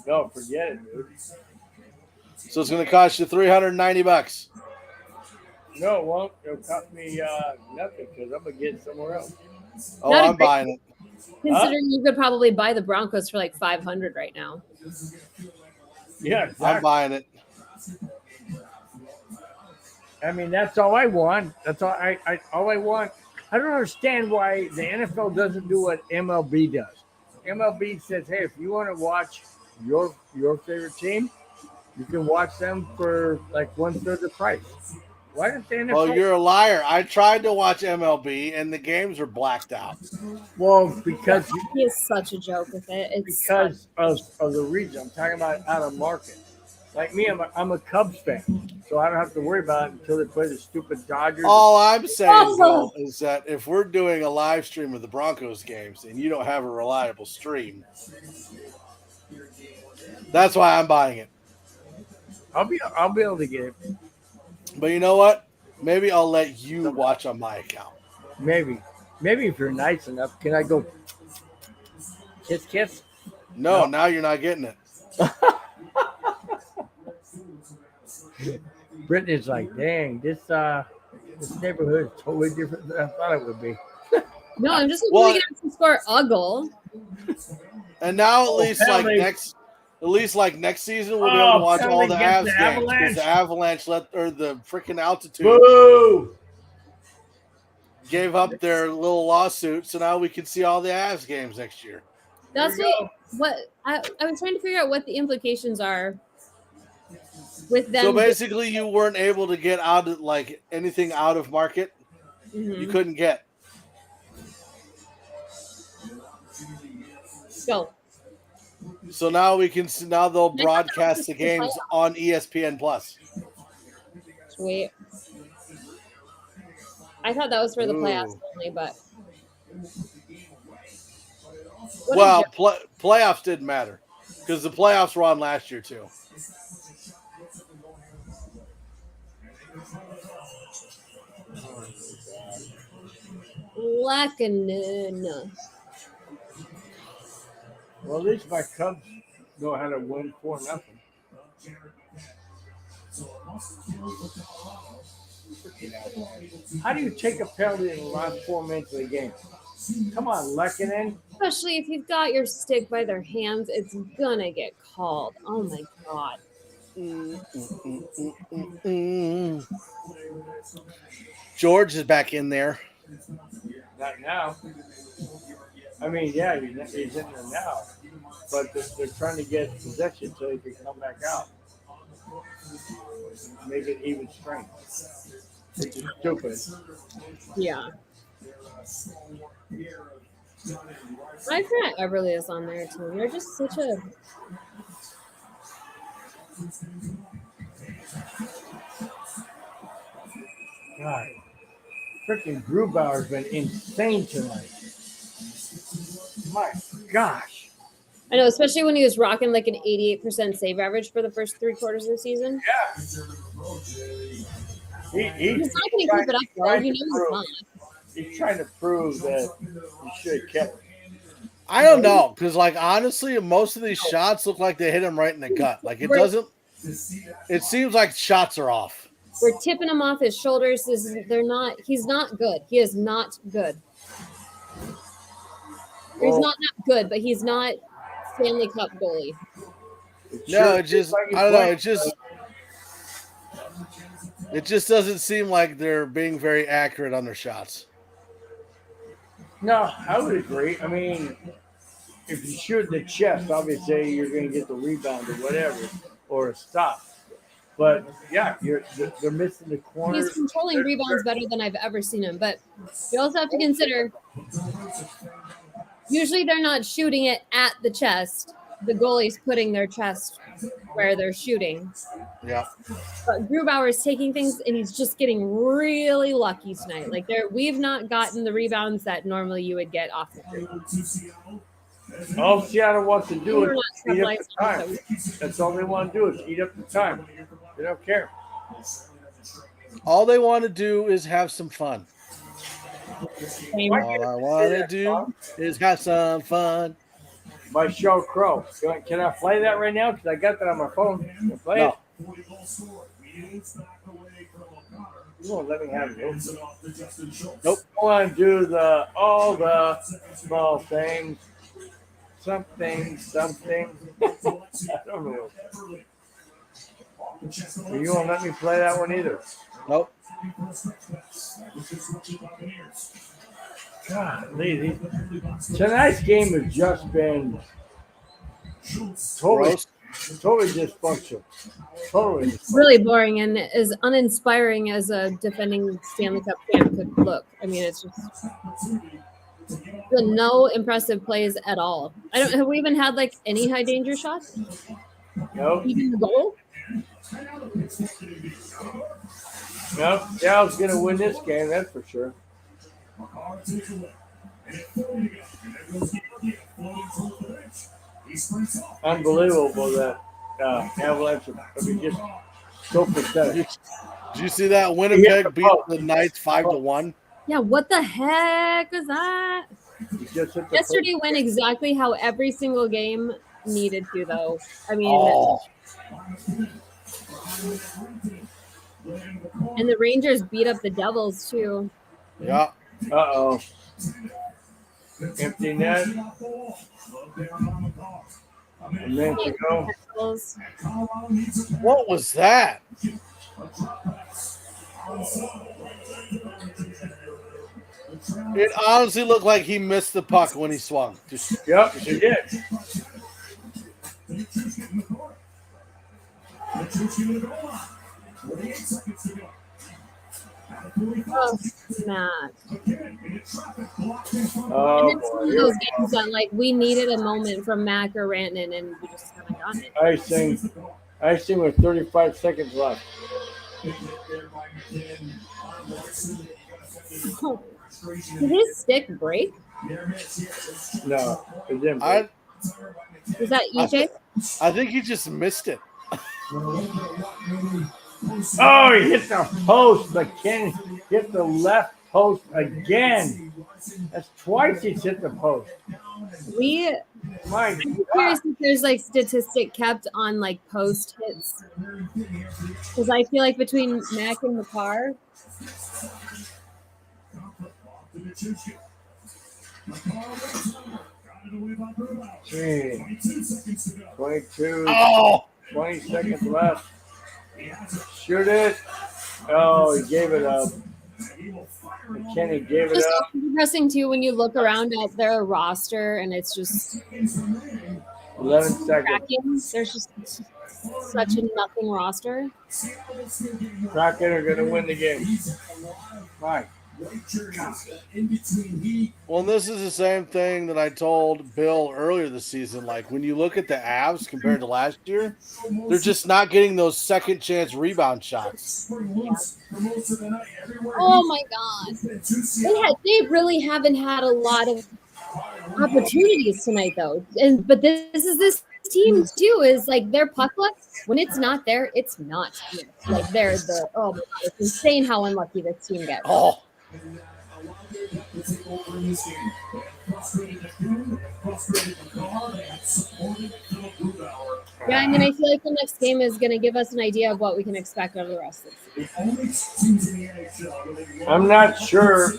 No, forget it, dude. So it's going to cost you $390. No, it won't. It'll cost me nothing because I'm gonna get it somewhere else. Oh, Not a I'm great- buying it. Considering you could probably buy the Broncos for like $500 right now. Yeah, I'm exactly. buying it. I mean, that's all I want. That's all all I want. I don't understand why the NFL doesn't do what MLB does. MLB says, hey, if you want to watch your favorite team, you can watch them for like 1/3 the price. Why does the NFL? Oh, you're a liar. I tried to watch MLB, and the games are blacked out. Well, because He is such a joke with it. It's because of the region. I'm talking about out of market. Like me, I'm a Cubs fan, so I don't have to worry about it until they play the stupid Dodgers. All I'm saying, Awesome. Bill, is that if we're doing a live stream of the Broncos games and you don't have a reliable stream, that's why I'm buying it. I'll be able to get it. But you know what? Maybe I'll let you watch on my account. Maybe if you're nice enough, can I go kiss? No, now you're not getting it. Brittany's like, dang, this neighborhood is totally different than I thought it would be. no, I'm just Well- looking at to score a goal. And now at least penalty. like next season we'll be able to watch all the penalty Avs against games the because Avalanche. the Avalanche the freaking altitude Boo! gave up their little lawsuit, so now we can see all the Avs games next year. That's There you what I was trying to figure out what the implications are with them. So basically, you weren't able to get out of like anything out of market. Mhm. You couldn't get. Go. So now we can. Now they'll broadcast the games on ESPN Plus. Sweet. I thought that was for the playoffs Ooh. only, but what a Well, joke. playoffs didn't matter because the playoffs were on last year too. Lackanen. Well, at least my Cubs know how to win 4-0. How do you take a penalty in the last 4 minutes of the game? Come on, Lekanen. Especially if you've got your stick by their hands, it's gonna get called. Oh my god. George is back in there. Not now. I mean, yeah, he's in there now. But they're trying to get possession so he can come back out. Make it even strength. Which is stupid. Yeah. I forgot Everly is on there too. You're just such a God. Freaking Grubauer's been insane tonight. My gosh. I know, especially when he was rocking like an 88% save average for the first 3 quarters of the season. Yeah. He's not going to keep it up, though. You know he's not. He's trying to prove that he should have kept. I don't know, because like honestly, most of these shots look like they hit him right in the gut. Like it doesn't. It seems like shots are off. We're tipping him off his shoulders. They're not. He's not good. He is not good. He's not good, but he's not Stanley Cup goalie. No, it just I don't know. It just doesn't seem like they're being very accurate on their shots. No, I would agree. I mean, if you shoot in the chest, obviously you're going to get the rebound or whatever, or a stop. But yeah, they're missing the corners. He's controlling rebounds better than I've ever seen him. But you also have to consider, usually they're not shooting it at the chest. The goalie's putting their chest where they're shooting. Yeah. But Grubauer's taking things, and he's just getting really lucky tonight. Like we've not gotten the rebounds that normally you would get off the field. All Seattle wants to do is eat up the time. That's all they want to do is eat up the time. They don't care. All they want to do is have some fun. Same. All I want to do is have some fun. By Sheryl Crow. Can I play that right now? Because I got that on my phone. Can I play it? You won't let me have it. Nope. I want to do all the small things. Something. I don't know. You won't let me play that one either. Nope. God, tonight's game has just been totally dysfunctional. Totally. Really boring and as uninspiring as a defending Stanley Cup champ could look. I mean, it's just no impressive plays at all. Have we even had like any high danger shots? Nope. Even the goal? Nope. Seattle's gonna win this game, that's for sure. Unbelievable that Avalanche. I mean, just so pathetic. Did you see that Winnipeg beat the Knights 5-1? Yeah, what the heck was that? Yesterday went exactly how every single game needed to, though. I mean, and the Rangers beat up the Devils, too. Yeah. Uh-oh. Empty net. A minute to go. What was that? It honestly looked like he missed the puck when he swung. Yep, he did. Oh, Matt. Oh, and it's one of those games that, like, we needed a moment from Mac or Rantanen, and we just haven't gotten it. Icing with 35 seconds left. Oh. Did his stick break? No, it didn't break. Was that EJ? I think he just missed it. Oh, he hit the post. McKinney hit the left post again. That's twice he's hit the post. I'm curious if there's like statistic kept on like post hits. Because I feel like between Mac and McCarr. Gee. 22. Oh! 20 seconds left. Shoot it. Oh, he gave it up. McKinney gave it It's up. depressing too when you look around at their roster and it's just 11 seconds. Kraken. There's just such a nothing roster. Kraken are going to win the game. Right. Well, this is the same thing that I told Bill earlier this season. Like, when you look at the Avs compared to last year, they're just not getting those second chance rebound shots. Oh my God. They really haven't had a lot of opportunities tonight, though. But this is this team too. Is like their puck luck when it's not there, it's not good. Like they're the oh my God, it's insane how unlucky this team gets. Oh, Yeah, I mean, I feel like the next game is going to give us an idea of what we can expect out of the rest of the season. I'm not sure.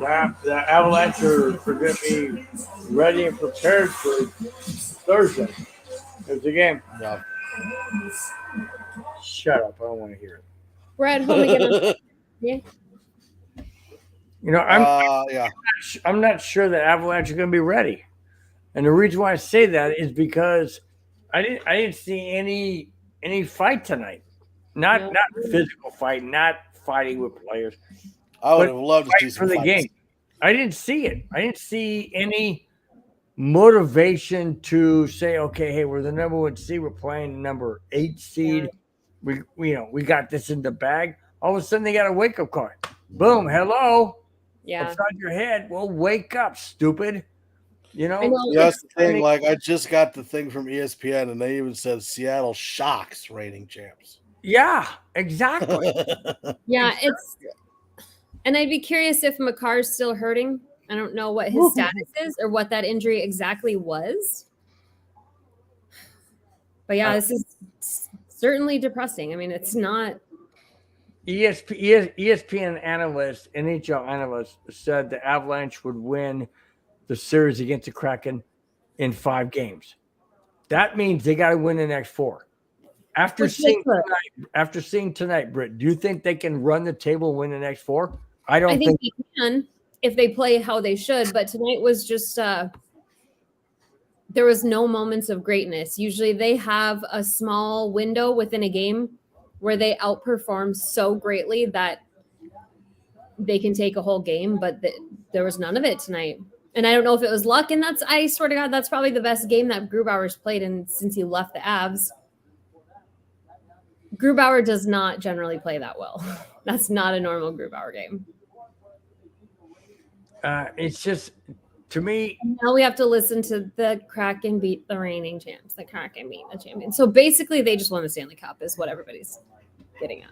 That the Avalanche are going to be ready and prepared for Thursday. There's the game. no. Shut up! I don't want to hear it. We're at home again. Yeah. You know, Yeah. I'm not sure that Avalanche are going to be ready, and the reason why I say that is because I didn't see any fight tonight. Not physical fight, not fighting with players. I would have loved to see Fight some for the fights. game. I didn't see it. I didn't see any motivation to say, okay, hey, we're the number 1 seed. We're playing the number 8 seed. We got this in the bag. All of a sudden, they got a wake-up call. Boom, hello. Yeah. Upside your head. Well, wake up, stupid. You know? I know. Yeah, that's the thing. Like, I just got the thing from ESPN, and they even said Seattle Shocks reigning champs. Yeah, exactly. Yeah, it's. And I'd be curious if Makar's still hurting. I don't know what his status is or what that injury exactly was. But yeah, this is certainly depressing. I mean, it's not. ESPN analysts, NHL analysts said the Avalanche would win the series against the Kraken in 5 games. That means they got to win the next 4. After seeing tonight, Britt, do you think they can run the table and win the next 4? I think they can if they play how they should. But tonight was just there was no moments of greatness. Usually they have a small window within a game where they outperform so greatly that they can take a whole game, but there was none of it tonight. And I don't know if it was luck, and I swear to God, that's probably the best game that Grubauer's played in since he left the Avs. Grubauer does not generally play that well. That's not a normal Grubauer game. it's just, to me, Now we have to listen to the Kraken beat the reigning champs. The Kraken beat the champion. So basically, they just won the Stanley Cup, is what everybody's getting at.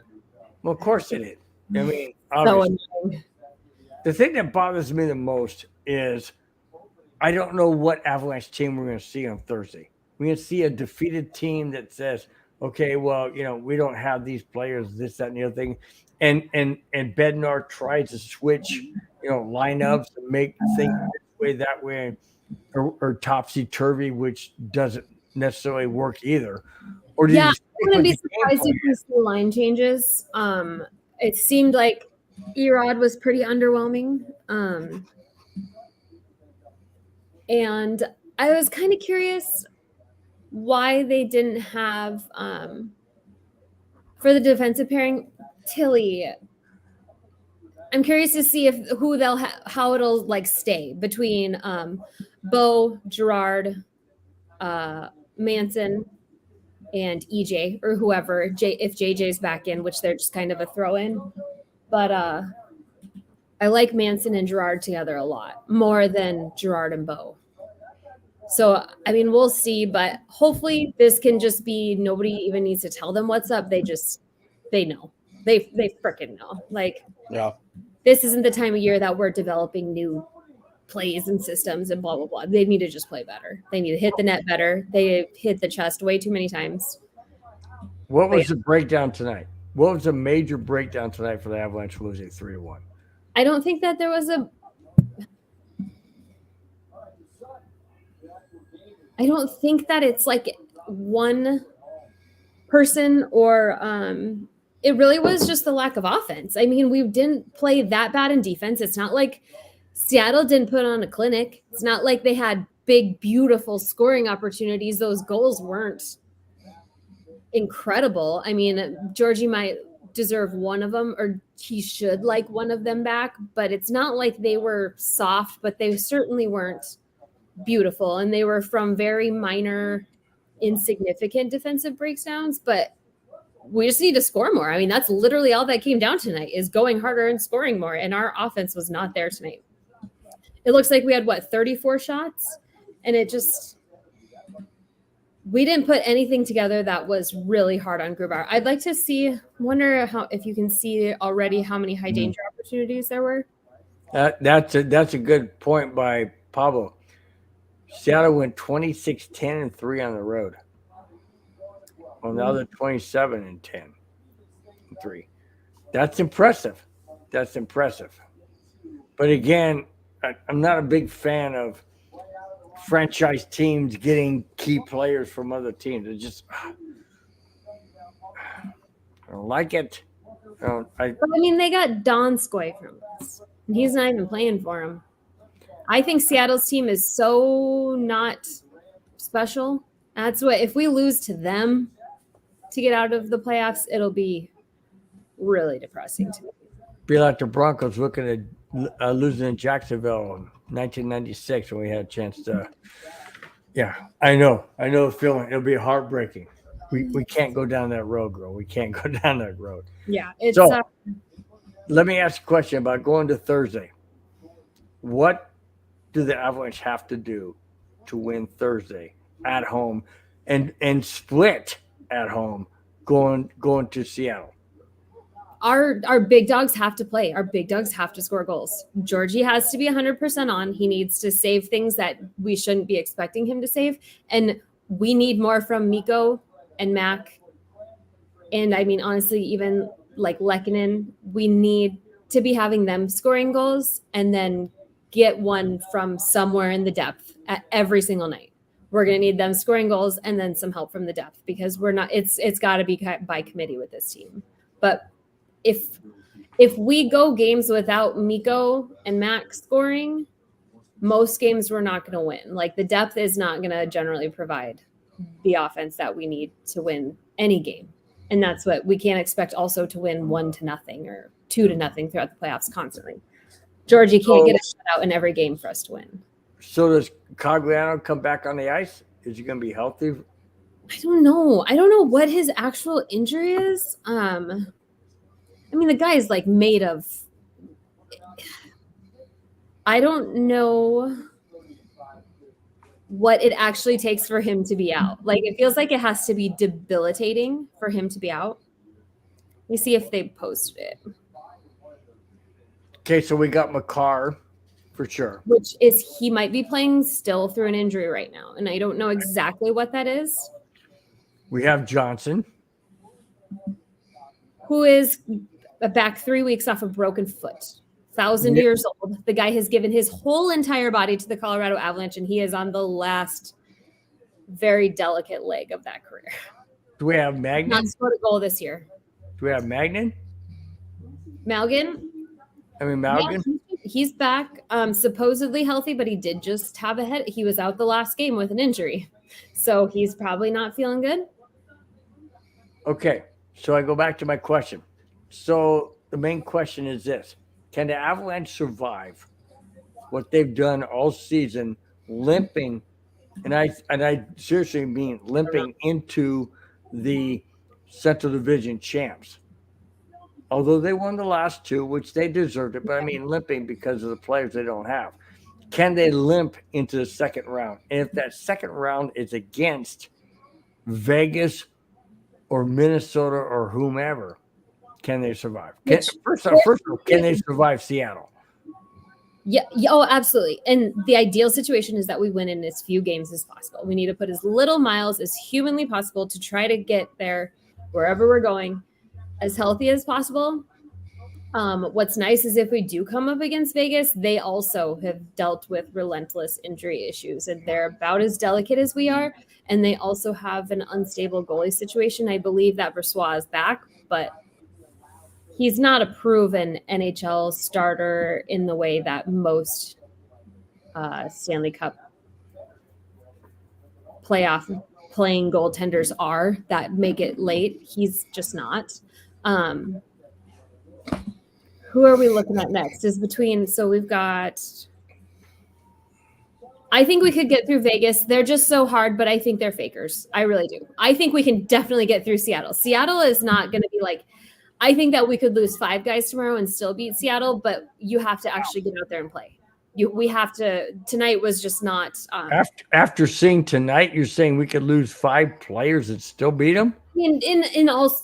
well, of course it is. I mean, So obviously. annoying. The thing that bothers me the most is I don't know what Avalanche team we're going to see on Thursday. We're going to see a defeated team that says, okay, well, we don't have these players, this, that, and the other thing. And Bednar tries to switch, lineups and make things this way, that way, or topsy-turvy, which doesn't necessarily work either. Or do you Yeah, just I'm going to be surprised if we see line changes. It seemed like Erod was pretty underwhelming. And I was kind of curious why they didn't have, for the defensive pairing, Tilly. I'm curious to see how it'll stay between Bo, Gerard, Manson, and EJ or whoever. If JJ's back in, which they're just kind of a throw in. But I like Manson and Gerard together a lot more than Gerard and Bo. So, I mean, we'll see, but hopefully this can just be, nobody even needs to tell them what's up. They know. They freaking know. Yeah. This isn't the time of year that we're developing new plays and systems and blah, blah, blah. They need to just play better. They need to hit the net better. They hit the chest way too many times. What was the breakdown tonight? What was the major breakdown tonight for the Avalanche losing 3-1? I don't think that there was I don't think that it's like one person or it really was just the lack of offense. I mean, we didn't play that bad in defense. It's not like Seattle didn't put on a clinic. It's not like they had big, beautiful scoring opportunities. Those goals weren't incredible. I mean, Georgie might deserve one of them, or he should like one of them back, but it's not like they were soft, but they certainly weren't beautiful. And they were from very minor, insignificant defensive breakdowns, but we just need to score more. I mean, that's literally all that came down tonight, is going harder and scoring more. And our offense was not there tonight. it looks like we had 34 shots, and we didn't put anything together that was really hard on Grubauer. I'd like to wonder if you can see already how many high danger opportunities there were. That's a good point by Pablo. Seattle went 26-10-3 on the road. On the other 27-10-3. That's impressive. That's impressive. But again, I'm not a big fan of franchise teams getting key players from other teams. It's just I don't like it. I mean, they got Donskoy from us, and he's not even playing for him. I think Seattle's team is so not special. That's what, if we lose to them to get out of the playoffs, it'll be really depressing to me. Be like the Broncos looking at losing in Jacksonville in 1996 when we had a chance to. Yeah, I know the feeling. It'll be heartbreaking. We can't go down that road, girl. We can't go down that road. Yeah, it's so. Let me ask a question about going to Thursday. What do the Avalanche have to do to win Thursday at home and split at home going to Seattle? Our big dogs have to play. Our big dogs have to score goals. Georgie has to be 100% on. He needs to save things that we shouldn't be expecting him to save. And we need more from Mikko and Mac. And I mean, honestly, even like Lehkonen, we need to be having them scoring goals and then get one from somewhere in the depth at every single night. We're going to need them scoring goals and then some help from the depth because it's got to be by committee with this team. But if we go games without Mikko and Max scoring, most games we're not going to win. Like the depth is not going to generally provide the offense that we need to win any game. And that's what we can't expect also to win 1-0 or 2-0 throughout the playoffs constantly. Georgie can't get a shutout in every game for us to win. So does Cogliano come back on the ice? Is he going to be healthy? I don't know. I don't know what his actual injury is. I mean, the guy is like made of. I don't know what it actually takes for him to be out. Like, it feels like it has to be debilitating for him to be out. Let me see if they posted it. Okay, so we got Makar for sure. Which is, he might be playing still through an injury right now. And I don't know exactly what that is. We have Johnson, who is back 3 weeks off a broken foot. 1,000 years old. The guy has given his whole entire body to the Colorado Avalanche, and he is on the last very delicate leg of that career. Do we have Magnan? Not scored a goal this year. Do we have Magnan? Malgin? Malgin? Yeah, he's back, supposedly healthy, but he did just have he was out the last game with an injury. So he's probably not feeling good. Okay, so I go back to my question. So the main question is this. Can the Avalanche survive what they've done all season, limping, and I seriously mean limping into the Central Division champs? Although they won the last two, which they deserved it, but I mean limping because of the players they don't have. Can they limp into the second round? And if that second round is against Vegas or Minnesota or whomever, can they survive? First of all, can they survive Seattle? Yeah. Oh, absolutely. And the ideal situation is that we win in as few games as possible. We need to put as little miles as humanly possible to try to get there wherever we're going as healthy as possible. What's nice is if we do come up against Vegas, they also have dealt with relentless injury issues, and they're about as delicate as we are. And they also have an unstable goalie situation. I believe that Brossoit is back, but he's not a proven NHL starter in the way that most Stanley Cup playoff playing goaltenders are that make it late. He's just not. Who are we looking at next? So we've got, I think we could get through Vegas. They're just so hard, but I think they're fakers. I really do. I think we can definitely get through Seattle. Seattle is not going to be like, I think that we could lose 5 guys tomorrow and still beat Seattle, but you have to actually get out there and play. we have to. Tonight was just not. After seeing tonight, you're saying we could lose 5 players and still beat them? In all,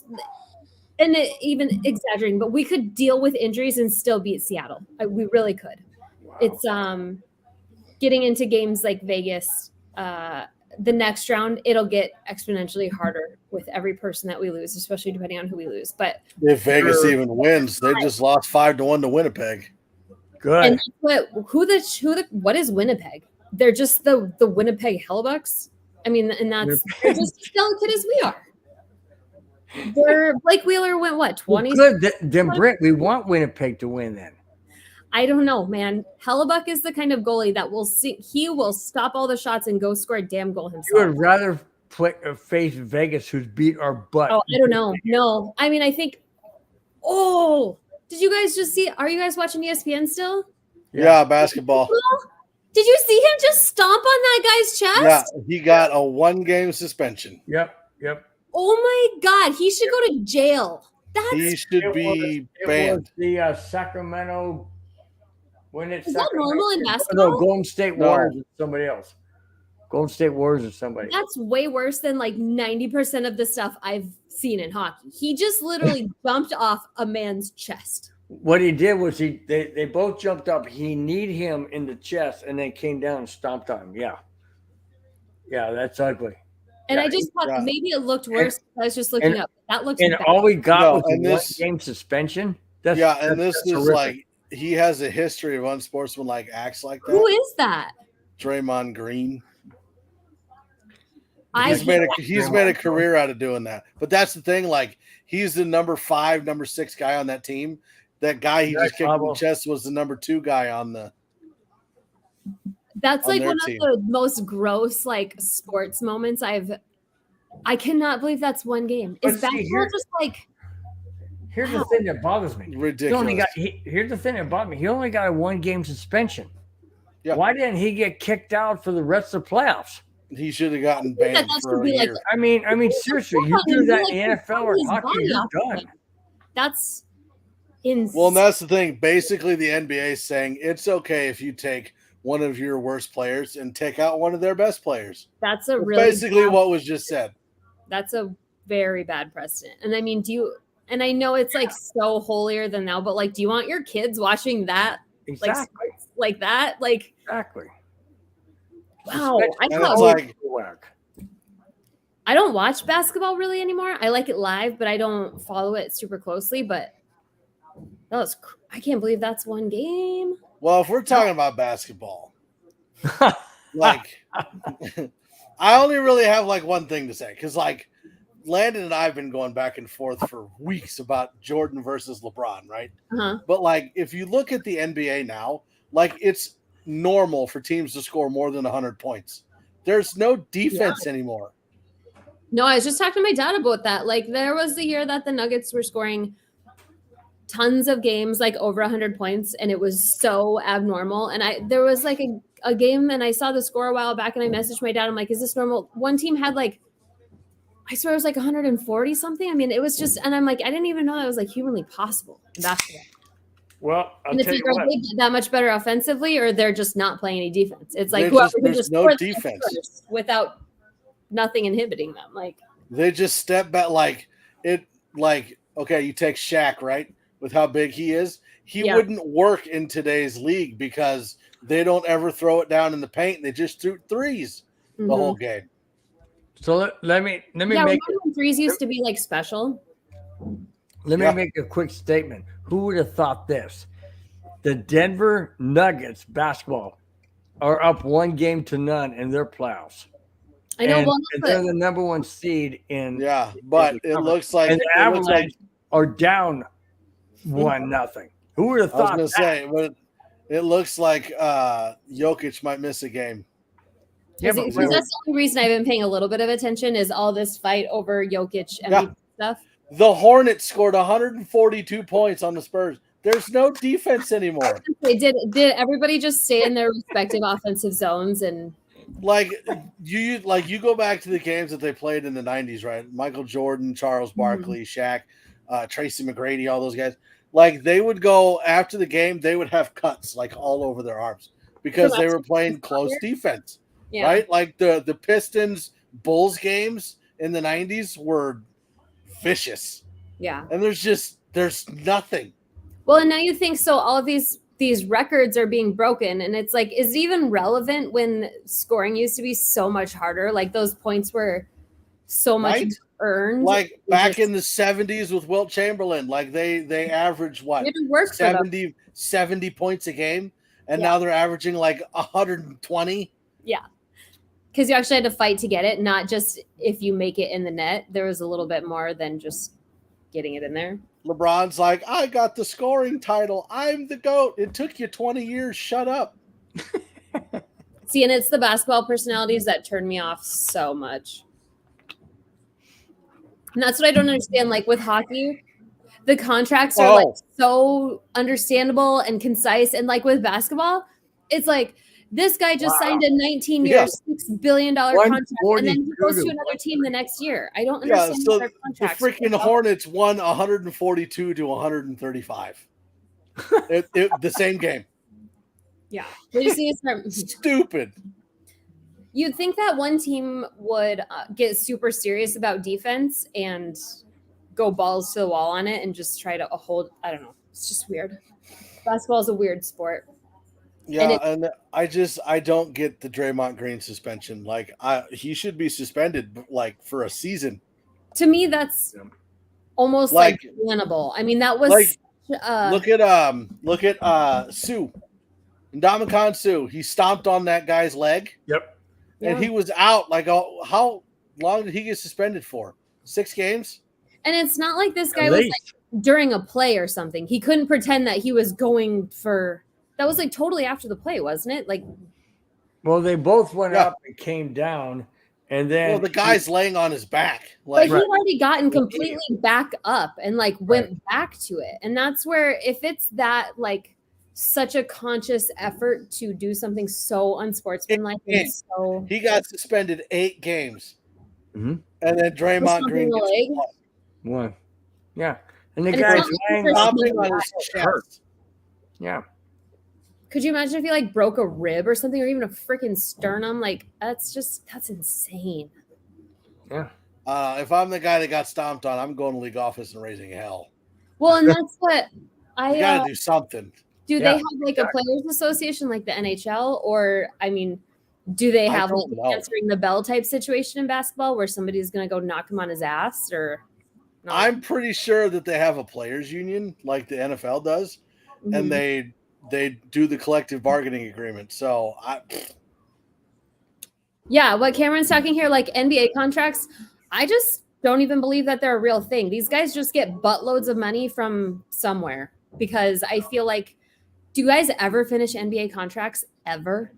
and even exaggerating, but we could deal with injuries and still beat Seattle. We really could. Wow. It's getting into games like Vegas. The next round, it'll get exponentially harder with every person that we lose, especially depending on who we lose. But if Vegas even wins, they just lost 5-1 to Winnipeg. Good. And what is Winnipeg? They're just the Winnipeg Hellbucks. I mean, and they're just as delicate as we are. Blake Wheeler went what 20? Well, good. Then Brent, we want Winnipeg to win. Then I don't know, man. Hellebuck is the kind of goalie that will see. He will stop all the shots and go score a damn goal himself. you would rather face Vegas, who's beat our butt. Oh, I don't know. No, I mean, I think. Oh, did you guys just see? Are you guys watching ESPN still? Yeah, basketball. Did you see him just stomp on that guy's chest? Yeah, he got a 1-game suspension. Yep. Oh my God, he should go to jail. He should be banned. It was the Sacramento. When it's Is that normal in No, basketball? Golden State Warriors or somebody else. Golden State Warriors or somebody. That's way worse than like 90% of the stuff I've seen in hockey. He just literally bumped off a man's chest. What he did was they both jumped up. He kneed him in the chest and then came down and stomped on him. Yeah, that's ugly. And Yeah, I just thought yeah. maybe it looked worse. I was just looking up. That looks And bad. all we got No, was a and this- 1-game suspension. And this is horrific. like he has a history of unsportsmanlike acts like that. Who is that? Draymond Green. I He's made a career out of doing that. But that's the thing. Like he's the number 5, number 6 guy on that team. That guy he Yeah, just kicked in the Pablo. chest was the number 2 guy on the. That's on like their one team. of the most gross like sports moments I cannot believe that's 1 game. But Is see, basketball here- just like Here's the Wow. thing that bothers me. Ridiculous. Here's the thing that bothers me. He only got a 1-game suspension. Yeah. Why didn't he get kicked out for the rest of the playoffs? He should have gotten that banned should for a be like- year. I mean, seriously, you do that in the NFL or His hockey, body you're off the done. thing. That's insane. Well, and that's the thing. Basically, the NBA is saying it's okay if you take one of your worst players and take out one of their best players. That's a That's really basically bad- what was just said. That's a very bad precedent. And I mean, and I know it's like so holier than thou, but like, do you want your kids watching that Exactly. like that? Like, Exactly. wow. And it's like, I don't watch basketball really anymore. I like it live, but I don't follow it super closely. But I can't believe that's 1 game. well, if we're talking about basketball, like, I only really have like one thing to say because like Landon and I have been going back and forth for weeks about Jordan versus LeBron, right? Uh-huh. But like, if you look at the NBA now, like it's normal for teams to score more than 100 points. There's no defense anymore. No, I was just talking to my dad about that. Like, there was the year that the Nuggets were scoring tons of games, like over 100 points, and it was so abnormal. And there was like a game, and I saw the score a while back, and I messaged my dad. I'm like, is this normal? One team had like, I swear it was like 140 something. I mean, it was just, and I'm like, I didn't even know that was like humanly possible in basketball. Well, I'll And it's tell you either what. they get that much better offensively, or they're just not playing any defense. It's like They're whoever just- can there's just no score the defense. first without nothing inhibiting them. Like, They just step back okay, you take Shaq, right? With how big he is, he Yeah. wouldn't work in today's league because they don't ever throw it down in the paint. They just shoot threes the mhm. whole game. So let me Yeah, make remember when threes used to be like special? Let me Yeah. make a quick statement. Who would have thought this? The Denver Nuggets basketball are up 1-0 in their playoffs. I know. And, Well, and but they're the number 1 seed in. Yeah, but it looks like And the it looks like Avalanche are down 1-0. Who would have I was thought gonna that? say, but it looks like Jokic might miss a game. Yeah, but because we were- that's the only reason I've been paying a little bit of attention is all this fight over Jokic and Yeah. stuff. The Hornets scored 142 points on the Spurs. There's no defense anymore. They did everybody just stay in their respective offensive zones and Like you go back to the games that they played in the 90s, right? Michael Jordan, Charles Barkley, Shaq, Tracy McGrady, all those guys. Like they would go after the game, they would have cuts like all over their arms. because they were playing close defense, Yeah. right? Like the Pistons Bulls games in the 90s were vicious. Yeah. And there's nothing. Well, and now you think so all of these records are being broken, and it's like, is it even relevant when scoring used to be so much harder? Like those points were so much Right? earned. Like back in the 70s with Wilt Chamberlain, like they averaged what, You had to work for them. 70 points a game, and Yeah. now they're averaging like 120. Yeah. Because you actually had to fight to get it, not just if you make it in the net. There was a little bit more than just getting it in there. LeBron's like, I got the scoring title. I'm the GOAT. It took you 20 years. Shut up. See, and it's the basketball personalities that turn me off so much. And that's what I don't understand. Like with hockey, the contracts are like so understandable and concise. And like with basketball, it's like this guy just signed a 19-year, $6 billion contract, and then he goes to another team the next year. I don't understand so their the contracts. freaking Hornets won 142 to 135. The same game. Yeah. They just need to start. Stupid. You'd think that one team would get super serious about defense and go balls to the wall on it and just try to hold. I don't know. It's just weird. Basketball is a weird sport. Yeah, and I don't get the Draymond Green suspension. Like he should be suspended like for a season. To me, that's almost like bannable. I mean, that was like look at Sue. Ndamukong Suh. He stomped on that guy's leg. Yep. And he was out. Like, how long did he get suspended for? 6 games? And it's not like this guy was like during a play or something. He couldn't pretend that he was going for. That was like totally after the play, wasn't it? Like, well, they both went up and came down, and then the guy's laying on his back. Like, but he already gotten completely back up and like went back to it, and that's where if it's that like such a conscious effort to do something so unsportsmanlike, and so he got suspended 8 games, mm-hmm. and then Draymond Green gets one. Yeah, and the guy's laying on his chest. Yeah. Could you imagine if he like broke a rib or something, or even a freaking sternum? Like that's insane. Yeah. If I'm the guy that got stomped on, I'm going to league office and raising hell. Well, and that's what you got to do something. Do they have like a players association like the NHL, or I mean, do they have like answering the bell type situation in basketball where somebody's going to go knock him on his ass? Or no? I'm pretty sure that they have a players union like the NFL does, and they do the collective bargaining agreement. So yeah, what Cameron's talking here, like NBA contracts, I just don't even believe that they're a real thing. These guys just get buttloads of money from somewhere, because I feel like, do you guys ever finish NBA contracts ever?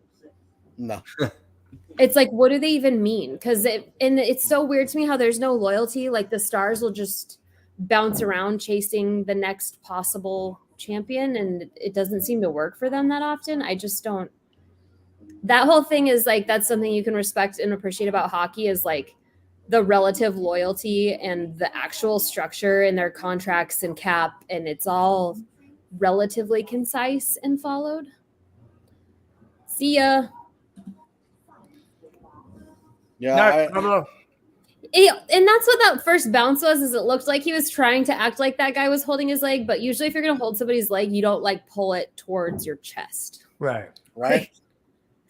No. It's like, what do they even mean? Because it's so weird to me how there's no loyalty. Like the stars will just bounce around chasing the next possible champion, and it doesn't seem to work for them that often. I just don't. That whole thing is like, that's something you can respect and appreciate about hockey, is like the relative loyalty and the actual structure in their contracts and cap, and it's all relatively concise and followed. See ya. Yeah. And that's what that first bounce was, is it looked like he was trying to act like that guy was holding his leg, but usually if you're going to hold somebody's leg, you don't like pull it towards your chest. Right.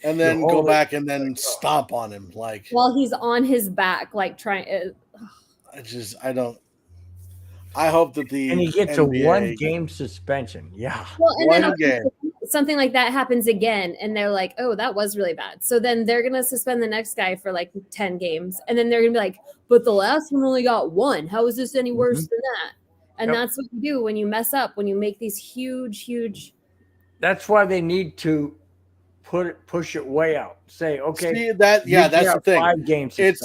And then go back and then stomp on him like while he's on his back, like trying. I hope that and he gets NBA, a 1-game suspension. Yeah. Well, and one then game. Something like that happens again, and they're like, "Oh, that was really bad." So then they're gonna suspend the next guy for like 10 games, and then they're gonna be like, "But the last one only got 1. How is this any worse than that?" And that's what you do when you mess up, when you make these huge. That's why they need to push it way out. Say, okay, see that? Yeah, that's the thing. 5 games. It's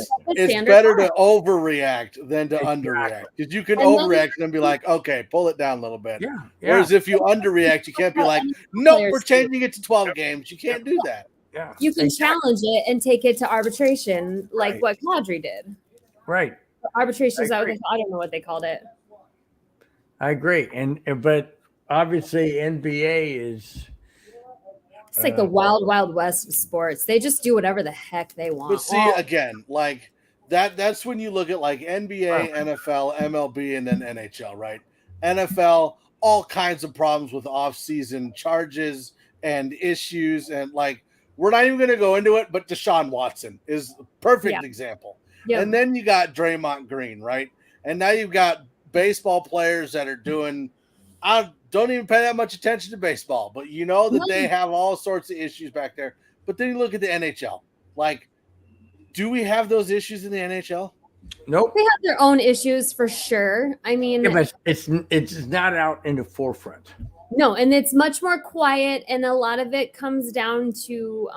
better to overreact than to underreact, because you can overreact and be like, okay, pull it down a little bit. Yeah. Whereas if you underreact, you can't be like, no, we're changing it to 12 games. You can't do that. Yeah. You can challenge it and take it to arbitration, like what Kadri did. Right. Arbitration is I don't know what they called it. I agree, but obviously NBA is It's like the wild, wild west of sports. They just do whatever the heck they want. But see, again, like that's when you look at like NBA, NFL, MLB, and then NHL, right? NFL, all kinds of problems with off-season charges and issues, and like we're not even going to go into it, but Deshaun Watson is a perfect example. Yep. And then you got Draymond Green, right? And now you've got baseball players that are doing, I don't even pay that much attention to baseball, but you know that they have all sorts of issues back there. But then you look at the NHL. Like, do we have those issues in the NHL? Nope. They have their own issues for sure. I mean, but it's not out in the forefront. No, and it's much more quiet, and a lot of it comes down to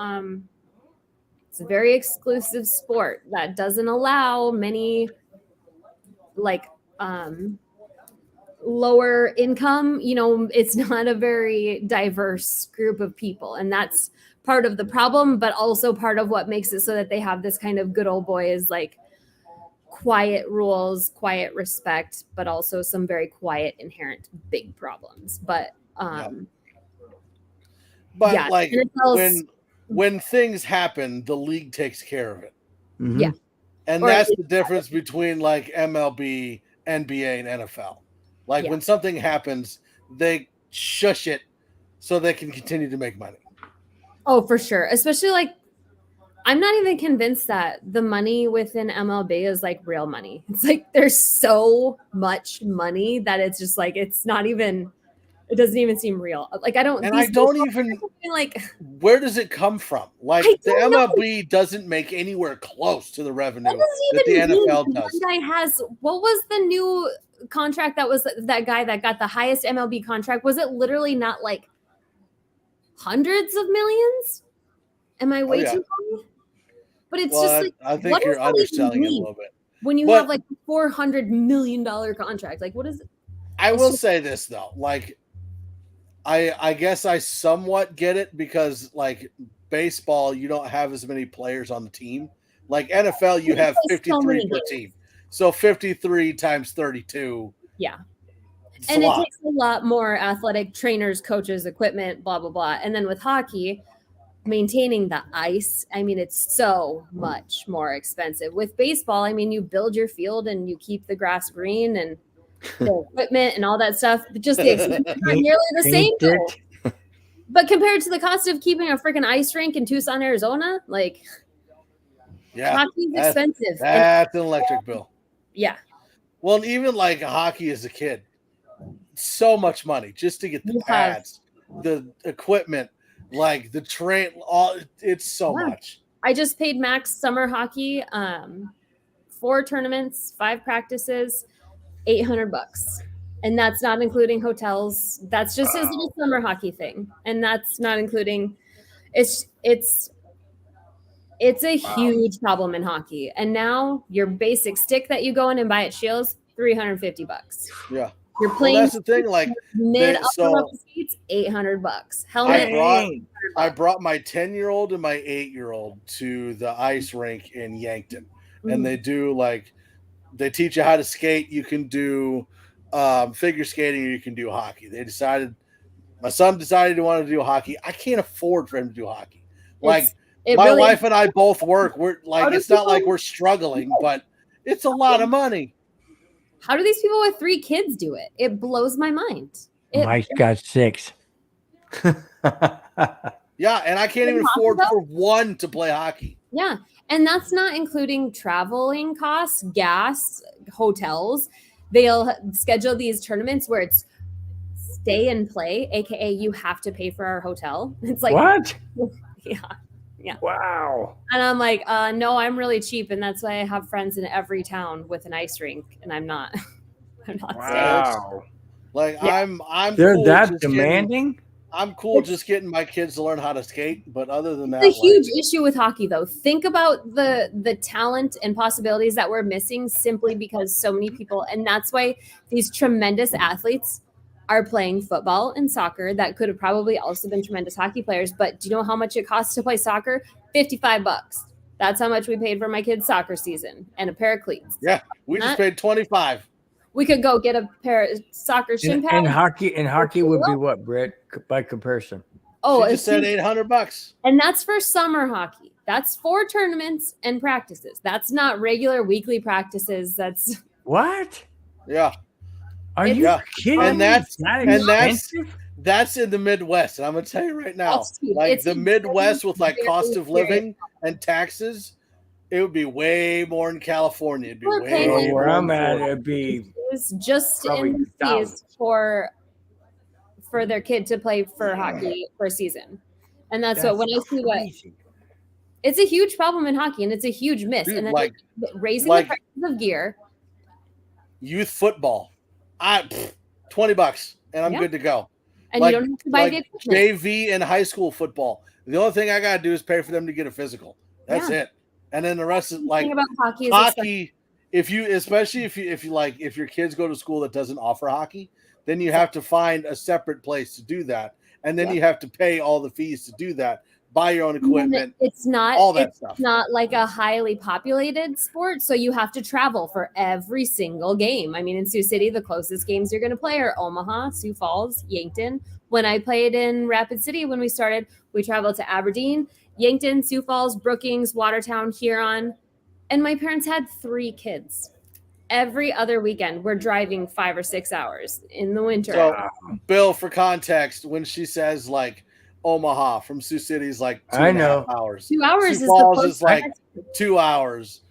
it's a very exclusive sport that doesn't allow many like lower income, it's not a very diverse group of people, and that's part of the problem, but also part of what makes it so that they have this kind of good old boys, like quiet rules, quiet respect, but also some very quiet inherent big problems. But like when things happen, the league takes care of it. Mm-hmm. Yeah. And that's the difference between like MLB, NBA, and NFL. Like when something happens, they shush it so they can continue to make money. Oh, for sure. Especially like, I'm not even convinced that the money within MLB is like real money. It's like there's so much money that it's just like it's not even. It doesn't even seem real. Like I don't even like. Where does it come from? Like the MLB doesn't make anywhere close to the revenue that the NFL does. One guy has. What was the new contract that was that guy that got the highest MLB contract? Was it literally not like hundreds of millions? Am I way too high? But it's just like I think you're underselling it a little bit. When you have like a $400 million contract, like what is it? I will say this though, like I guess I somewhat get it because like baseball, you don't have as many players on the team. Like NFL, you have 53 per team. So 53 times 32. Yeah. And it takes a lot more athletic trainers, coaches, equipment, blah, blah, blah. And then with hockey, maintaining the ice, I mean, it's so much more expensive. With baseball, I mean, you build your field and you keep the grass green and the equipment and all that stuff. But just the expenses are nearly the same. But compared to the cost of keeping a freaking ice rink in Tucson, Arizona, like, hockey's expensive. That's an electric bill. Yeah. Well, even like hockey as a kid, so much money just to get the pads, the equipment, like the train, it's so much. I just paid max summer hockey, 4 tournaments, 5 practices, $800, and that's not including hotels. That's just a summer hockey thing, and that's not including. It's a huge problem in hockey, and now your basic stick that you go in and buy at Shields, $350. Yeah. You're playing. That's the thing. Like mid upper seats, $800. Helmet. I brought my 10-year-old and my 8-year-old to the ice rink in Yankton, and they do they teach you how to skate. You can do figure skating, or you can do hockey. My son decided to want to do hockey. I can't afford for him to do hockey. My wife and I both work. We're like, it's not like we're struggling, but it's a lot of money. How do these people with 3 kids do it? It blows my mind. Mike's got 6. Yeah, and I can't even afford for one to play hockey. Yeah, and that's not including traveling costs, gas, hotels. They'll schedule these tournaments where it's stay and play, aka you have to pay for our hotel. It's like what? Yeah. Wow. And I'm like, no, I'm really cheap, and that's why I have friends in every town with an ice rink, and I'm not. I'm not wow. Like I'm. They're cool that demanding. I'm cool just getting my kids to learn how to skate, but other than that, it's a huge issue with hockey, though. Think about the talent and possibilities that we're missing simply because so many people, and that's why these tremendous athletes are playing football and soccer that could have probably also been tremendous hockey players. But do you know how much it costs to play soccer? $55. That's how much we paid for my kid's soccer season and a pair of cleats. Yeah, we just paid $25. We could go get a pair of soccer shin pads. And hockey would be what, Brett, by comparison? Oh, she just said $800. and that's for summer hockey. That's 4 tournaments and practices. That's not regular weekly practices. That's What? Yeah. Are you Yeah. kidding And me? that's- It's not and that's- expensive? That's in the Midwest. And I'm going to tell you right now, That's cheap. like It's the a Midwest very, with like very cost of serious- living and taxes, it would be way more in California. It'd be We're way paying Well, like more where in I'm at, Florida. it'd be is just Probably in the thousands. fees for their kid to play for hockey for a season. And that's what when I see what crazy. it's a huge problem in hockey and it's a huge miss. Dude, and then like- raising like- the prices of gear. Youth football, $20 and I'm Yeah. good to go. And like- you don't have to buy like the equipment. JV and high school football. The only thing I got to do is pay for them to get a physical. That's it. And then the rest is The like thing about hockey is expensive. hockey. If your kids go to school that doesn't offer hockey, then you have to find a separate place to do that, and then you have to pay all the fees to do that, buy your own equipment, It's not all that it's stuff. not like a highly populated sport, so you have to travel for every single game. I mean, in Sioux City, the closest games you're going to play are Omaha, Sioux Falls, Yankton. When I played in Rapid City, when we started, we traveled to Aberdeen, Yankton, Sioux Falls, Brookings, Watertown, Huron, and my parents had 3 kids. Every other weekend, we're driving 5 or 6 hours in the winter. So, Bill, for context, when she says like Omaha from Sioux City is like 2.5 hours. 2 hours Sioux is the Falls closest. is like 2 hours.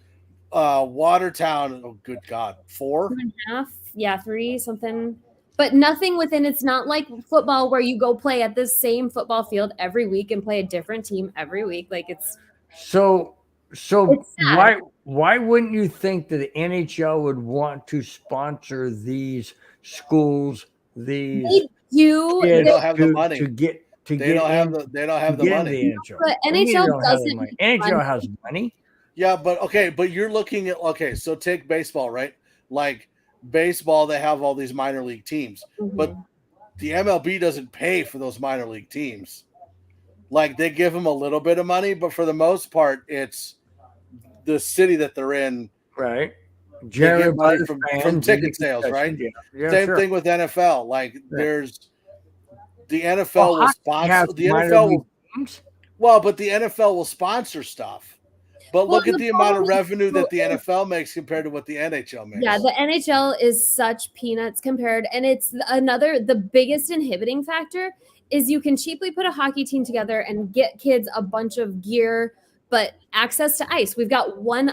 Watertown, oh good God, 4? 2.5, yeah, 3 something, but nothing within. It's not like football where you go play at the same football field every week and play a different team every week. Like it's So It's sad. why wouldn't you think that the NHL would want to sponsor these schools, these they do. They kids don't have the money. to get They don't have in, the they don't have to the get in money. the NHL? But What do you mean NHL they don't have the doesn't money? have NHL money. has money. Yeah, but you're looking at so take baseball, right? Like baseball, they have all these minor league teams, but the MLB doesn't pay for those minor league teams. Like they give them a little bit of money, but for the most part, it's the city that they're in. Right. They Generally get money by from fans, ticket you get sales, right? concessions, yeah, Same sure. thing with NFL. Like there's the NFL Well, will hockey sponsor has the minor NFL league will, teams. well, but the NFL will sponsor stuff. But Well, look at the the amount of problem revenue that the is- NFL makes compared to what the NHL makes. Yeah, the NHL is such peanuts compared, and it's the biggest inhibiting factor is you can cheaply put a hockey team together and get kids a bunch of gear, but access to ice. We've got one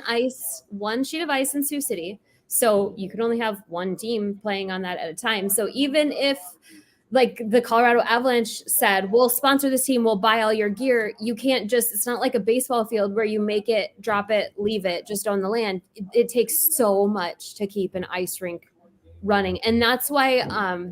sheet of ice in Sioux City, so you can only have one team playing on that at a time. So even if like the Colorado Avalanche said, we'll sponsor this team, we'll buy all your gear. You can't it's not like a baseball field where you make it, drop it, leave it, just on the land. It takes so much to keep an ice rink running. And that's why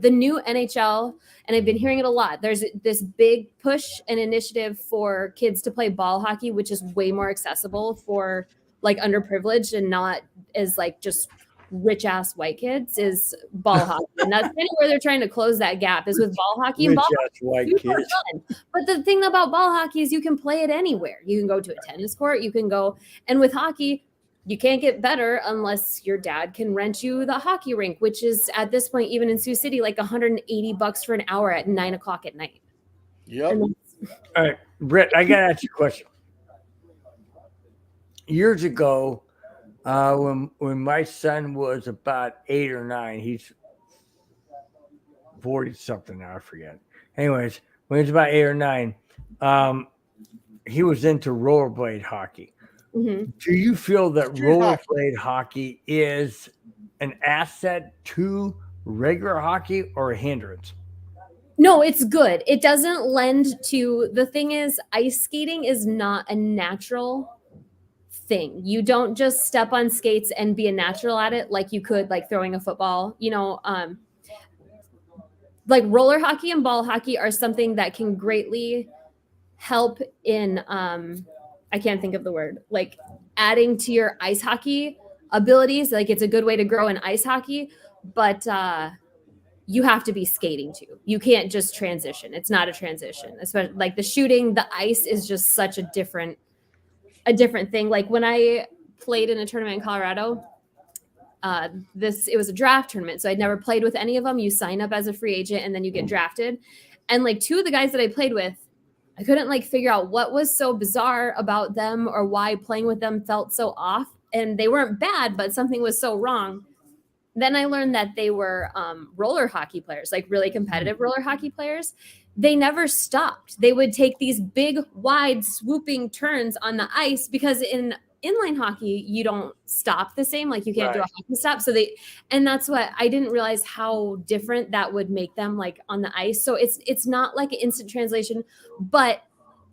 the new NHL, and I've been hearing it a lot, there's this big push and initiative for kids to play ball hockey, which is way more accessible for like underprivileged and not as like just rich ass white kids is ball hockey. And that's kind of where they're trying to close that gap is with ball hockey. And ball Rich-ass white hockey is super kids. fun. But the thing about ball hockey is you can play it anywhere. You can go to a tennis court, you can go, and with hockey, you can't get better unless your dad can rent you the hockey rink, which is at this point, even in Sioux City, like $180 for an hour at 9:00 at night. Yep. And All right, Britt, I gotta ask you a question. Years ago, when my son was about 8 or 9, he's 40 something now, I forget. Anyways, when he was about 8 or 9, he was into rollerblade hockey. Mhm. Do you feel that Street hockey. rollerblade hockey is an asset to regular hockey or a hindrance? No, it's good. It doesn't lend to the thing is ice skating is not a natural thing. You don't just step on skates and be a natural at it like you could like throwing a football, like roller hockey and ball hockey are something that can greatly help in I can't think of the word, like adding to your ice hockey abilities. Like it's a good way to grow in ice hockey, but you have to be skating too. You can't just transition. It's not a transition. Especially like the shooting, the ice is just such a different thing. Like when I played in a tournament in Colorado, it was a draft tournament. So I'd never played with any of them. You sign up as a free agent and then you get drafted. And like 2 of the guys that I played with, I couldn't like figure out what was so bizarre about them or why playing with them felt so off. And they weren't bad, but something was so wrong. Then I learned that they were roller hockey players, like really competitive roller hockey players. They never stopped. They would take these big, wide, swooping turns on the ice because in inline hockey, you don't stop the same. Like you can't do a hockey stop. So and that's what I didn't realize how different that would make them like on the ice. So it's not like an instant translation, but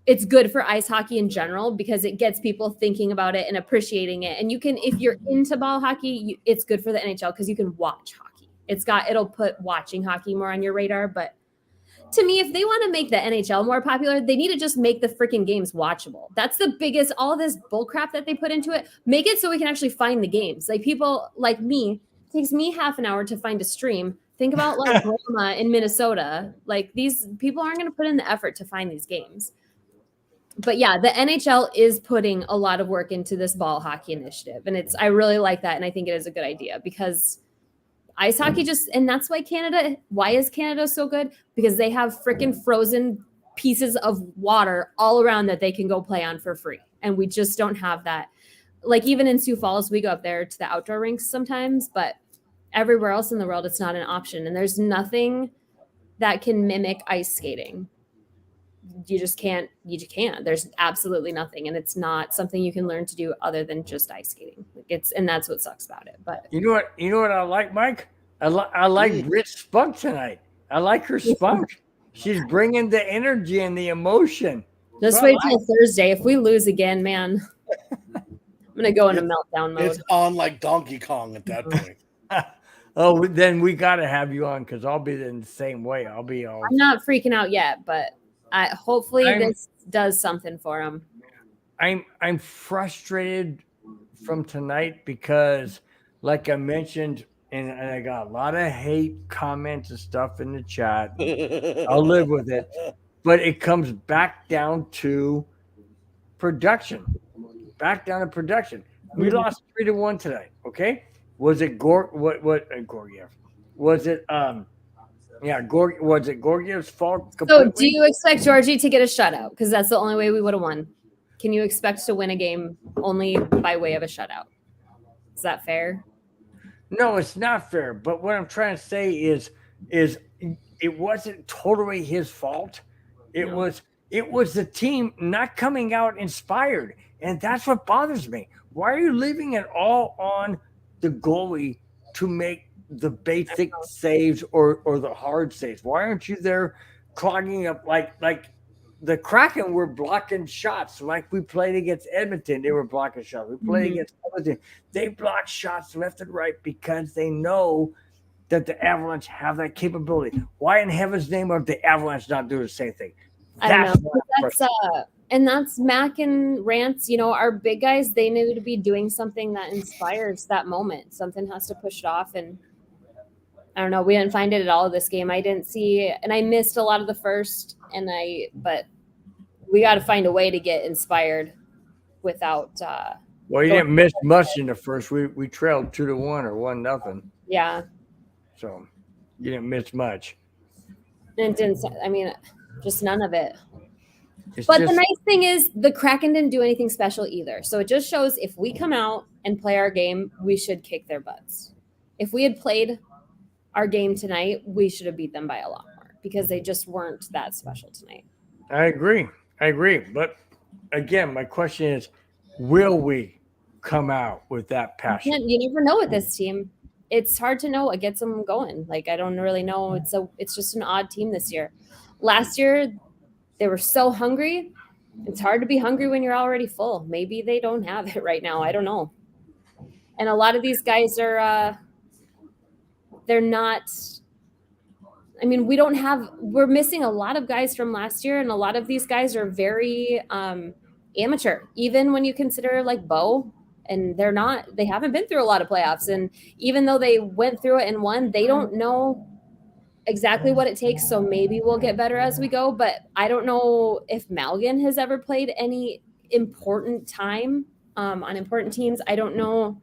it's good for ice hockey in general because it gets people thinking about it and appreciating it. And you can, if you're into ball hockey, it's good for the NHL because you can watch hockey. It'll put watching hockey more on your radar. But to me, if they want to make the NHL more popular, they need to just make the freaking games watchable. That's the biggest, all this bull crap that they put into it. Make it so we can actually find the games. Like people like me, it takes me half an hour to find a stream. Think about like grandma in Minnesota. Like these people aren't going to put in the effort to find these games. But yeah, the NHL is putting a lot of work into this ball hockey initiative. And I really like that. And I think it is a good idea because ice hockey and that's why is Canada so good? Because they have freaking frozen pieces of water all around that they can go play on for free. And we just don't have that. Like even in Sioux Falls, we go up there to the outdoor rinks sometimes, but everywhere else in the world, it's not an option. And there's nothing that can mimic ice skating. You can't. There's absolutely nothing. And it's not something you can learn to do other than just ice skating. And that's what sucks about it. But you know what I like, Mike? I like Britt's spunk tonight. I like her spunk. She's bringing the energy and the emotion. Just wait till Thursday. If we lose again, man, I'm going to go into meltdown mode. It's on like Donkey Kong at that point. Oh, then we got to have you on because I'll be in the same way. I'm not freaking out yet, but hopefully this does something for him. I'm frustrated from tonight because, like I mentioned, and I got a lot of hate comments and stuff in the chat. I'll live with it, but it comes back down to production. We lost 3-1 tonight. Okay, was it Gorgiev? Was it was it Gorgiev's fault completely? So do you expect Georgie to get a shutout? Because that's the only way we would have won. Can you expect to win a game only by way of a shutout? Is that fair? No, it's not fair. But what I'm trying to say is it wasn't totally his fault. It was the team not coming out inspired. And that's what bothers me. Why are you leaving it all on the goalie to make the basic saves or the hard saves? Why aren't you there clogging up like the Kraken were blocking shots like we played against Edmonton? They were blocking shots. We played against Edmonton. They block shots left and right because they know that the Avalanche have that capability. Why in heaven's name are the Avalanche not doing the same thing? I don't know. And that's Mac and Rance, our big guys, they need to be doing something that inspires that moment. Something has to push it off. And I don't know. We didn't find it at all this game. I didn't see, and I missed a lot of the first. But we got to find a way to get inspired without. Well, you didn't miss much in the first. We trailed 2-1 or 1-0. Yeah. So you didn't miss much. And it didn't. I mean, just none of it. The nice thing is the Kraken didn't do anything special either. So it just shows if we come out and play our game, we should kick their butts. If we had played our game tonight, we should have beat them by a lot more because they just weren't that special tonight. I agree. But again, my question is, will we come out with that passion? You never know with this team. It's hard to know what gets them going. Like, I don't really know. It's just an odd team this year. Last year, they were so hungry. It's hard to be hungry when you're already full. Maybe they don't have it right now. I don't know. And a lot of these guys are, they're not, I mean, we're missing a lot of guys from last year. And a lot of these guys are very amateur, even when you consider like Bo. And they haven't been through a lot of playoffs. And even though they went through it and won, they don't know exactly what it takes. So maybe we'll get better as we go. But I don't know if Malgin has ever played any important time on important teams. I don't know.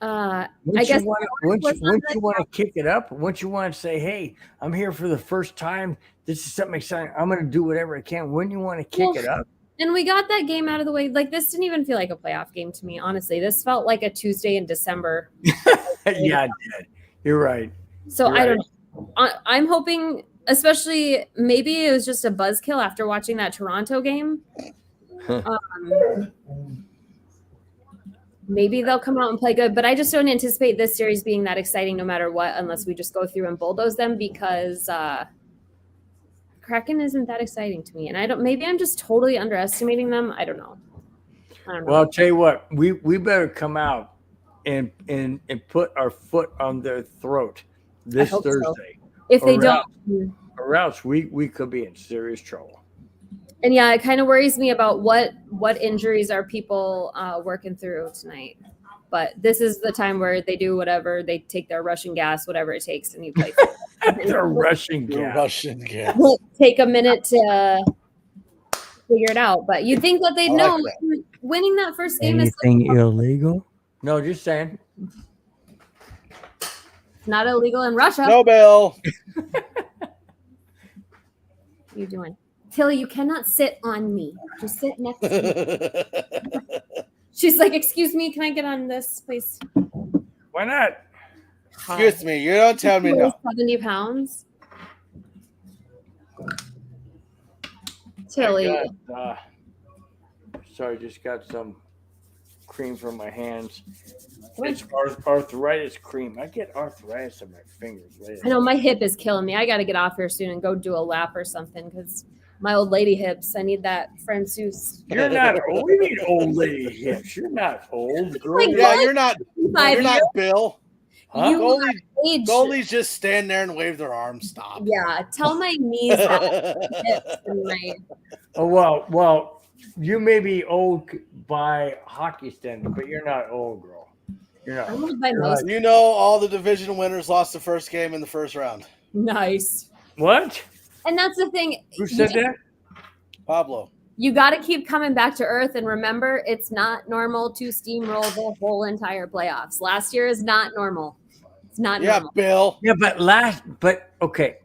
I Once guess you want to kick it up, once you want to say, "Hey, I'm here for the first time. This is something exciting. I'm going to do whatever I can." When you want to kick it up, and we got that game out of the way. Like this didn't even feel like a playoff game to me, honestly. This felt like a Tuesday in December. yeah, it did. You're right. So You're I right. don't know. I'm hoping, especially maybe it was just a buzzkill after watching that Toronto game. Maybe they'll come out and play good, but I just don't anticipate this series being that exciting no matter what, unless we just go through and bulldoze them because Kraken isn't that exciting to me. And maybe I'm just totally underestimating them. I don't know. Well, I'll tell you what, we better come out and put our foot on their throat this Thursday. So. If they or don't, or else we could be in serious trouble. And yeah, it kind of worries me about what injuries are people working through tonight. But this is the time where they do whatever, they take their Russian gas, whatever it takes, and you play. They're Russian gas. Russian gas. Take a minute to figure it out, but you think that they'd know winning that first game Anything is illegal? No, just saying. not illegal in Russia. No, Bill. What are you doing? Tilly, you cannot sit on me. Just sit next to me. She's like, excuse me, can I get on this, please? Why not? Excuse me, you don't tell me no. 70 pounds. Tilly. Sorry, just got some cream from my hands. It's arthritis cream. I get arthritis in my fingers. I know my hip is killing me. I got to get off here soon and go do a lap or something because my old lady hips. I need that Francouz. You're not old. We need old lady hips. You're not old, girl. Like, Yeah, you're not. You're not Bill. Huh? Goalies just stand there and wave their arms. Stop. Yeah, tell my knees hips and my. Oh well, you may be old by hockey standard, but you're not old, girl. You're not. I'm old by most. You know, all the division winners lost the first game in the first round. Nice. What? And that's the thing. Who said that? Pablo. You got to keep coming back to earth and remember it's not normal to steamroll the whole entire playoffs. Last year is not normal. It's not normal. Bill. Yeah, but okay,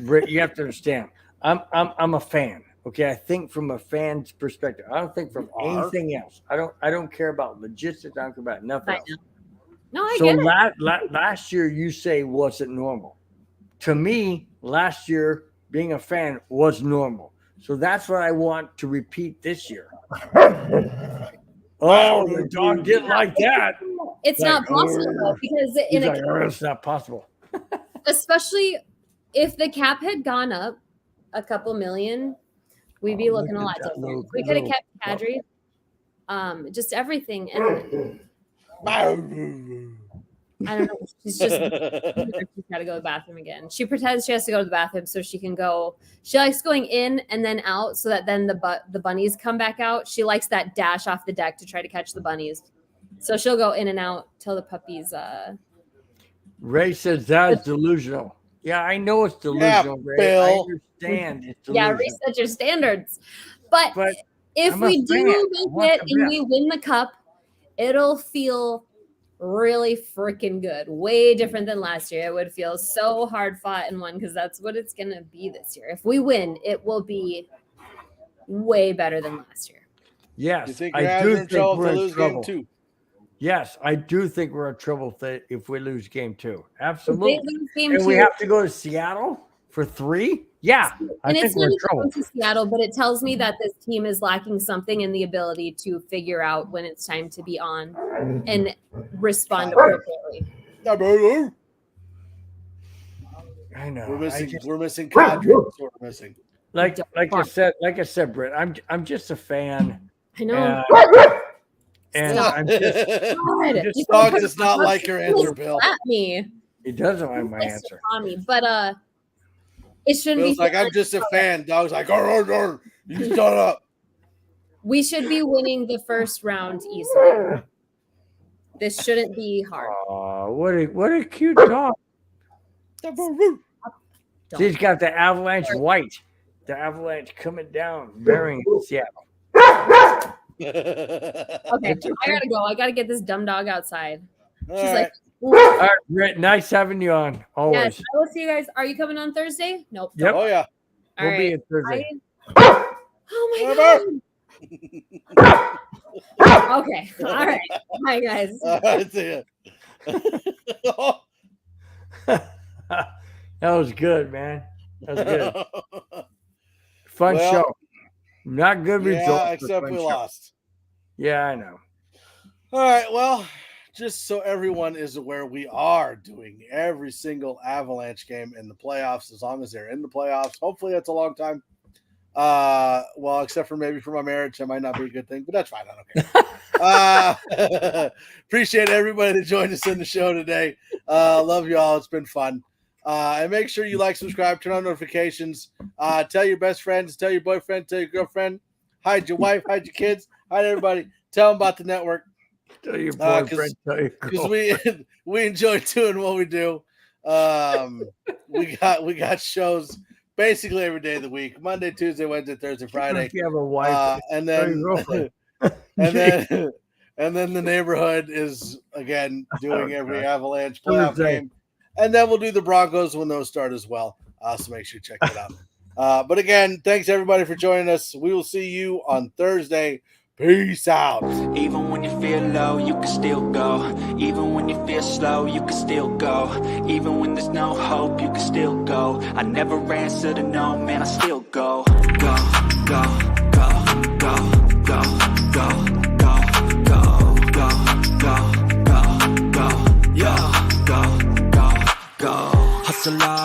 Britt, you have to understand. I'm a fan. Okay, I think from a fan's perspective. I don't think from anything else. I don't care about logistics. I don't care about nothing else. No, I get it. Last year you say wasn't normal. To me, last year being a fan was normal. So that's what I want to repeat this year. Oh, the dog didn't like that. It's not possible though, because It's not possible. Especially if the cap had gone up a couple million, we'd be looking a lot different. We could have kept Kadri, just everything. And I don't know. She's got to go to the bathroom again. She pretends she has to go to the bathroom so she can go. She likes going in and then out so that then the bunnies come back out. She likes that dash off the deck to try to catch the bunnies. So she'll go in and out till the puppies. Ray says that's delusional. Yeah, I know it's delusional, Ray. Bill. I understand it's delusional. Yeah, reset your standards. But if I'm a we fan. do make it and best. we win the cup, it'll feel really freaking good. Way different than last year. It would feel so hard fought and won because that's what it's going to be this year. If we win, it will be way better than last year. Yes, You think I do think to we're in lose trouble. game 2? Yes, I do think we're in trouble if we lose game 2. Absolutely. If they lose game And 2, we have to go to Seattle for 3? Yeah, I and think it's we're not in trouble. even to Seattle, but it tells me that this team is lacking something in the ability to figure out when it's time to be on and respond appropriately. I know. We're missing Kadri. That's what we're missing. Like I said, Britt, I'm just a fan. I know. And I'm just This dog does not like your answer, Bill. At me. he doesn't like my answer. On me, but it shouldn't Bill's be like, I'm just a fan. Dog's like, you shut up. We should be winning the first round easily. This shouldn't be hard. Oh, what a cute dog. She's got the Avalanche white. The Avalanche coming down, bearing Seattle. Okay, I gotta go. I gotta get this dumb dog outside. All She's right. like, All right, Britt, nice having you on. Always. yes, I will see you guys. Are you coming on Thursday? Nope. Yep. Oh yeah. All We'll be right. at Thursday. Oh my god. Okay. All right. Bye, guys. All right, see ya. That was good, man. That was good. Fun Well, show. Not good results. Yeah, but except fun we show. lost. Yeah, I know. All right, well, just so everyone is aware, we are doing every single Avalanche game in the playoffs as long as they're in the playoffs. Hopefully that's a long time. Well, except for maybe for my marriage, that might not be a good thing, but that's fine. I don't care. Appreciate everybody that joined us in the show today. Love you all. It's been fun. And make sure you like, subscribe, turn on notifications. Tell your best friends, tell your boyfriend, tell your girlfriend, hide your wife, hide your kids, hide everybody. Tell them about the network. Tell your boyfriend. Tell your Because girlfriend. we enjoy doing what we do. We got shows basically every day of the week: Monday, Tuesday, Wednesday, Thursday, Friday. If you have a wife, And tell then your girlfriend. and then the neighborhood is again doing every Okay. Avalanche playoff Thursday. game, and then we'll do the Broncos when those start as well. So make sure you check that out. But again, thanks everybody for joining us. We will see you on Thursday. Peace out. Even when you feel low, you can still go. Even when you feel slow, you can still go. Even when there's no hope, you can still go. I never answer to no, man, I still go. Go, go, go, go, go, go, go, go, go, go, go, go, go, go, go, go. Hustle hard.